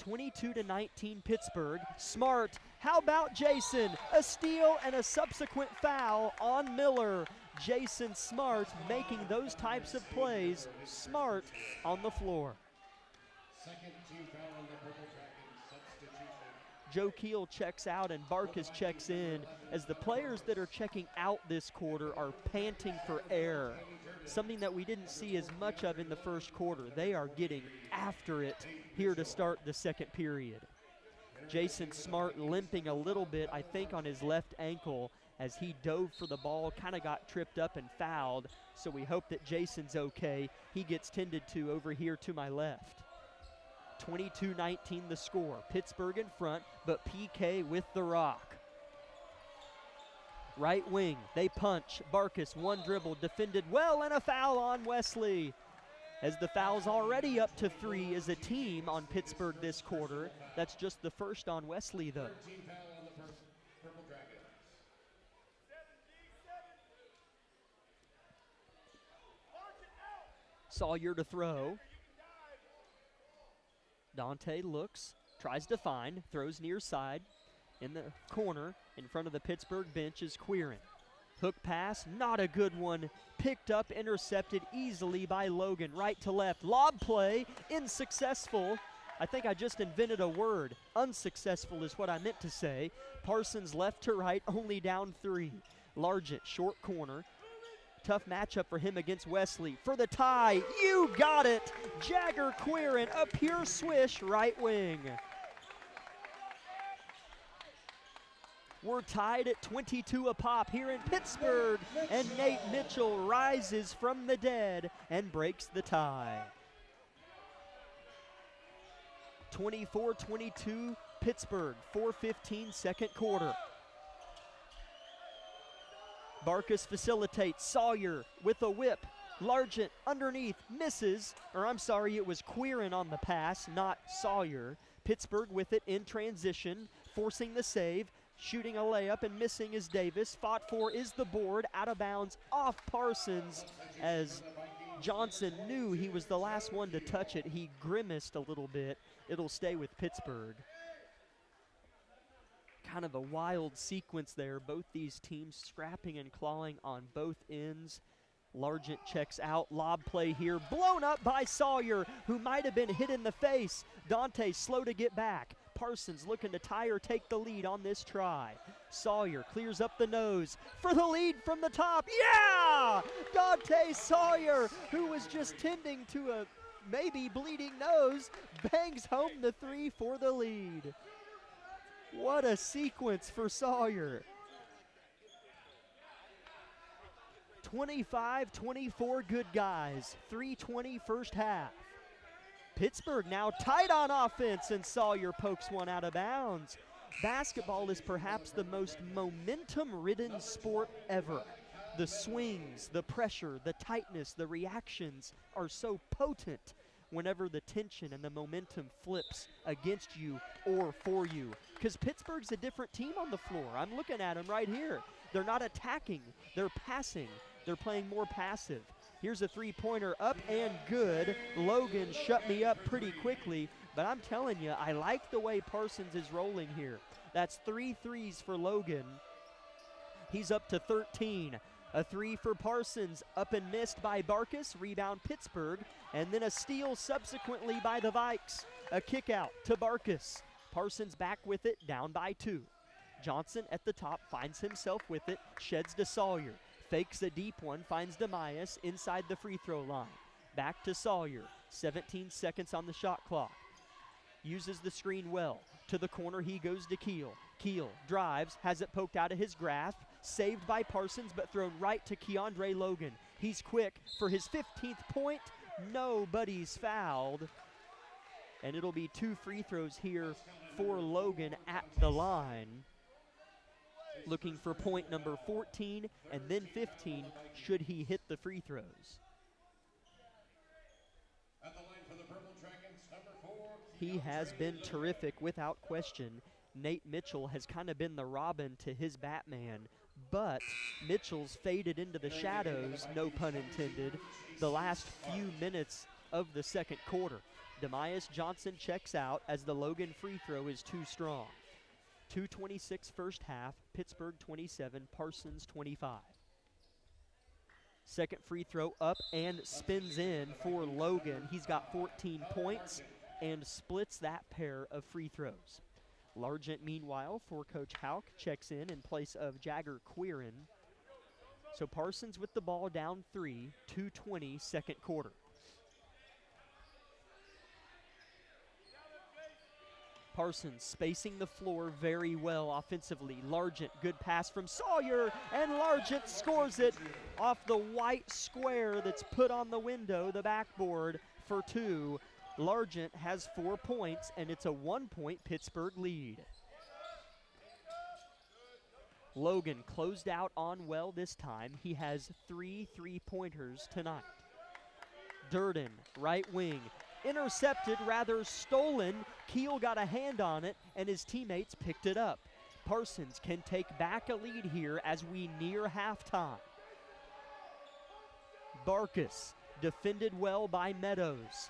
22-19 Pittsburgh. Smart, how about Jason? A steal and a subsequent foul on Miller. Jason Smart making those types of plays. Smart on the floor. Second team foul on the Purple Dragons substitution. Joe Keel checks out and Barkus checks in as the players that are checking out this quarter are panting for air, something that we didn't see as much of in the first quarter. They are getting after it here to start the second period. Jason Smart limping a little bit, I think, on his left ankle as he dove for the ball, kind of got tripped up and fouled, so we hope that Jason's okay. He gets tended to over here to my left. 22-19 the score. Pittsburgh in front, but PK with the rock. Right wing, they punch. Barkus, one dribble, defended well, and a foul on Wesley. As the foul's already up to 3 as a team on Pittsburgh this quarter. That's just the first on Wesley, though. Team foul on the Purple Dragons. Sawyer to throw. Dante looks, tries to find, throws near side. In the corner, in front of the Pittsburgh bench is Quirin. Hook pass, not a good one. Picked up, intercepted easily by Logan. Right to left, lob play, unsuccessful. I think I just invented a word. Unsuccessful is what I meant to say. Parsons left to right, only down 3. Largent, short corner. Tough matchup for him against Wesley. For the tie, you got it! Jagger Quirin, a pure swish, right wing. We're tied at 22 apiece here in Pittsburgh, and Nate Mitchell rises from the dead and breaks the tie. 24-22 Pittsburgh, 4:15 second quarter. Barkus facilitates. Sawyer with a whip. Largent underneath, misses, or I'm sorry, it was Quirin on the pass, not Sawyer. Pittsburgh with it in transition, forcing the save. Shooting a layup and missing is Davis. Fought for is the board, out of bounds, off Parsons as Johnson knew he was the last one to touch it. He grimaced a little bit. It'll stay with Pittsburgh. Kind of a wild sequence there. Both these teams scrapping and clawing on both ends. Largent checks out. Lob play here. Blown up by Sawyer, who might have been hit in the face. Dante slow to get back. Parsons looking to tie or take the lead on this try. Sawyer clears up the nose for the lead from the top. Yeah! Dante Sawyer, who was just tending to a maybe bleeding nose, bangs home the 3 for the lead. What a sequence for Sawyer. 25-24 good guys. 3:20 first half. Pittsburgh now tight on offense, and Sawyer pokes one out of bounds. Basketball is perhaps the most momentum-ridden sport ever. The swings, the pressure, the tightness, the reactions are so potent whenever the tension and the momentum flips against you or for you. Because Pittsburgh's a different team on the floor. I'm looking at them right here. They're not attacking, they're passing. They're playing more passive. Here's a three-pointer up and good. Logan shut me up pretty quickly, but I'm telling you, I like the way Parsons is rolling here. That's 3 threes for Logan. He's up to 13. A 3 for Parsons, up and missed by Barkus. Rebound Pittsburgh, and then a steal subsequently by the Vikes. A kick out to Barkus. Parsons back with it, down by 2. Johnson at the top finds himself with it, sheds to Sawyer. Fakes a deep one, finds Demias inside the free throw line. Back to Sawyer, 17 seconds on the shot clock. Uses the screen well. To the corner he goes to Keel. Keel drives, has it poked out of his grasp, saved by Parsons but thrown right to Keandre Logan. He's quick for his 15th point. Nobody's fouled. And it'll be 2 free throws here for Logan at the line. Looking for point number 14 and then 15 should he hit the free throws. At the line for the Purple Dragons, number 4. He has been terrific without question. Nate Mitchell has kind of been the Robin to his Batman, but Mitchell's faded into the shadows, no pun intended, the last few minutes of the second quarter. Demias Johnson checks out as the Logan free throw is too strong. 2:26 first half, Pittsburgh 27, Parsons 25. Second free throw up and spins in for Logan. He's got 14 points and splits that pair of free throws. Largent, meanwhile, for Coach Hauk, checks in place of Jagger Quirin. So Parsons with the ball down 3, 2:20 second quarter. Parsons spacing the floor very well offensively. Largent, good pass from Sawyer, and Largent scores it off the white square that's put on the window, the backboard, for 2. Largent has 4 points, and it's a 1-point Pittsburgh lead. Logan closed out on well this time. He has 3 3-pointers tonight. Durden, right wing. Intercepted, rather stolen. Keel got a hand on it, and his teammates picked it up. Parsons can take back a lead here as we near halftime. Barkus, defended well by Meadows.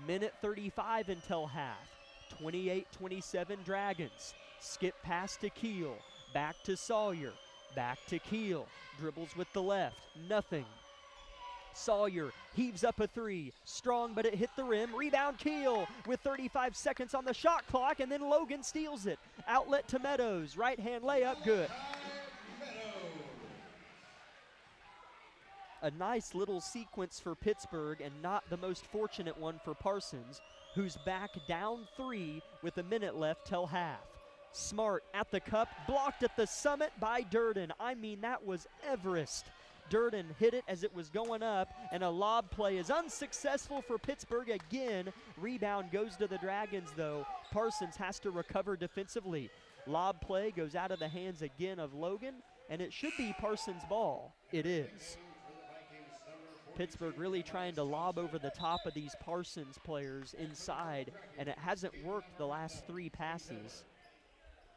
Minute 35 until half. 28-27 Dragons. Skip pass to Keel. Back to Sawyer. Back to Keel. Dribbles with the left. Nothing. Sawyer heaves up a 3. Strong, but it hit the rim. Rebound Keel with 35 seconds on the shot clock, and then Logan steals it. Outlet to Meadows. Right-hand layup, good. A nice little sequence for Pittsburgh and not the most fortunate one for Parsons, who's back down 3 with a minute left till half. Smart at the cup, blocked at the summit by Durden. I mean, that was Everest. Durden hit it as it was going up, and a lob play is unsuccessful for Pittsburgh again. Rebound goes to the Dragons, though. Parsons has to recover defensively. Lob play goes out of the hands again of Logan, and it should be Parsons' ball. It is. Pittsburgh really trying to lob over the top of these Parsons players inside, and it hasn't worked the last 3 passes.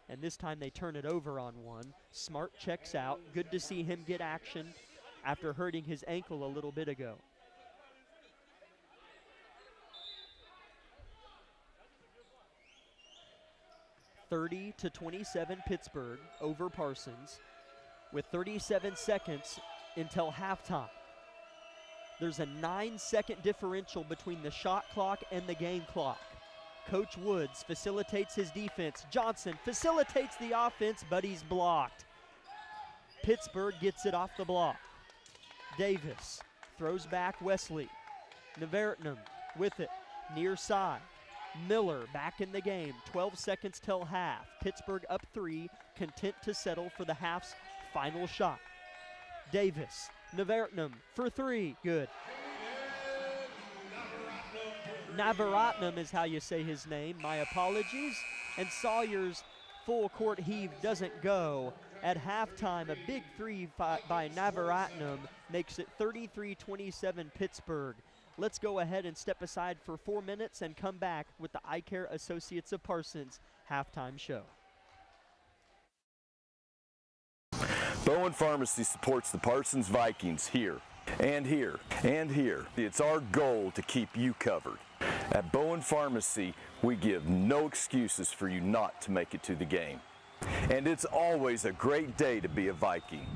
And this time they turn it over on one. Smart checks out. Good to see him get action after hurting his ankle a little bit ago. (30-27) Pittsburgh over Parsons with 37 seconds until halftime. There's a 9-second differential between the shot clock and the game clock. Coach Woods facilitates his defense. Johnson facilitates the offense, but he's blocked. Pittsburgh gets it off the block. Davis throws back Wesley. Nevertnum with it, near side. Miller back in the game, 12 seconds till half. Pittsburgh up 3, content to settle for the half's final shot. Davis, Nevertnum for 3, good. Navaratnam is how you say his name, my apologies. And Sawyer's full court heave doesn't go. At halftime, a big 3 by Navaratnam makes it 33-27 Pittsburgh. Let's go ahead and step aside for 4 minutes and come back with the Eye Care Associates of Parsons halftime show. Bowen Pharmacy supports the Parsons Vikings here, and here, and here. It's our goal to keep you covered. At Bowen Pharmacy, we give no excuses for you not to make it to the game. And it's always a great day to be a Viking.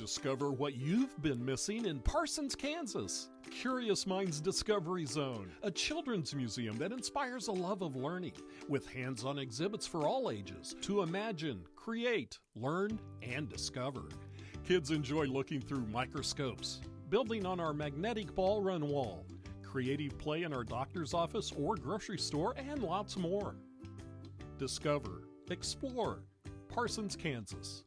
Discover what you've been missing in Parsons, Kansas. Curious Minds Discovery Zone, a children's museum that inspires a love of learning, with hands-on exhibits for all ages to imagine, create, learn, and discover. Kids enjoy looking through microscopes, building on our magnetic ball run wall, creative play in our doctor's office or grocery store, and lots more. Discover, explore, Parsons, Kansas.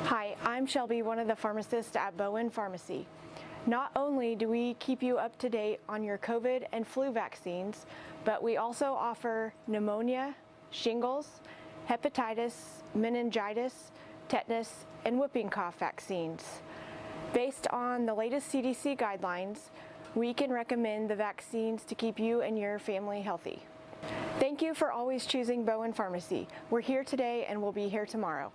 Hi, I'm Shelby, one of the pharmacists at Bowen Pharmacy. Not only do we keep you up to date on your COVID and flu vaccines, but we also offer pneumonia, shingles, hepatitis, meningitis, tetanus, and whooping cough vaccines. Based on the latest CDC guidelines, we can recommend the vaccines to keep you and your family healthy. Thank you for always choosing Bowen Pharmacy. We're here today and we'll be here tomorrow.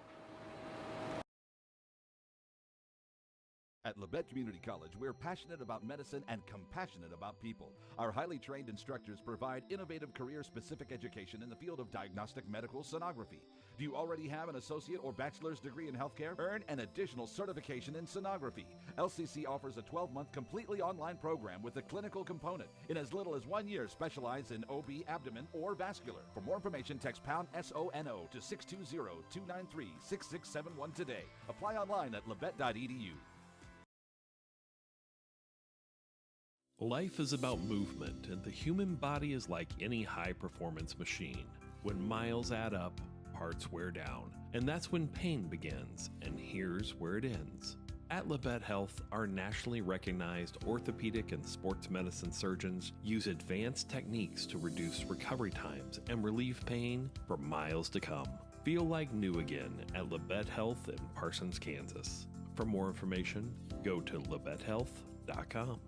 At Labette Community College, we're passionate about medicine and compassionate about people. Our highly trained instructors provide innovative career-specific education in the field of diagnostic medical sonography. Do you already have an associate or bachelor's degree in healthcare? Earn an additional certification in sonography. LCC offers a 12-month completely online program with a clinical component. In as little as 1 year, specialize in OB, abdomen, or vascular. For more information, text pound SONO to 620-293-6671 today. Apply online at labette.edu. Life is about movement, and the human body is like any high-performance machine. When miles add up, parts wear down, and that's when pain begins, and here's where it ends. At Labette Health, our nationally recognized orthopedic and sports medicine surgeons use advanced techniques to reduce recovery times and relieve pain for miles to come. Feel like new again at Labette Health in Parsons, Kansas. For more information, go to labettehealth.com.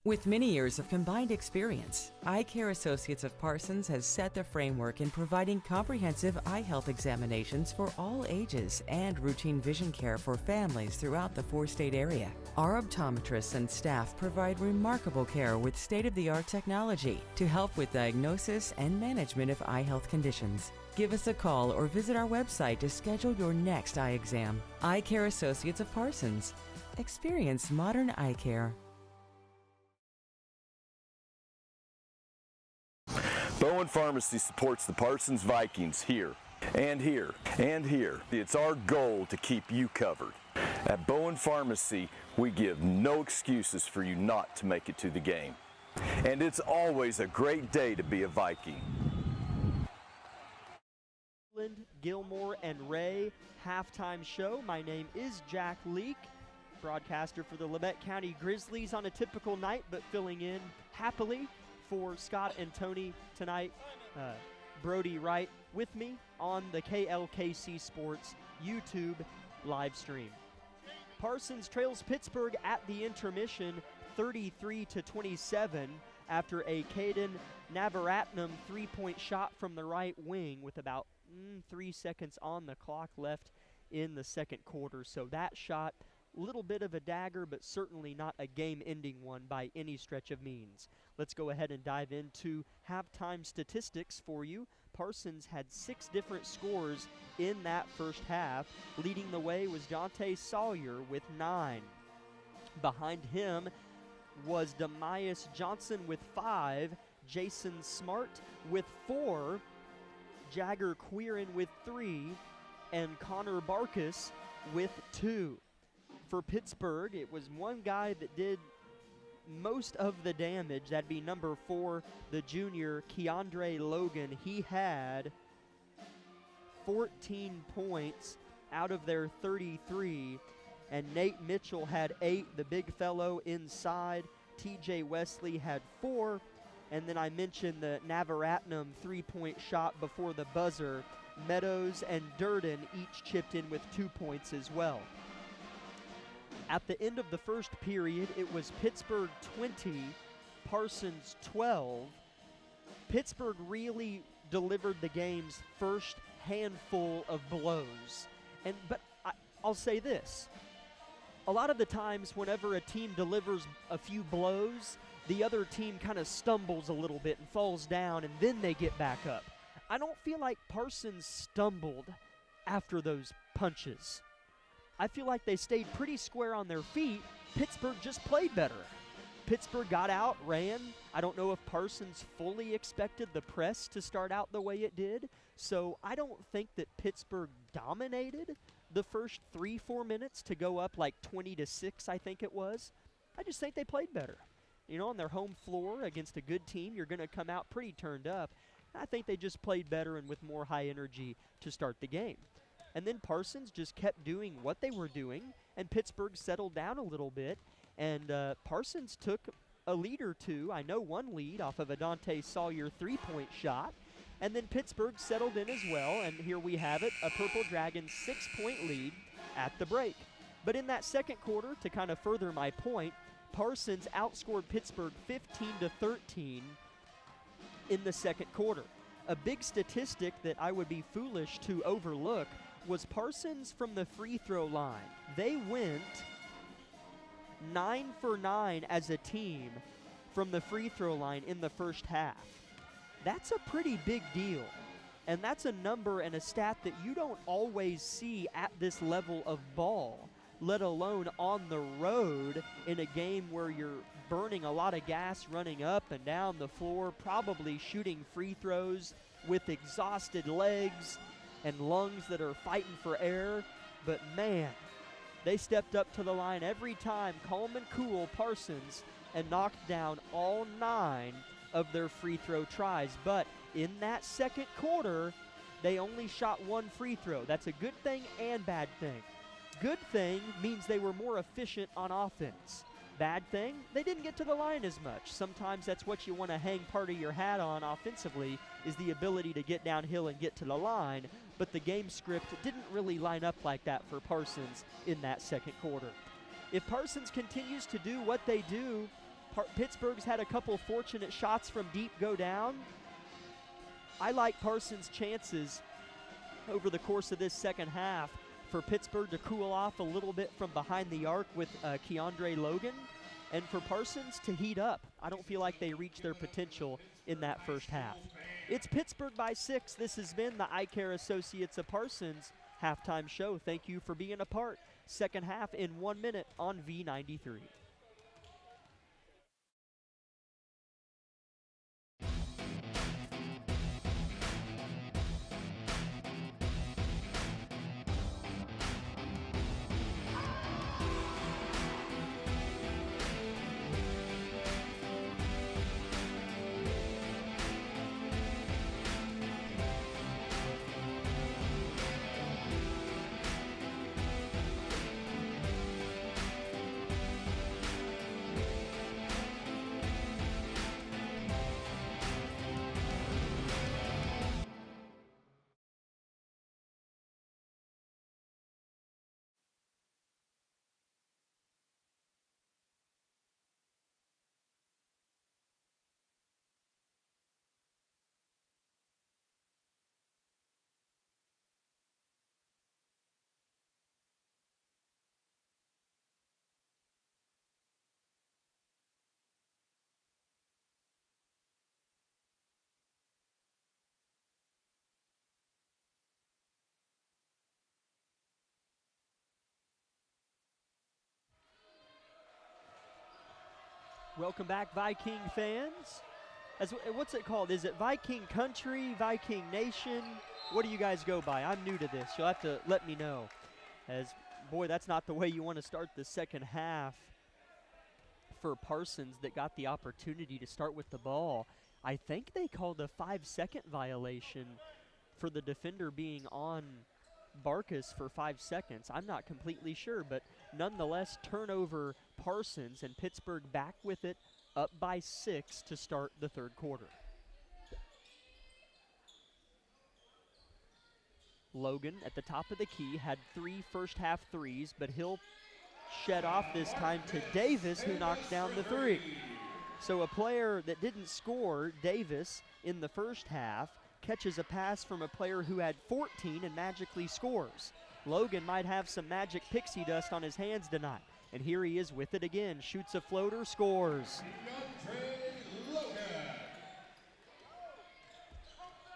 With many years of combined experience, Eye Care Associates of Parsons has set the framework in providing comprehensive eye health examinations for all ages and routine vision care for families throughout the four-state area. Our optometrists and staff provide remarkable care with state-of-the-art technology to help with diagnosis and management of eye health conditions. Give us a call or visit our website to schedule your next eye exam. Eye Care Associates of Parsons. Experience modern eye care. Bowen Pharmacy supports the Parsons Vikings here, and here, and here. It's our goal to keep you covered. At Bowen Pharmacy, we give no excuses for you not to make it to the game. And it's always a great day to be a Viking. Gilmore and Ray halftime show. My name is Jack Leake, broadcaster for the Labette County Grizzlies on a typical night, but filling in happily for Scott and Tony tonight. Brody Wright with me on the KLKC Sports YouTube live stream. Parsons trails Pittsburgh at the intermission 33-27 after a Caden Navaratnam three-point shot from the right wing with about 3 seconds on the clock left in the second quarter. So that shot, little bit of a dagger, but certainly not a game-ending one by any stretch of means. Let's go ahead and dive into halftime statistics for you. Parsons had 6 different scores in that first half. Leading the way was Jonte Sawyer with 9. Behind him was Demias Johnson with 5, Jason Smart with 4, Jagger Quirin with 3, and Connor Barkus with 2. For Pittsburgh, it was one guy that did most of the damage. That'd be number 4, the junior, Keandre Logan. He had 14 points out of their 33, and Nate Mitchell had 8, the big fellow inside. TJ Wesley had 4, and then I mentioned the Navaratnam 3-point shot before the buzzer. Meadows and Durden each chipped in with 2 points as well. At the end of the first period, it was Pittsburgh 20, Parsons 12. Pittsburgh really delivered the game's first handful of blows. But I'll say this. A lot of the times whenever a team delivers a few blows, the other team kind of stumbles a little bit and falls down, and then they get back up. I don't feel like Parsons stumbled after those punches. I feel like they stayed pretty square on their feet. Pittsburgh just played better. Pittsburgh got out, ran. I don't know if Parsons fully expected the press to start out the way it did, so I don't think that Pittsburgh dominated the first 3-4 minutes to go up like 20-6, I think it was. I just think they played better. You know, on their home floor against a good team, you're going to come out pretty turned up. I think they just played better and with more high energy to start the game. And then Parsons just kept doing what they were doing, and Pittsburgh settled down a little bit. And Parsons took a lead or two. I know one lead off of a Dante Sawyer 3-point shot. And then Pittsburgh settled in as well, and here we have it, a Purple Dragons 6-point lead at the break. But in that second quarter, to kind of further my point, Parsons outscored Pittsburgh 15-13 in the second quarter. A big statistic that I would be foolish to overlook was Parsons from the free throw line. They went 9 for 9 as a team from the free throw line in the first half. That's a pretty big deal. And that's a number and a stat that you don't always see at this level of ball, let alone on the road in a game where you're burning a lot of gas running up and down the floor, probably shooting free throws with exhausted legs and lungs that are fighting for air. But man, they stepped up to the line every time, calm and cool, Parsons, and knocked down all 9 of their free throw tries. But in that second quarter, they only shot 1 free throw. That's a good thing and bad thing. Good thing means they were more efficient on offense. Bad thing, they didn't get to the line as much. Sometimes that's what you want to hang part of your hat on offensively, is the ability to get downhill and get to the line. But the game script didn't really line up like that for Parsons in that second quarter. If Parsons continues to do what they do, Pittsburgh's had a couple fortunate shots from deep go down. I like Parsons' chances over the course of this second half for Pittsburgh to cool off a little bit from behind the arc with Keandre Logan, and for Parsons to heat up. I don't feel like they reached their potential in that first half. It's Pittsburgh by 6. This has been the Eye Care Associates of Parsons halftime show. Thank you for being a part. Second half in 1 minute on V93. Welcome back, Viking fans. What's it called? Is it Viking Country, Viking Nation? What do you guys go by? I'm new to this. You'll have to let me know. Boy, that's not the way you want to start the second half for Parsons that got the opportunity to start with the ball. I think they called a 5-second violation for the defender being on Barkas for 5 seconds. I'm not completely sure, but Nonetheless, turnover Parsons, and Pittsburgh back with it, up by 6 to start the third quarter. Logan at the top of the key had 3 first-half threes, but he'll shed off this time to Davis, who knocks down the 3. So a player that didn't score, Davis, in the first half, catches a pass from a player who had 14 and magically scores. Logan might have some magic pixie dust on his hands tonight. And here he is with it again. Shoots a floater, scores.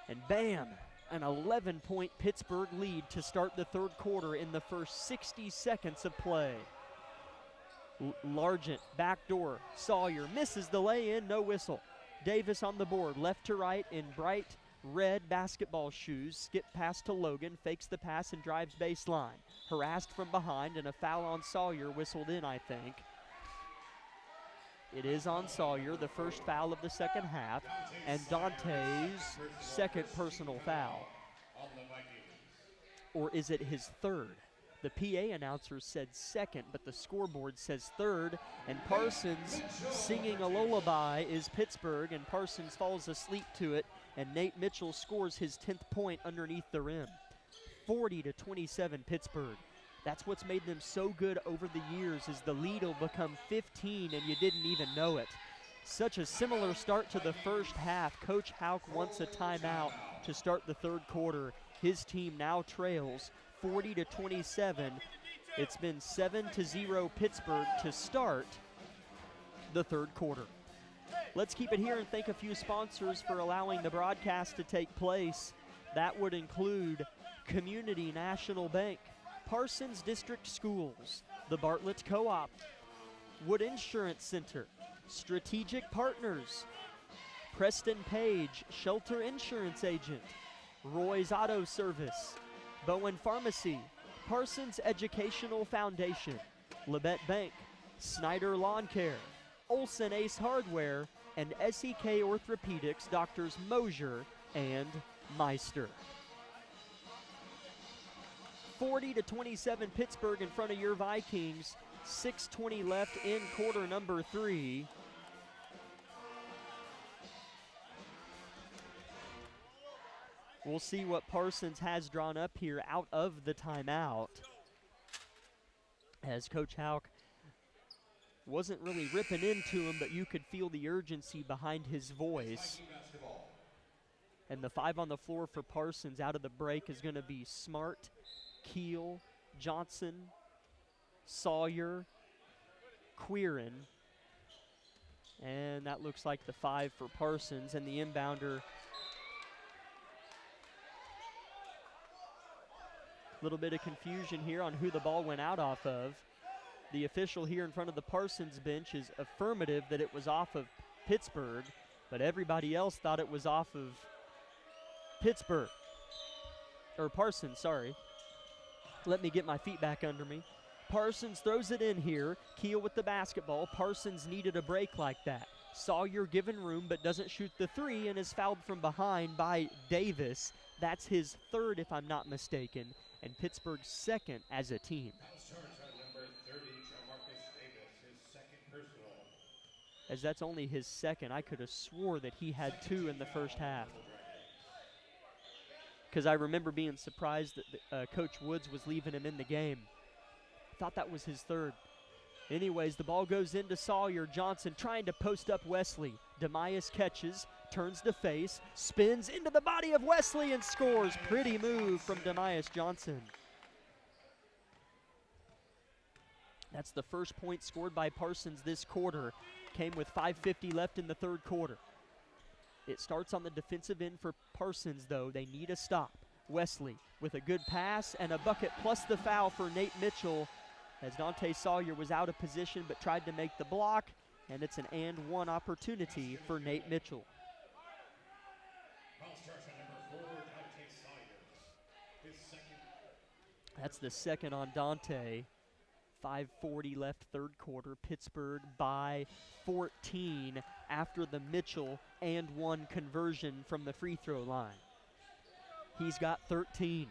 And bam, an 11-point Pittsburgh lead to start the third quarter in the first 60 seconds of play. Largent, backdoor, Sawyer misses the lay-in, no whistle. Davis on the board, left to right in bright red basketball shoes, skip pass to Logan, fakes the pass and drives baseline. Harassed from behind, and a foul on Sawyer whistled in, I think. It is on Sawyer, the first foul of the second half, and Dante's second personal foul. Or is it his third? The PA announcer said second, but the scoreboard says third, and Parsons singing a lullaby is Pittsburgh, and Parsons falls asleep to it, and Nate Mitchell scores his 10th point underneath the rim. 40-27 Pittsburgh. That's what's made them so good over the years, is the lead will become 15 and you didn't even know it. Such a similar start to the first half. Coach Hauk wants a timeout to start the third quarter. His team now trails 40-27. It's been 7-0 Pittsburgh to start the third quarter. Let's keep it here and thank a few sponsors for allowing the broadcast to take place. That would include Community National Bank, Parsons District Schools, the Bartlett Co-op, Wood Insurance Center, Strategic Partners, Preston Page, Shelter Insurance Agent, Roy's Auto Service, Bowen Pharmacy, Parsons Educational Foundation, Labette Bank, Snyder Lawn Care, Olson Ace Hardware, and SEK Orthopedics Doctors Mosier and Meister. 40-27 Pittsburgh in front of your Vikings. 6:20 left in quarter number 3. We'll see what Parsons has drawn up here out of the timeout, as Coach Hauk wasn't really ripping into him, but you could feel the urgency behind his voice. And the 5 on the floor for Parsons out of the break is going to be Smart, Keel, Johnson, Sawyer, Quirin. And that looks like the 5 for Parsons, and the inbounder. Little bit of confusion here on who the ball went out off of. The official here in front of the Parsons bench is affirmative that it was off of Pittsburgh, but everybody else thought it was off of Pittsburgh. Or Parsons, sorry. Let me get my feet back under me. Parsons throws it in here. Keel with the basketball. Parsons needed a break like that. Sawyer given room but doesn't shoot the 3 and is fouled from behind by Davis. That's his 3rd, if I'm not mistaken, and Pittsburgh's 2nd as a team. As that's only his 2nd. I could have swore that he had 2 in the first half, because I remember being surprised that Coach Woods was leaving him in the game. Thought that was his 3rd. Anyways, the ball goes into Sawyer. Johnson trying to post up Wesley. Demias catches, turns to face, spins into the body of Wesley and scores. Pretty move from Demias Johnson. That's the first point scored by Parsons this quarter. Came with 5:50 left in the third quarter. It starts on the defensive end for Parsons, though. They need a stop. Wesley with a good pass and a bucket plus the foul for Nate Mitchell, as Dante Sawyer was out of position but tried to make the block, and it's an and one opportunity for Nate Mitchell. That's the 2nd on Dante. 5:40 left third quarter. Pittsburgh by 14 after the Mitchell and 1 conversion from the free throw line. He's got 13.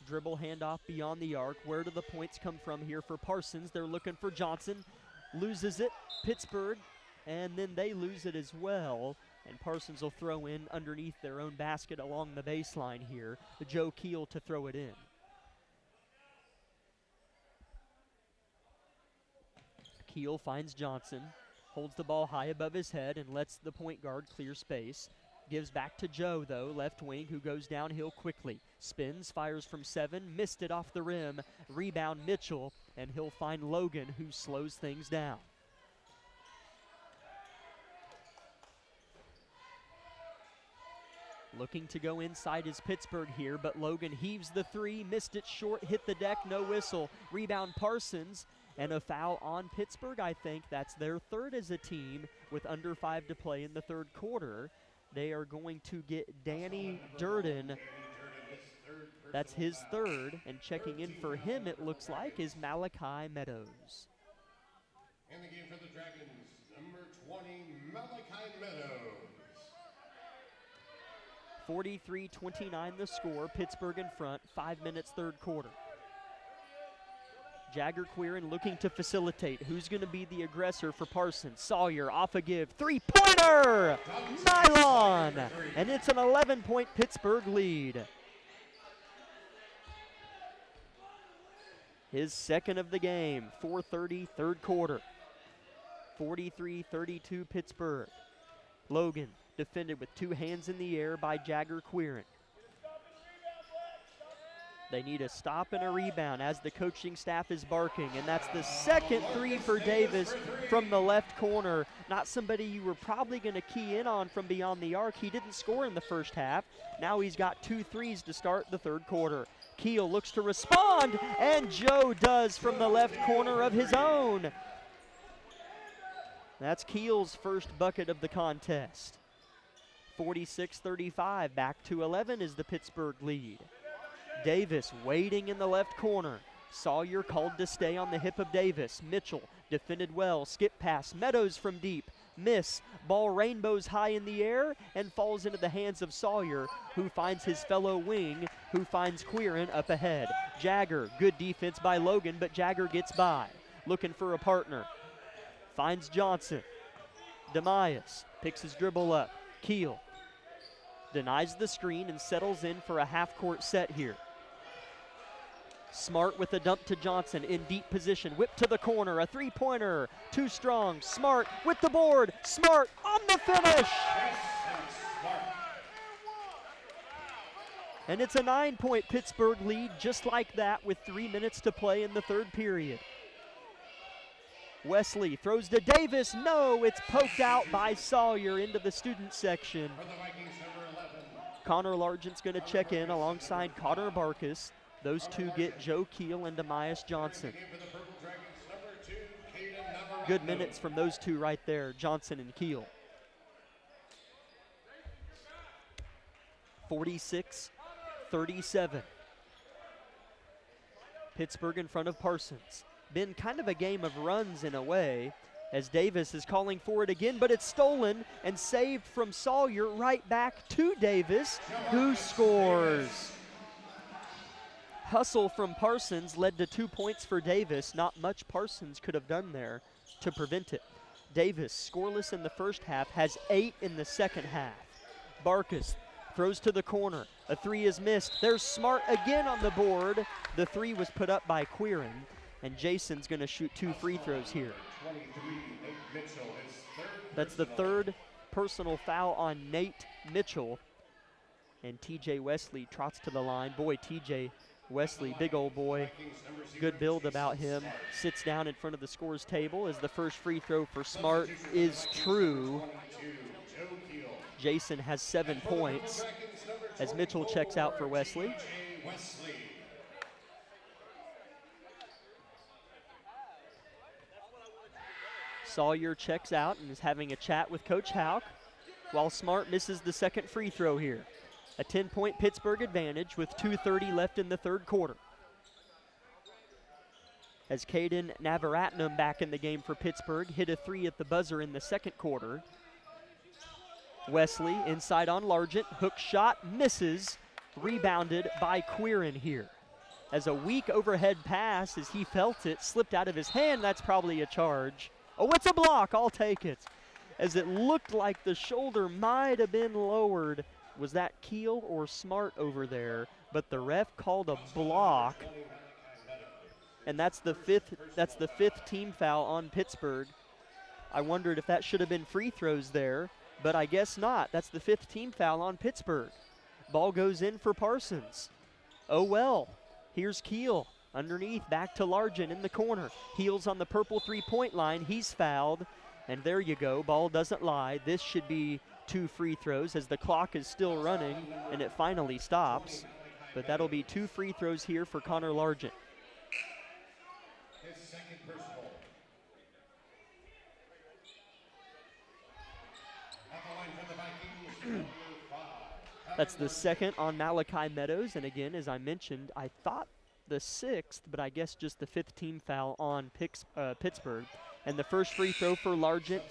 Dribble handoff beyond the arc. Where do the points come from here for Parsons? They're looking for Johnson. Loses it. Pittsburgh. And then they lose it as well. And Parsons will throw in underneath their own basket along the baseline here. Joe Keel to throw it in. Keel finds Johnson. Holds the ball high above his head and lets the point guard clear space. Gives back to Joe, though, left wing, who goes downhill quickly. Spins, fires from 7, missed it off the rim. Rebound Mitchell, and he'll find Logan, who slows things down. Looking to go inside is Pittsburgh here, but Logan heaves the 3, missed it short, hit the deck, no whistle. Rebound Parsons, and a foul on Pittsburgh, I think. That's their third as a team with under 5 to play in the third quarter. They are going to get Danny Durden. That's his third, and checking in for him, it looks like, is Malachi Meadows. In the game for the Dragons, number 20, Malachi Meadows. 43-29 the score, Pittsburgh in front, 5 minutes third quarter. Jagger Quirin looking to facilitate. Who's going to be the aggressor for Parsons? Sawyer off a give. Three-pointer! Nylon! And it's an 11-point Pittsburgh lead. His second of the game. 4:30 third quarter. 43-32 Pittsburgh. Logan defended with 2 hands in the air by Jagger Quirin. They need a stop and a rebound as the coaching staff is barking, and that's the second 3 for Davis from the left corner. Not somebody you were probably going to key in on from beyond the arc. He didn't score in the first half. Now he's got 2 threes to start the third quarter. Keel looks to respond, and Joe does from the left corner of his own. That's Keel's first bucket of the contest. 46-35, back to 11 is the Pittsburgh lead. Davis waiting in the left corner. Sawyer called to stay on the hip of Davis. Mitchell defended well. Skip pass. Meadows from deep. Miss. Ball rainbows high in the air and falls into the hands of Sawyer, who finds his fellow wing, who finds Quirin up ahead. Jagger, good defense by Logan, but Jagger gets by. Looking for a partner. Finds Johnson. Demias picks his dribble up. Keel denies the screen and settles in for a half-court set here. Smart with a dump to Johnson in deep position. Whip to the corner, a three-pointer. Too strong. Smart with the board. Smart on the finish. And it's a 9-point Pittsburgh lead just like that with 3 minutes to play in the third period. Wesley throws to Davis. No, it's poked out by Sawyer into the student section. Connor Largent's going to check in alongside Connor Barkus. Those two get Joe Keel and Demias Johnson. Good minutes from those two right there, Johnson and Keel. 46-37. Pittsburgh in front of Parsons. Been kind of a game of runs in a way, as Davis is calling for it again, but it's stolen and saved from Sawyer right back to Davis, who scores. Hustle from Parsons led to 2 points for Davis. Not much Parsons could have done there to prevent it. Davis, scoreless in the first half, has 8 in the second half. Barkus throws to the corner. A 3 is missed. There's Smart again on the board. The 3 was put up by Quirin, and Jason's going to shoot 2 free throws here. That's the third personal foul on Nate Mitchell. And TJ Wesley trots to the line. Boy, TJ Wesley, big old boy, good build about him. Sits down in front of the scores table as the first free throw for Smart is true. Jason has 7 points as Mitchell checks out for Wesley. Sawyer checks out and is having a chat with Coach Houck, while Smart misses the second free throw here. A 10-point Pittsburgh advantage with 2:30 left in the third quarter. As Caden Navaratnam back in the game for Pittsburgh, hit a 3 at the buzzer in the second quarter. Wesley inside on Largent, hook shot, misses, rebounded by Quirin here. as a weak overhead pass, as he felt it, slipped out of his hand. That's probably a charge. Oh, it's a block. I'll take it. As it looked like the shoulder might have been lowered. Was that Keel or Smart over there? But the ref called a block. And that's the fifth team foul on Pittsburgh. I wondered if that should have been free throws there, but I guess not. That's the 5th team foul on Pittsburgh. Ball goes in for Parsons. Oh well. Here's Keel underneath, back to Largent in the corner. Heels on the purple three-point line. He's fouled, and there you go. Ball doesn't lie. This should be 2 free throws as the clock is still running, and it finally stops. But that'll be 2 free throws here for Connor Largent. His second personal. At the line for the Vikings, number 5. That's the second on Malachi Meadows, and again, as I mentioned, I thought the 6th, but I guess just the 5th team foul on Pittsburgh. And the first free throw for Largent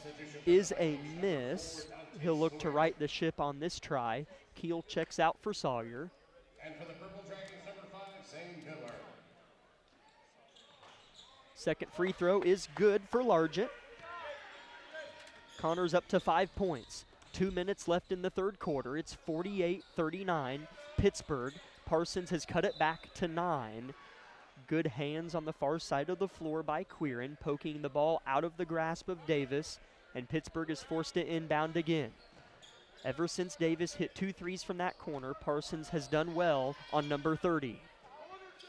is a miss. He'll look to right the ship on this try. Keel checks out for Sawyer. And for the Purple Dragons, number 5, Zane Miller. Second free throw is good for Largent. Connor's up to 5 points. 2 minutes left in the third quarter. It's 48-39 Pittsburgh. Parsons has cut it back to 9. Good hands on the far side of the floor by Quirin, poking the ball out of the grasp of Davis, and Pittsburgh is forced to inbound again. Ever since Davis hit 2 threes from that corner, Parsons has done well on number 30.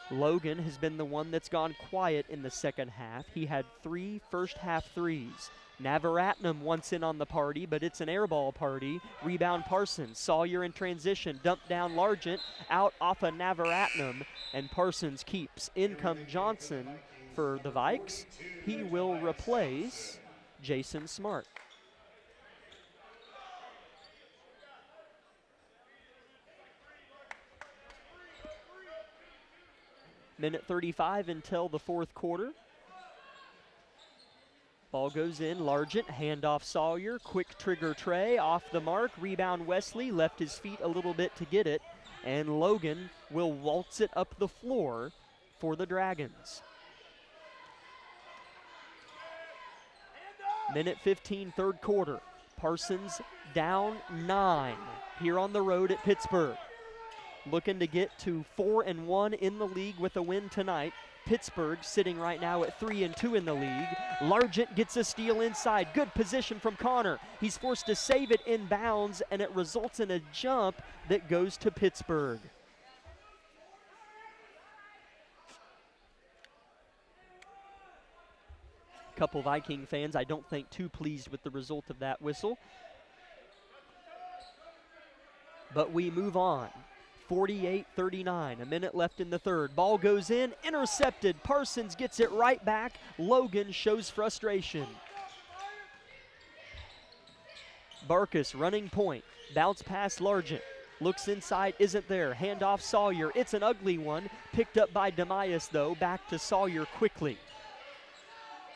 Logan has been the one that's gone quiet in the second half. He had 3 first-half threes. Navaratnam wants in on the party, but it's an airball party. Rebound Parsons. Sawyer in transition. Dump down Largent. Out off of Navaratnam, and Parsons keeps. In come Johnson for the Vikes. He will replace Jason Smart. Minute 35 until the fourth quarter. Ball goes in, Largent, handoff Sawyer, quick trigger tray, off the mark, rebound Wesley, left his feet a little bit to get it, and Logan will waltz it up the floor for the Dragons. Minute 15, third quarter. Parsons down 9 here on the road at Pittsburgh. Looking to get to 4-1 in the league with a win tonight. Pittsburgh sitting right now at 3-2 in the league. Largent gets a steal inside. Good position from Connor. He's forced to save it inbounds, and it results in a jump that goes to Pittsburgh. Couple Viking fans, I don't think too pleased with the result of that whistle. But we move on. 48-39, a minute left in the third. Ball goes in, intercepted. Parsons gets it right back. Logan shows frustration. Barkus running point. Bounce pass Largent. Looks inside, isn't there. Handoff Sawyer. It's an ugly one. Picked up by Demias, though. Back to Sawyer quickly.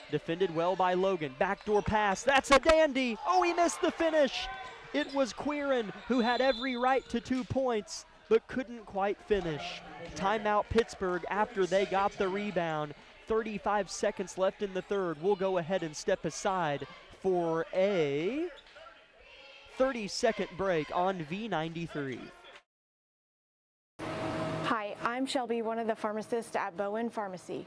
Defended well by Logan. Backdoor pass. That's a dandy. Oh, he missed the finish. It was Quirin who had every right to 2 points, but couldn't quite finish. Timeout Pittsburgh after they got the rebound. 35 seconds left in the third. We'll go ahead and step aside for a 30-second break on V93. Hi, I'm Shelby, one of the pharmacists at Bowen Pharmacy.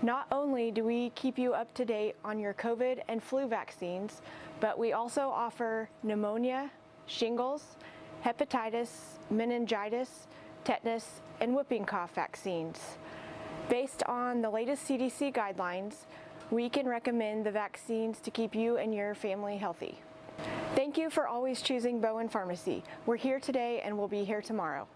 Not only do we keep you up to date on your COVID and flu vaccines, but we also offer pneumonia, shingles, hepatitis, meningitis, tetanus, and whooping cough vaccines. Based on the latest CDC guidelines, we can recommend the vaccines to keep you and your family healthy. Thank you for always choosing Bowen Pharmacy. We're here today and we'll be here tomorrow.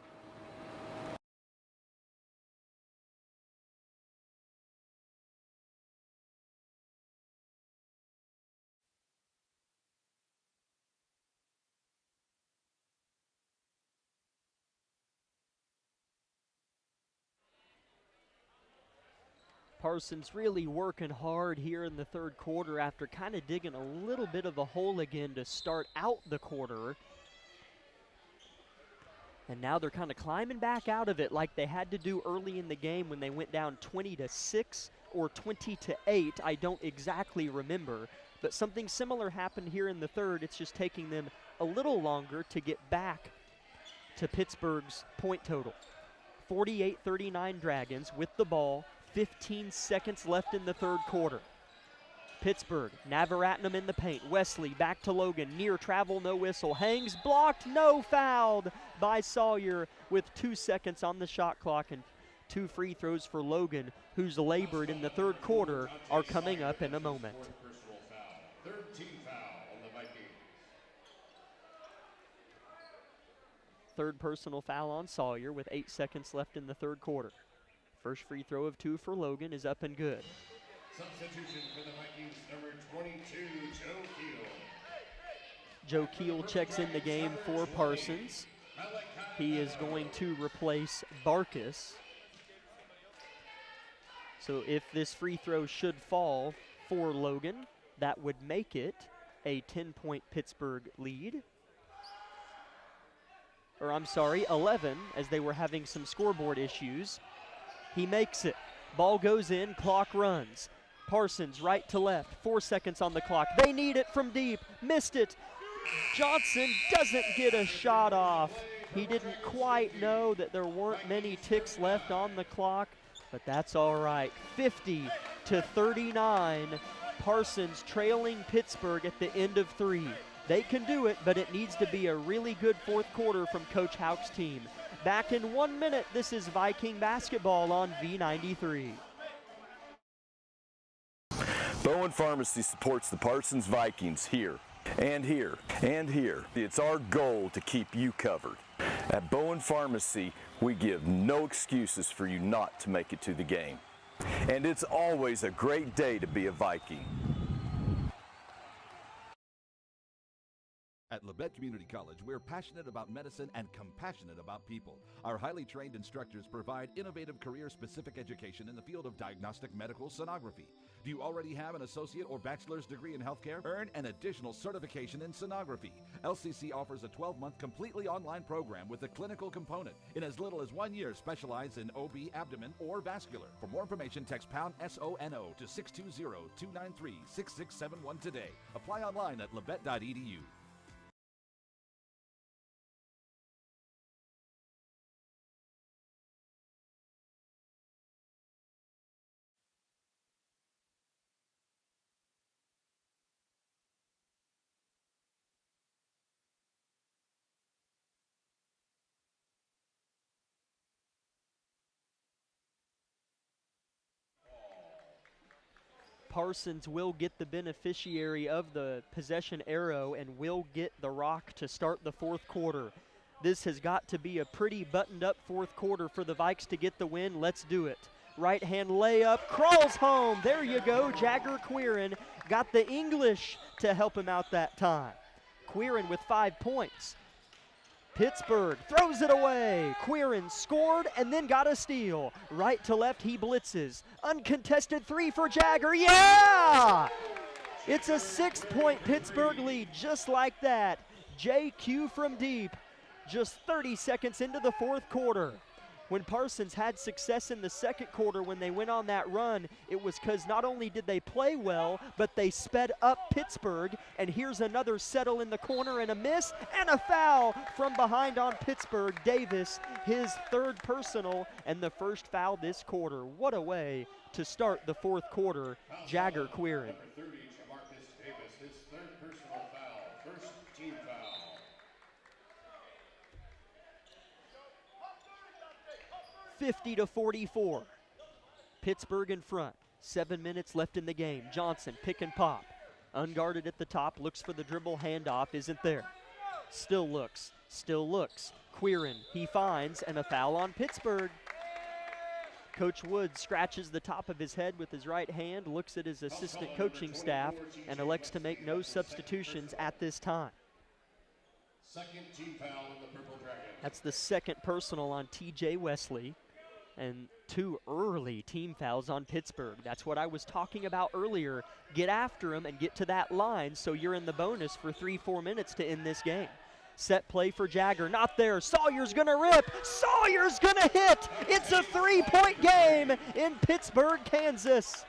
Parsons really working hard here in the third quarter after kind of digging a little bit of a hole again to start out the quarter. And now they're kind of climbing back out of it like they had to do early in the game when they went down 20-6 or 20-8. I don't exactly remember, but something similar happened here in the third. It's just taking them a little longer to get back to Pittsburgh's point total. 48-39 Dragons with the ball, 15 seconds left in the third quarter. Pittsburgh, Navaratnam in the paint. Wesley back to Logan, near travel, no whistle. Hangs, blocked, no, fouled by Sawyer with 2 seconds on the shot clock, and 2 free throws for Logan, who's labored in the third quarter, are coming up in a moment. Third team foul on the Vikings. Third personal foul on Sawyer with 8 seconds left in the third quarter. First free throw of 2 for Logan is up and good. Substitution for the Vikings, number 22, Joe Keel. Joe Keel checks in the game for Parsons. He is going to replace Barkus. So if this free throw should fall for Logan, that would make it a 10-point Pittsburgh lead. Or I'm sorry, 11, as they were having some scoreboard issues. He makes it. Ball goes in, clock runs. Parsons right to left, 4 seconds on the clock. They need it from deep, missed it. Johnson doesn't get a shot off. He didn't quite know that there weren't many ticks left on the clock, but that's all right. 50-39, Parsons trailing Pittsburgh at the end of 3. They can do it, but it needs to be a really good fourth quarter from Coach Houck's team. Back in 1 minute, this is Viking basketball on V93. Bowen Pharmacy supports the Parsons Vikings here, and here, and here. It's our goal to keep you covered. At Bowen Pharmacy, we give no excuses for you not to make it to the game. And it's always a great day to be a Viking. At Labette Community College, we're passionate about medicine and compassionate about people. Our highly trained instructors provide innovative career-specific education in the field of diagnostic medical sonography. Do you already have an associate or bachelor's degree in healthcare? Earn an additional certification in sonography. LCC offers a 12-month completely online program with a clinical component. In as little as 1 year, specialize in OB, abdomen, or vascular. For more information, text pound SONO to 620-293-6671 today. Apply online at labette.edu. Parsons will get the beneficiary of the possession arrow and will get the rock to start the fourth quarter. This has got to be a pretty buttoned up fourth quarter for the Vikes to get the win. Let's do it. Right hand layup, crawls home. There you go. Jagger Quirin got the English to help him out that time. Quirin with 5 points. Pittsburgh throws it away. Quirin scored and then got a steal. Right to left, he blitzes. Uncontested 3 for Jagger. Yeah! It's a 6-point Pittsburgh lead just like that. JQ from deep. Just 30 seconds into the fourth quarter. When Parsons had success in the second quarter when they went on that run, it was because not only did they play well, but they sped up Pittsburgh. And here's another settle in the corner and a miss and a foul from behind on Pittsburgh. Davis, his third personal and the first foul this quarter. What a way to start the fourth quarter. Jagger Quirin. Number 30, Jamarcus Davis, his third personal foul, first team foul. 50-44. Pittsburgh in front. 7 minutes left in the game. Johnson, pick and pop. Unguarded at the top, looks for the dribble, handoff, isn't there. Still looks. Quirin, he finds, and a foul on Pittsburgh. Coach Woods scratches the top of his head with his right hand, looks at his assistant coaching staff, and elects to make no substitutions at this time. Second team foul in the Purple Dragon. That's the second personal on TJ Wesley. And 2 early team fouls on Pittsburgh. That's what I was talking about earlier. Get after them and get to that line so you're in the bonus for 3-4 minutes to end this game. Set play for Jagger, not there. Sawyer's gonna rip. Sawyer's gonna hit. It's a 3-point game in Pittsburg, Kansas.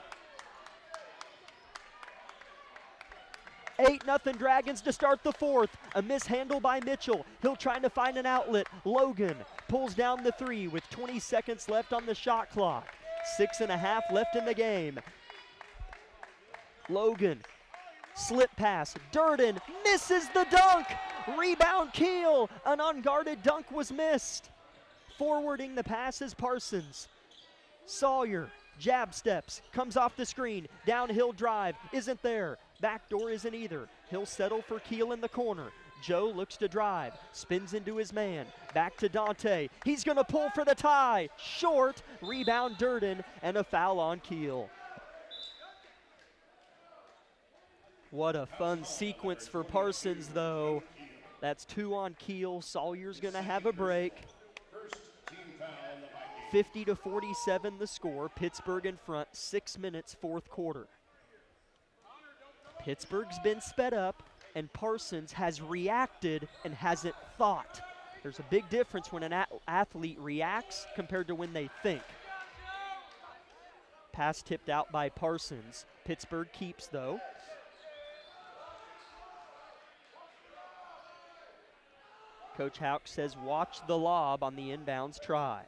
8-0 Dragons to start the fourth. A mishandle by Mitchell. He'll try to find an outlet. Logan pulls down the three with 20 seconds left on the shot clock. 6.5 left in the game. Logan, slip pass. Durden misses the dunk. Rebound Keel. An unguarded dunk was missed. Forwarding the pass is Parsons. Sawyer, jab steps, comes off the screen. Downhill drive, isn't there. Backdoor isn't either. He'll settle for Keel in the corner. Joe looks to drive, spins into his man. Back to Dante. He's going to pull for the tie. Short. Rebound Durden, and a foul on Keel. What a fun sequence for Parsons, though. That's 2 on Keel. Sawyer's going to have a break. 50-47 the score. Pittsburgh in front. 6 minutes, fourth quarter. Pittsburgh's been sped up, and Parsons has reacted and hasn't thought. There's a big difference when an athlete reacts compared to when they think. Pass tipped out by Parsons. Pittsburgh keeps, though. Coach Houck says watch the lob on the inbounds try.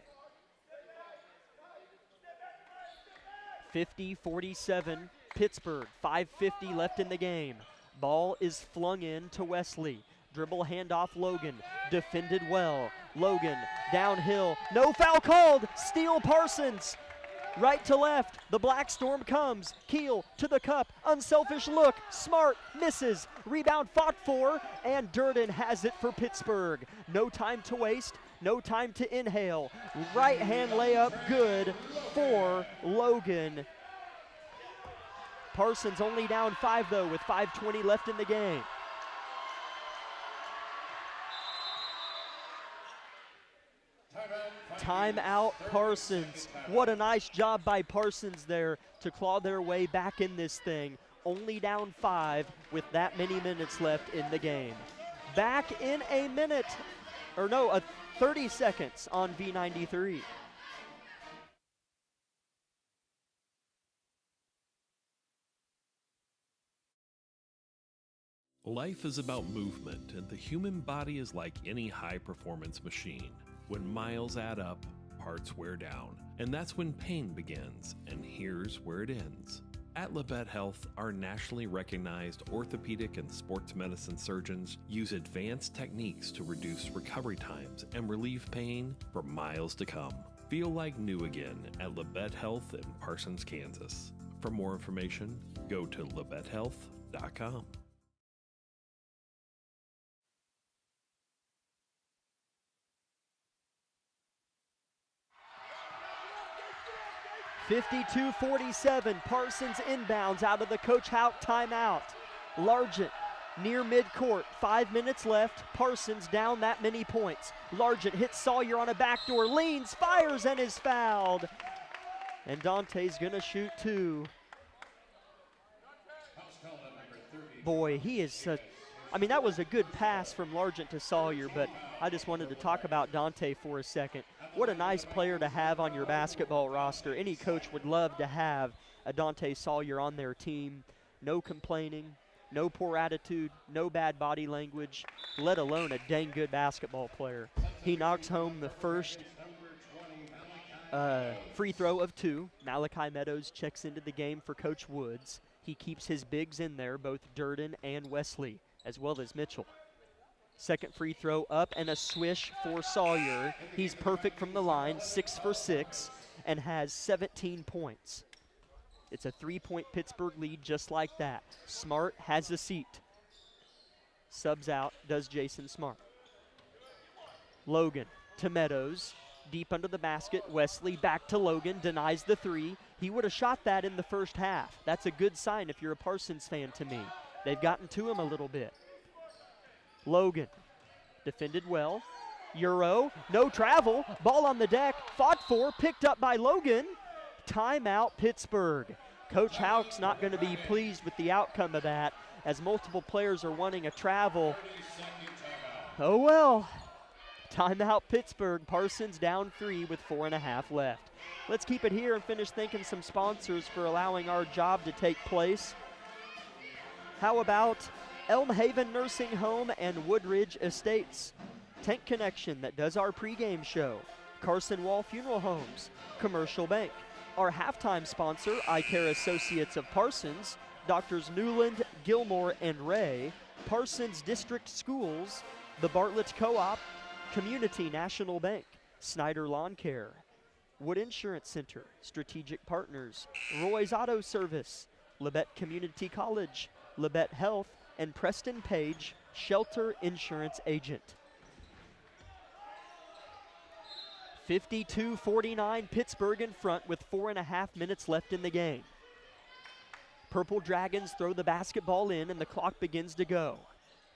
50-47, Pittsburgh, 5:50 left in the game. Ball is flung in to Wesley. Dribble handoff Logan, defended well. Logan, downhill, no foul called, steal Parsons. Right to left, the Black Storm comes. Keel to the cup, unselfish look, Smart misses. Rebound fought for, and Durden has it for Pittsburgh. No time to waste, no time to inhale. Right hand layup good for Logan. Parsons only down 5 though with 5:20 left in the game. Timeout Parsons. What a nice job by Parsons there to claw their way back in this thing. Only down 5 with that many minutes left in the game. Back in a minute, 30 seconds on V93. Life is about movement, and the human body is like any high-performance machine. When miles add up, parts wear down, and that's when pain begins, and here's where it ends. At Labette Health, our nationally recognized orthopedic and sports medicine surgeons use advanced techniques to reduce recovery times and relieve pain for miles to come. Feel like new again at Labette Health in Parsons, Kansas. For more information, go to labettehealth.com. .52-47, Parsons inbounds out of the Coach Houck timeout. Largent near midcourt, 5 minutes left. Parsons down that many points. Largent hits Sawyer on a backdoor, leans, fires, and is fouled. And Dante's gonna shoot 2. Boy, he is such, that was a good pass from Largent to Sawyer, but I just wanted to talk about Dante for a second. What a nice player to have on your basketball roster. Any coach would love to have a Dante Sawyer on their team. No complaining, no poor attitude, no bad body language, let alone a dang good basketball player. He knocks home the first free throw of 2. Malachi Meadows checks into the game for Coach Woods. He keeps his bigs in there, both Durden and Wesley, as well as Mitchell. Second free throw up and a swish for Sawyer. He's perfect from the line, 6 for 6, and has 17 points. It's a 3-point Pittsburgh lead just like that. Smart has a seat. Subs out, does Jason Smart. Logan to Meadows, deep under the basket. Wesley back to Logan, denies the 3. He would have shot that in the first half. That's a good sign if you're a Parsons fan to me. They've gotten to him a little bit. Logan, defended well. Euro, no travel, ball on the deck, fought for, picked up by Logan. Timeout Pittsburgh. Coach Houck's not going to be pleased with the outcome of that, as multiple players are wanting a travel. Oh well. Timeout Pittsburgh. Parsons down 3 with 4.5 left. Let's keep it here and finish thanking some sponsors for allowing our job to take place. How about Elm Haven Nursing Home and Woodridge Estates, Tank Connection that does our pregame show, Carson Wall Funeral Homes, Commercial Bank, our halftime sponsor, Eye Care Associates of Parsons, Doctors Newland, Gilmore, and Ray, Parsons District Schools, the Bartlett Co-op, Community National Bank, Snyder Lawn Care, Wood Insurance Center, Strategic Partners, Roy's Auto Service, Labette Community College, Labette Health, and Preston Page, Shelter Insurance Agent. 52-49, Pittsburgh in front with 4.5 minutes left in the game. Purple Dragons throw the basketball in and the clock begins to go.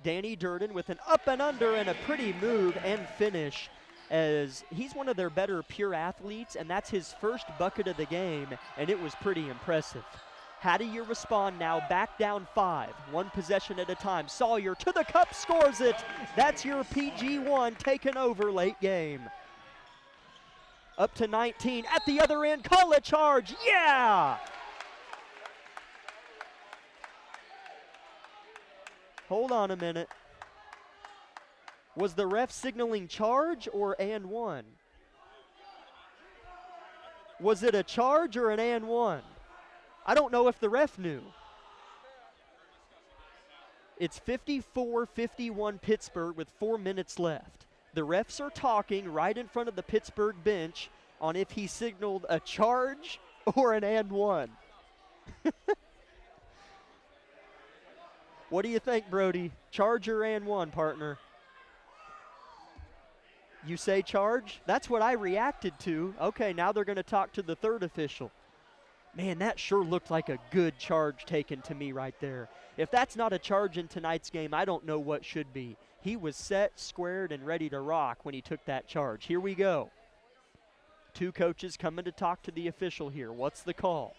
Danny Durden with an up and under and a pretty move and finish, as he's one of their better pure athletes, and that's his first bucket of the game, and it was pretty impressive. How do you respond now? Back down 5, one possession at a time. Sawyer to the cup, scores it. That's your PG1 taken over late game. Up to 19 at the other end, call a charge, yeah! Hold on a minute. Was the ref signaling charge or and one? Was it a charge or an and one? I don't know if the ref knew. It's 54-51 Pittsburgh with 4 minutes left. The refs are talking right in front of the Pittsburgh bench on if he signaled a charge or an and one. What do you think, Brody? Charge or and one, partner? You say charge? That's what I reacted to. Okay, now they're going to talk to the third official. Man, that sure looked like a good charge taken to me right there. If that's not a charge in tonight's game, I don't know what should be. He was set, squared, and ready to rock when he took that charge. Here we go. Two coaches coming to talk to the official here. What's the call?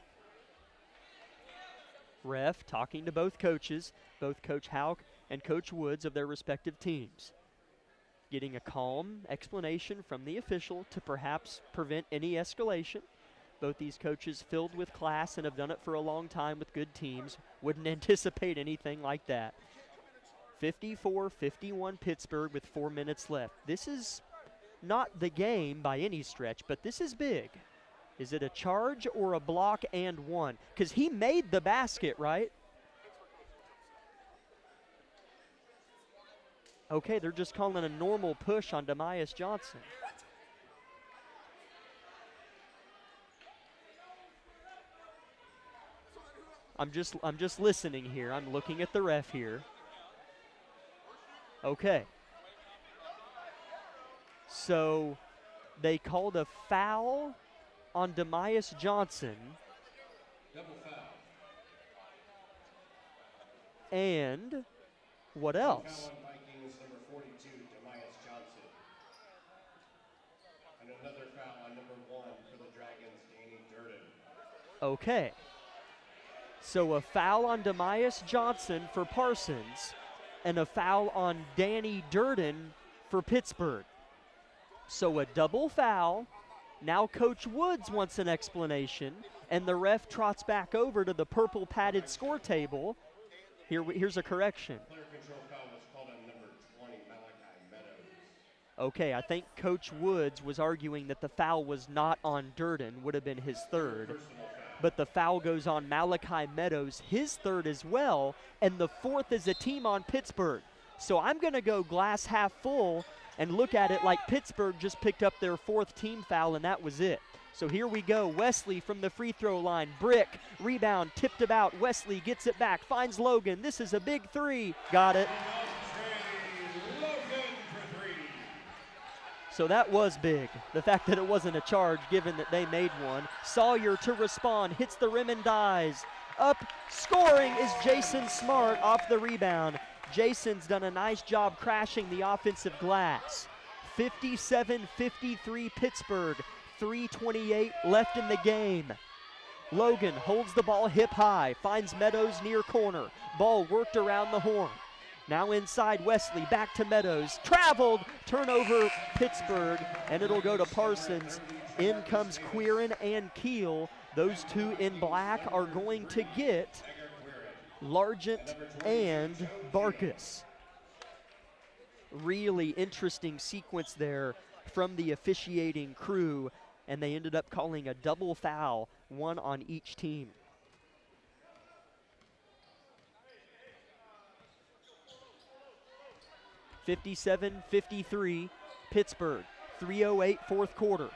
Ref talking to both coaches, both Coach Hauk and Coach Woods of their respective teams. Getting a calm explanation from the official to perhaps prevent any escalation. Both these coaches filled with class and have done it for a long time with good teams. Wouldn't anticipate anything like that. 54-51 Pittsburgh with 4 minutes left. This is not the game by any stretch, but this is big. Is it a charge or a block and one? Because he made the basket, right? Okay, they're just calling a normal push on Demias Johnson. I'm just listening here. I'm looking at the ref here. Okay. So they called a foul on Demias Johnson. Double foul. And what else? Foul on Vikings number 42, Demias Johnson. And another foul on number 1 for the Dragons, Danny Durden. Okay. So a foul on Demias Johnson for Parsons and a foul on Danny Durden for Pittsburgh. So a double foul. Now Coach Woods wants an explanation, and the ref trots back over to the purple padded score table. Here's a correction. Player control foul was called on number 20, Malachi Meadows. Okay, I think Coach Woods was arguing that the foul was not on Durden, would have been his third. But the foul goes on Malachi Meadows, his third as well, and the fourth is a team on Pittsburgh. So I'm going to go glass half full and look at it like Pittsburgh just picked up their fourth team foul, and that was it. So here we go. Wesley from the free throw line. Brick, rebound, tipped about. Wesley gets it back, finds Logan. This is a big three. Got it. So that was big. The fact that it wasn't a charge, given that they made one. Sawyer to respond, hits the rim and dies. Up, scoring is Jason Smart off the rebound. Jason's done a nice job crashing the offensive glass. 57-53 Pittsburgh, 3:28 left in the game. Logan holds the ball hip high, finds Meadows near corner. Ball worked around the horn. Now inside Wesley, back to Meadows, traveled, turnover Pittsburgh, and it'll go to Parsons. In comes Quirin and Keel. Those two in black are going to get Largent and Barkus. Really interesting sequence there from the officiating crew, and they ended up calling a double foul, one on each team. (57-53) Pittsburgh. 3:08 fourth quarter.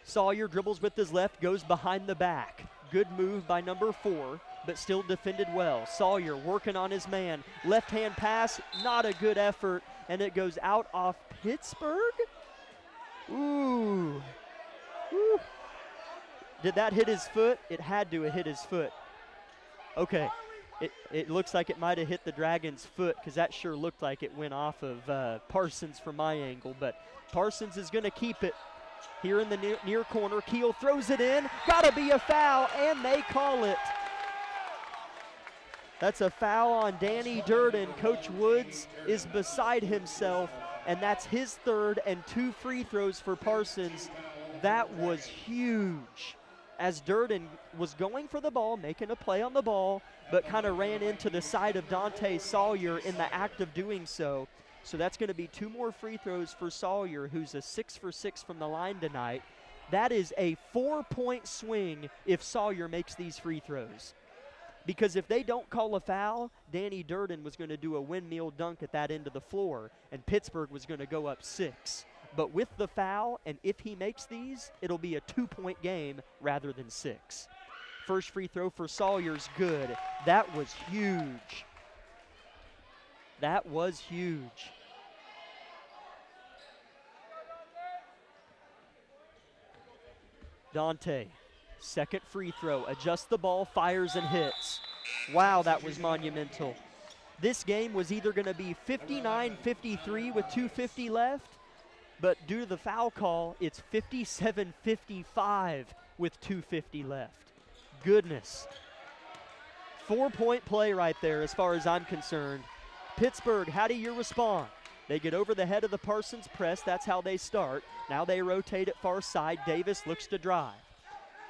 Sawyer dribbles with his left, goes behind the back. Good move by number 4, but still defended well. Sawyer working on his man. Left hand pass, not a good effort, and it goes out off Pittsburgh. Ooh. Ooh. Did that hit his foot? It had to have hit his foot. Okay. It looks like it might have hit the Dragons' foot, because that sure looked like it went off of Parsons from my angle. But Parsons is going to keep it here in the near corner. Keel throws it in. Got to be a foul, and they call it. That's a foul on Danny Durden. Coach Woods is beside himself, and that's his third and 2 free throws for Parsons. That was huge, as Durden was going for the ball, making a play on the ball, but kind of ran into the side of Dante Sawyer in the act of doing so. So that's going to be 2 more free throws for Sawyer, who's a 6 for 6 from the line tonight. That is a 4-point swing if Sawyer makes these free throws. Because if they don't call a foul, Danny Durden was going to do a windmill dunk at that end of the floor, and Pittsburgh was going to go up 6. But with the foul, and if he makes these, it'll be a 2-point game rather than 6. First free throw for Sawyer's good. That was huge. That was huge. Dante, second free throw, adjusts the ball, fires and hits. Wow, that was monumental. This game was either going to be 59-53 with 2:50 left, but due to the foul call, it's 57-55 with 2:50 left. Goodness. 4-point play right there as far as I'm concerned. Pittsburgh, how do you respond? They get over the head of the Parsons press. That's how they start. Now they rotate it far side. Davis looks to drive.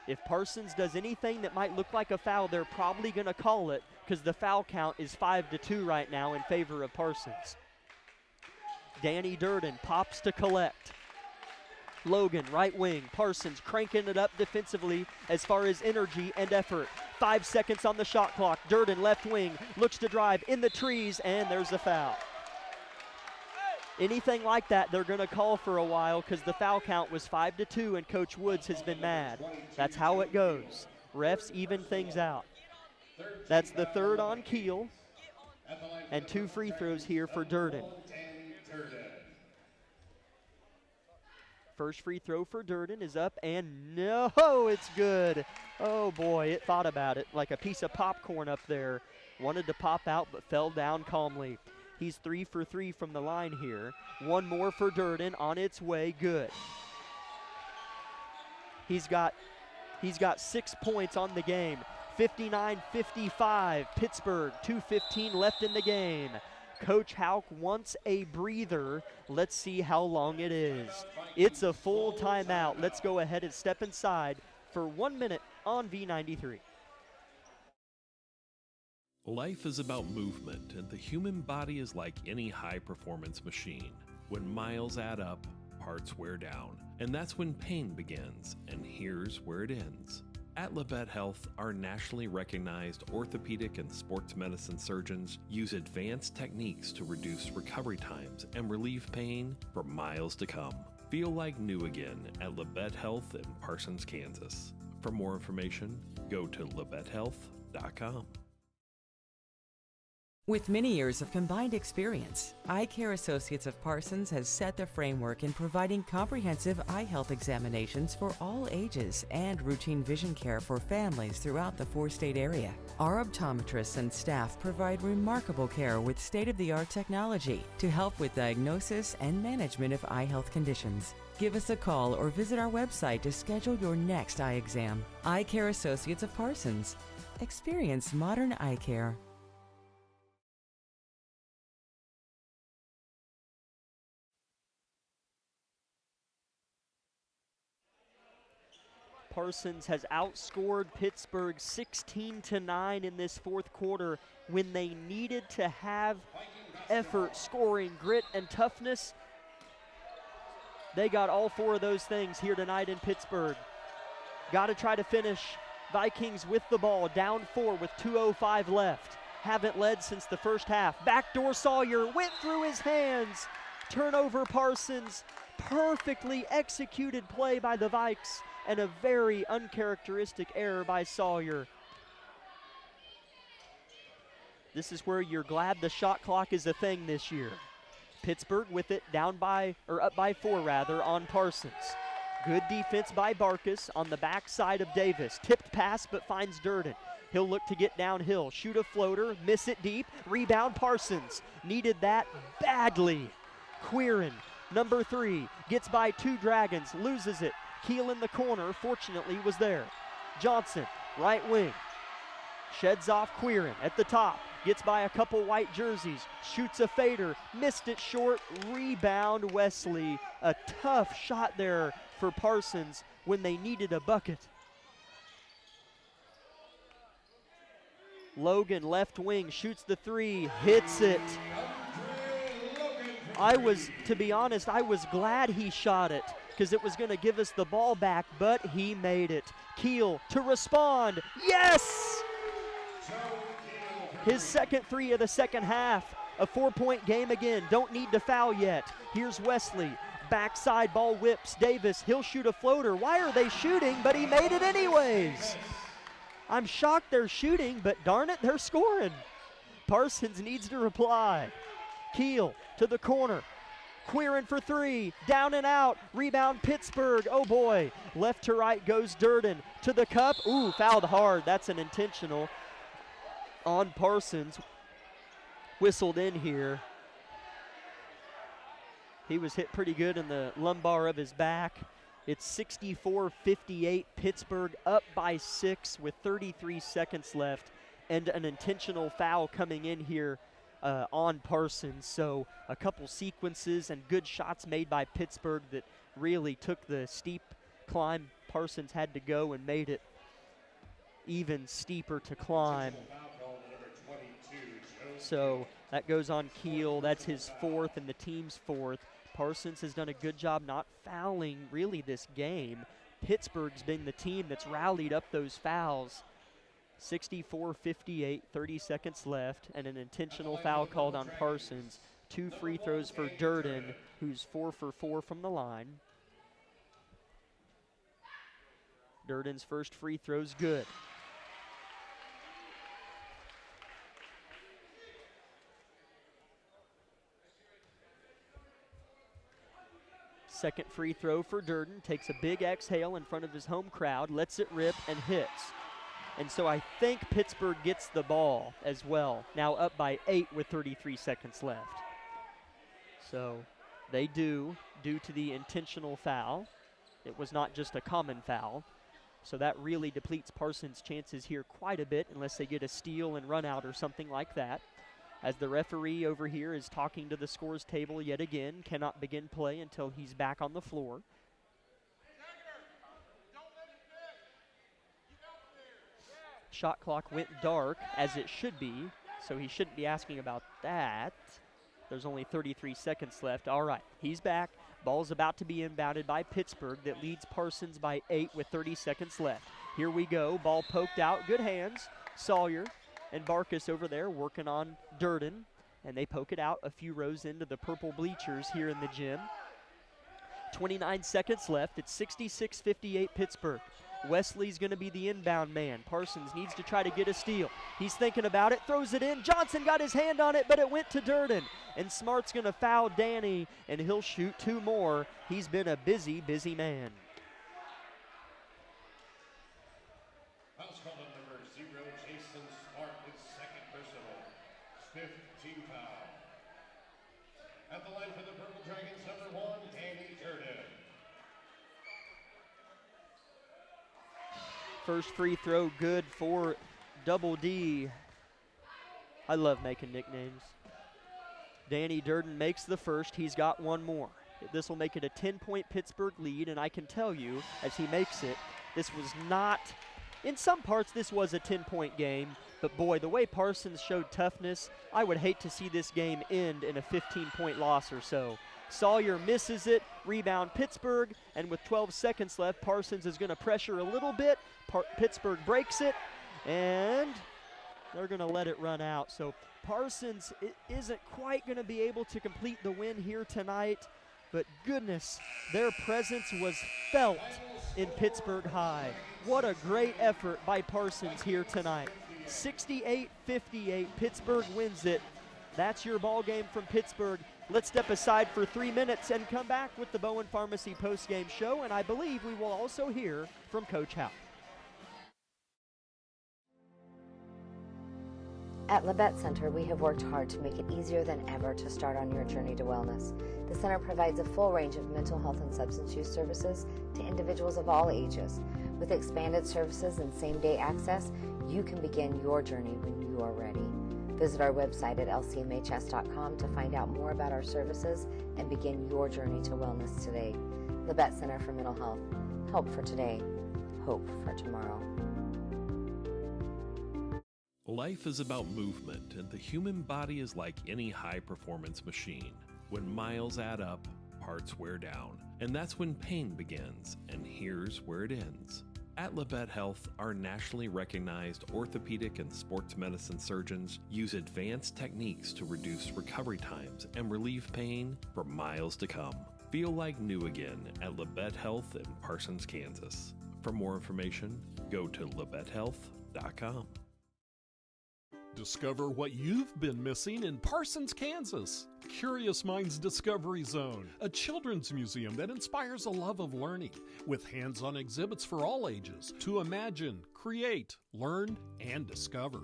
If Parsons does anything that might look like a foul, they're probably going to call it, because the foul count is 5-2 right now in favor of Parsons. Danny Durden pops to collect. Logan, right wing. Parsons cranking it up defensively as far as energy and effort. 5 seconds on the shot clock. Durden, left wing, looks to drive in the trees, and there's a foul. Anything like that, they're going to call for a while, because the foul count was 5-2, and Coach Woods has been mad. That's how it goes. Refs even things out. That's the third on Keel, and 2 free throws here for Durden. First free throw for Durden is up, and no, it's good. Oh boy, it thought about it like a piece of popcorn up there. Wanted to pop out, but fell down calmly. He's 3 for 3 from the line here. 1 more for Durden, on its way, good. He's got 6 points on the game. 59-55, Pittsburgh, 2:15 left in the game. Coach Houck wants a breather. Let's see how long it is. It's a full timeout. Let's go ahead and step inside for 1 minute on V93. Life is about movement, and the human body is like any high-performance machine. When miles add up, parts wear down, and that's when pain begins, and here's where it ends. At Labette Health, our nationally recognized orthopedic and sports medicine surgeons use advanced techniques to reduce recovery times and relieve pain for miles to come. Feel like new again at Labette Health in Parsons, Kansas. For more information, go to labettehealth.com. With many years of combined experience, Eye Care Associates of Parsons has set the framework in providing comprehensive eye health examinations for all ages and routine vision care for families throughout the 4-state area. Our optometrists and staff provide remarkable care with state-of-the-art technology to help with diagnosis and management of eye health conditions. Give us a call or visit our website to schedule your next eye exam. Eye Care Associates of Parsons. Experience modern eye care. Parsons has outscored Pittsburgh 16-9 in this fourth quarter when they needed to have effort, scoring, grit, and toughness. They got all four of those things here tonight in Pittsburgh. Got to try to finish. Vikings with the ball, down 4 with 2:05 left. Haven't led since the first half. Backdoor Sawyer went through his hands. Turnover Parsons. Perfectly executed play by the Vikes and a very uncharacteristic error by Sawyer. This is where you're glad the shot clock is a thing this year. Pittsburgh with it up by 4 rather on Parsons. Good defense by Barkus on the backside of Davis. Tipped pass but finds Durden. He'll look to get downhill, shoot a floater, miss it deep, rebound Parsons. Needed that badly. Quirin, number 3, gets by 2 Dragons, loses it. Keel in the corner, fortunately was there. Johnson, right wing, sheds off Quirin at the top. Gets by a couple white jerseys, shoots a fader, missed it short, rebound Wesley. A tough shot there for Parsons when they needed a bucket. Logan, left wing, shoots the 3, hits it. To be honest, I was glad he shot it because it was going to give us the ball back, but he made it. Keel to respond, yes! His second 3 of the second half. A 4-point game again. Don't need to foul yet. Here's Wesley. Backside ball whips. Davis, he'll shoot a floater. Why are they shooting? But he made it anyways. I'm shocked they're shooting, but darn it, they're scoring. Parsons needs to reply. Keel to the corner. Quirin for 3. Down and out. Rebound Pittsburgh. Oh boy. Left to right goes Durden. To the cup. Ooh, fouled hard. That's an intentional on Parsons. Whistled in here. He was hit pretty good in the lumbar of his back. It's 64-58, Pittsburgh up by 6 with 33 seconds left, and an intentional foul coming in here on Parsons. So a couple sequences and good shots made by Pittsburgh that really took the steep climb Parsons had to go and made it even steeper to climb. So that goes on Keel. That's his 4th and the team's 4th. Parsons has done a good job not fouling really this game. Pittsburgh's been the team that's rallied up those fouls. 64-58, 30 seconds left, and an intentional foul called on Parsons. 2 free throws for Durden, who's 4 for 4 from the line. Durden's first free throw's good. Second free throw for Durden, takes a big exhale in front of his home crowd, lets it rip and hits. And so I think Pittsburgh gets the ball as well, now up by 8 with 33 seconds left. So they do, due to the intentional foul. It was not just a common foul. So that really depletes Parsons' chances here quite a bit unless they get a steal and run out or something like that. As the referee over here is talking to the scores table yet again, cannot begin play until he's back on the floor. Shot clock went dark, as it should be, so he shouldn't be asking about that. There's only 33 seconds left. All right, he's back. Ball's about to be inbounded by Pittsburgh that leads Parsons by 8 with 30 seconds left. Here we go, ball poked out, good hands. Sawyer and Barkus over there working on Durden, and they poke it out a few rows into the purple bleachers here in the gym. 29 seconds left. It's 66-58 Pittsburgh. Wesley's going to be the inbound man. Parsons needs to try to get a steal. He's thinking about it, throws it in. Johnson got his hand on it, but it went to Durden. And Smart's going to foul Danny, and he'll shoot 2 more. He's been a busy, busy man. Foul's called on number 0, Jason Smart, his second personal. 5th team foul. At the line for the Purple Dragons, number 1, Danny Durden. First free throw good for Double D. I love making nicknames. Danny Durden makes the first. He's got 1 more. This will make it a 10-point Pittsburgh lead, and I can tell you, as he makes it, This was not, in some parts, this was a 10-point game. But boy, the way Parsons showed toughness, I would hate to see this game end in a 15-point loss or so. Sawyer misses it, rebound Pittsburgh, and with 12 seconds left, Parsons is going to pressure a little bit. Pittsburgh breaks it, and they're going to let it run out. So Parsons isn't quite going to be able to complete the win here tonight, but goodness, their presence was felt in Pittsburgh High. What a great effort by Parsons here tonight. 68-58, Pittsburgh wins it. That's your ball game from Pittsburgh. Let's step aside for 3 minutes and come back with the Bowen Pharmacy postgame show, and I believe we will also hear from Coach Howe. At Labette Center, we have worked hard to make it easier than ever to start on your journey to wellness. The center provides a full range of mental health and substance use services to individuals of all ages. With expanded services and same-day access, you can begin your journey when you are ready. Visit our website at lcmhs.com to find out more about our services and begin your journey to wellness today. Labette Center for Mental Health. Help for today. Hope for tomorrow. Life is about movement, and the human body is like any high-performance machine. When miles add up, parts wear down, and that's when pain begins, and here's where it ends. At Labette Health, our nationally recognized orthopedic and sports medicine surgeons use advanced techniques to reduce recovery times and relieve pain for miles to come. Feel like new again at Labette Health in Parsons, Kansas. For more information, go to labettehealth.com. Discover what you've been missing in Parsons, Kansas. Curious Minds Discovery Zone, a children's museum that inspires a love of learning, with hands-on exhibits for all ages to imagine, create, learn, and discover.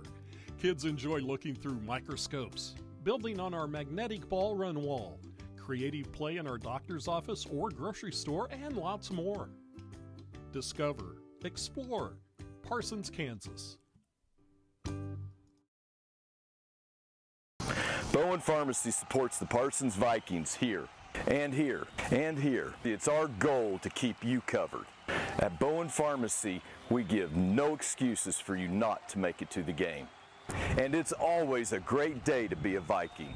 Kids enjoy looking through microscopes, building on our magnetic ball run wall, creative play in our doctor's office or grocery store, and lots more. Discover, explore, Parsons, Kansas. Bowen Pharmacy supports the Parsons Vikings here, and here, and here. It's our goal to keep you covered. At Bowen Pharmacy, we give no excuses for you not to make it to the game. And it's always a great day to be a Viking.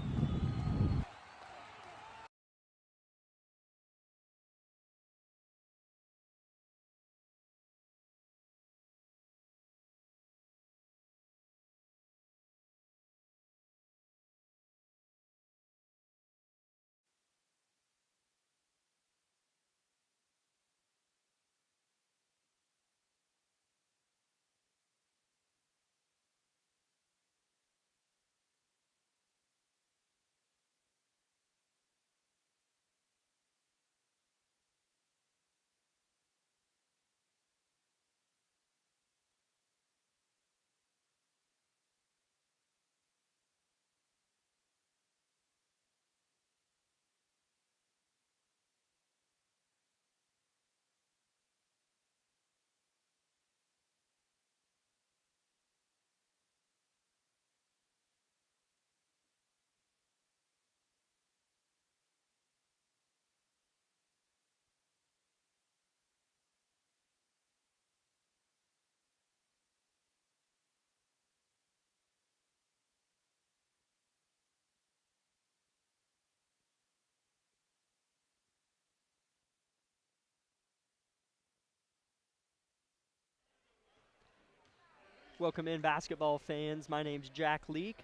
Welcome in, basketball fans. My name's Jack Leake,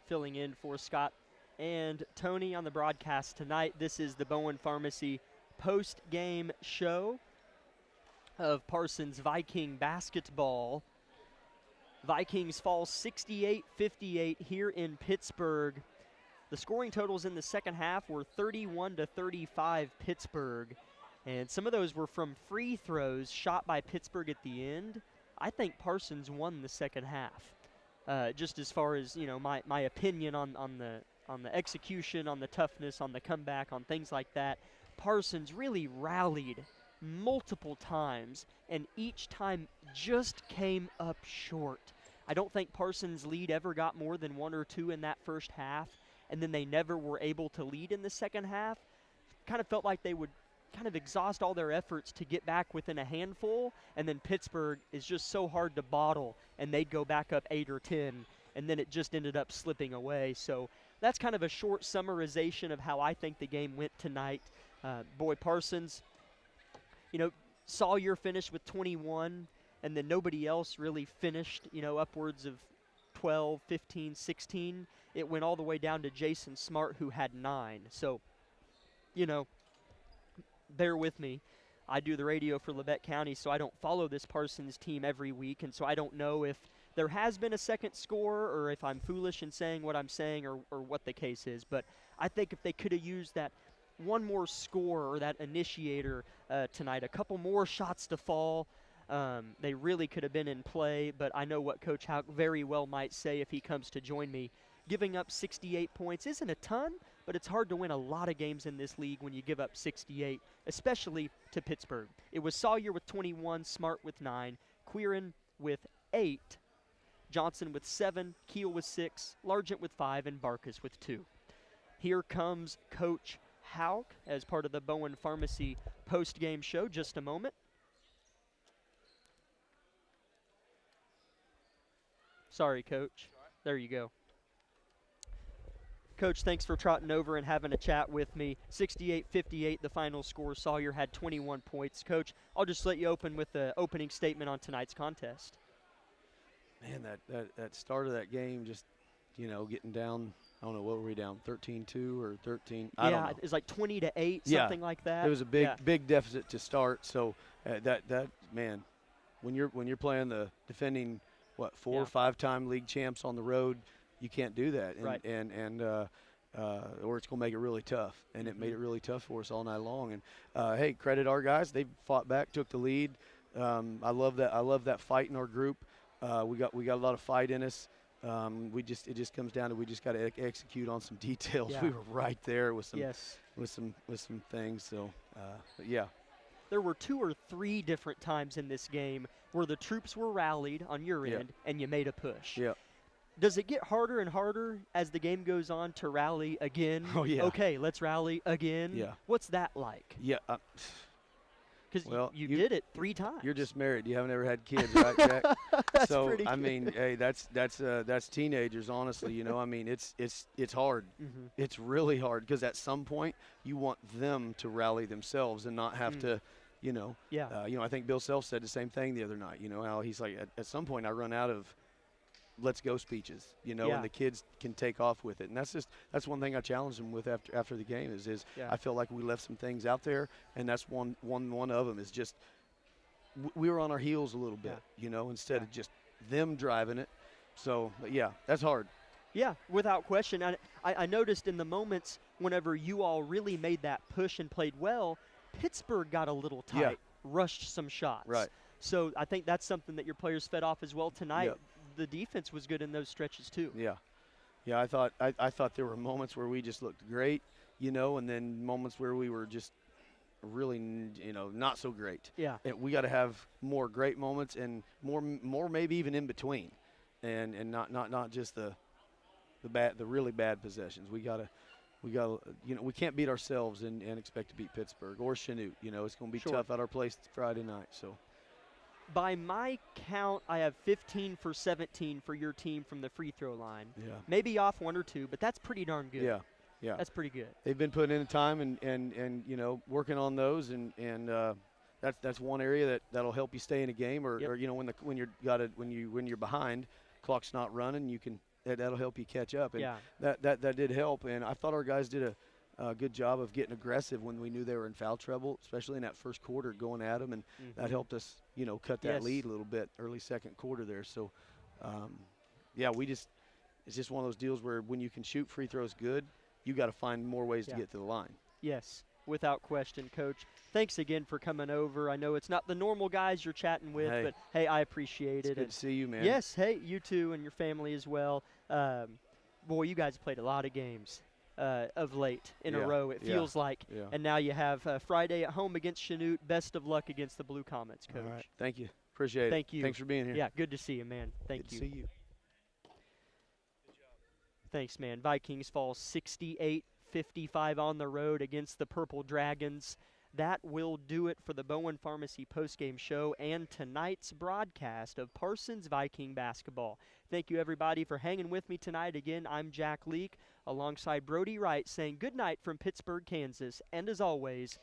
filling in for Scott and Tony on the broadcast tonight. This is the Bowen Pharmacy post-game show of Parsons Viking basketball. Vikings fall 68-58 here in Pittsburgh. The scoring totals in the second half were 31-35 Pittsburgh, and some of those were from free throws shot by Pittsburgh at the end. I think Parsons won the second half. Just as far as, you know, my opinion on the execution, on the toughness, on the comeback, on things like that. Parsons really rallied multiple times, and each time just came up short. I don't think Parsons' lead ever got more than one or two in that first half, and then they never were able to lead in the second half. Kind of felt like they would kind of exhaust all their efforts to get back within a handful, and then Pittsburgh is just so hard to bottle, and they'd go back up 8 or 10, and then it just ended up slipping away. So that's kind of a short summarization of how I think the game went tonight. Boy, Parsons, Sawyer finished with 21, and then nobody else really finished, upwards of 12, 15, 16. It went all the way down to Jason Smart, who had 9. So, bear with me. I do the radio for Labette County, so I don't follow this Parsons team every week, and so I don't know if there has been a second score or if I'm foolish in saying what I'm saying or what the case is. But I think if they could have used that one more score or that initiator tonight, a couple more shots to fall, they really could have been in play. But I know what Coach Houck very well might say if he comes to join me. Giving up 68 points isn't a ton, but it's hard to win a lot of games in this league when you give up 68, especially to Pittsburgh. It was Sawyer with 21, Smart with 9, Quirin with 8, Johnson with 7, Keel with 6, Largent with 5, and Barkus with 2. Here comes Coach Houck as part of the Bowen Pharmacy post-game show. Just a moment. Sorry, Coach. There you go. Coach, thanks for trotting over and having a chat with me. 68-58, the final score. Sawyer had 21 points. Coach, I'll just let you open with the opening statement on tonight's contest. Man, that start of that game, just, getting down, I don't know, what were we down, 13-2 or 13? I don't know. It was like 20-8, something like that. It was a big deficit to start. So man, when you're playing the defending, 4 or 5-time league champs on the road, you can't do that, or it's going to make it really tough. And it made it really tough for us all night long. And hey, credit our guys; they fought back, took the lead. I love that. I love that fight in our group. We got a lot of fight in us. It just comes down to we just got to execute on some details. Yeah. We were right there with some Yes. with some things. So yeah. There were 2 or 3 different times in this game where the troops were rallied on your end and you made a push. Yeah. Does it get harder and harder as the game goes on to rally again? Oh, yeah. Okay, let's rally again. Yeah. What's that like? Yeah. Because you did it 3 times. You're just married. You haven't ever had kids, right, Jack? That's so pretty I good. mean, hey, that's teenagers. Honestly, I mean, it's hard. Mm-hmm. It's really hard because at some point you want them to rally themselves and not have to, Yeah. I think Bill Self said the same thing the other night. How he's like, at some point I run out of let's go speeches, and the kids can take off with it. And that's one thing I challenged them with after the game is I feel like we left some things out there, and that's one of them is just we were on our heels a little bit, instead of just them driving it. So, but yeah, that's hard. Yeah, without question. I noticed in the moments whenever you all really made that push and played well, Pittsburgh got a little tight, rushed some shots. Right. So I think that's something that your players fed off as well tonight. Yep. The defense was good in those stretches too. Yeah. I thought there were moments where we just looked great, and then moments where we were just really, not so great. Yeah. And we got to have more great moments and more maybe even in between, and not just the really bad possessions. We got we can't beat ourselves and expect to beat Pittsburgh or Chanute. It's going to be tough at our place Friday night. So. By my count, I have 15 for 17 for your team from the free throw line. Yeah. Maybe off 1 or 2, but that's pretty darn good. Yeah. That's pretty good. They've been putting in time and working on those and that's one area that'll help you stay in a game or when you're behind, clock's not running, that'll help you catch up. And that did help, and I thought our guys did a good job of getting aggressive when we knew they were in foul trouble, especially in that first quarter, going at them, and that helped us, cut that lead a little bit early second quarter there. So, it's just one of those deals where when you can shoot free throws good, you got to find more ways to get to the line. Yes, without question, Coach. Thanks again for coming over. I know it's not the normal guys you're chatting with, but hey, I appreciate it. It's good to see you, man. Yes, hey, you too, and your family as well. Boy, you guys played a lot of games of late in a row, it feels like. Yeah. And now you have Friday at home against Chanute. Best of luck against the Blue Comets, Coach. All right. Thank you. Appreciate it. Thank you. Thanks for being here. Yeah, good to see you, man. Thank good you. to see you. Thanks, man. Vikings fall 68-55 on the road against the Purple Dragons. That will do it for the Bowen Pharmacy postgame show and tonight's broadcast of Parsons Viking basketball. Thank you, everybody, for hanging with me tonight. Again, I'm Jack Leake, alongside Brody Wright, saying good night from Pittsburgh, Kansas. And as always,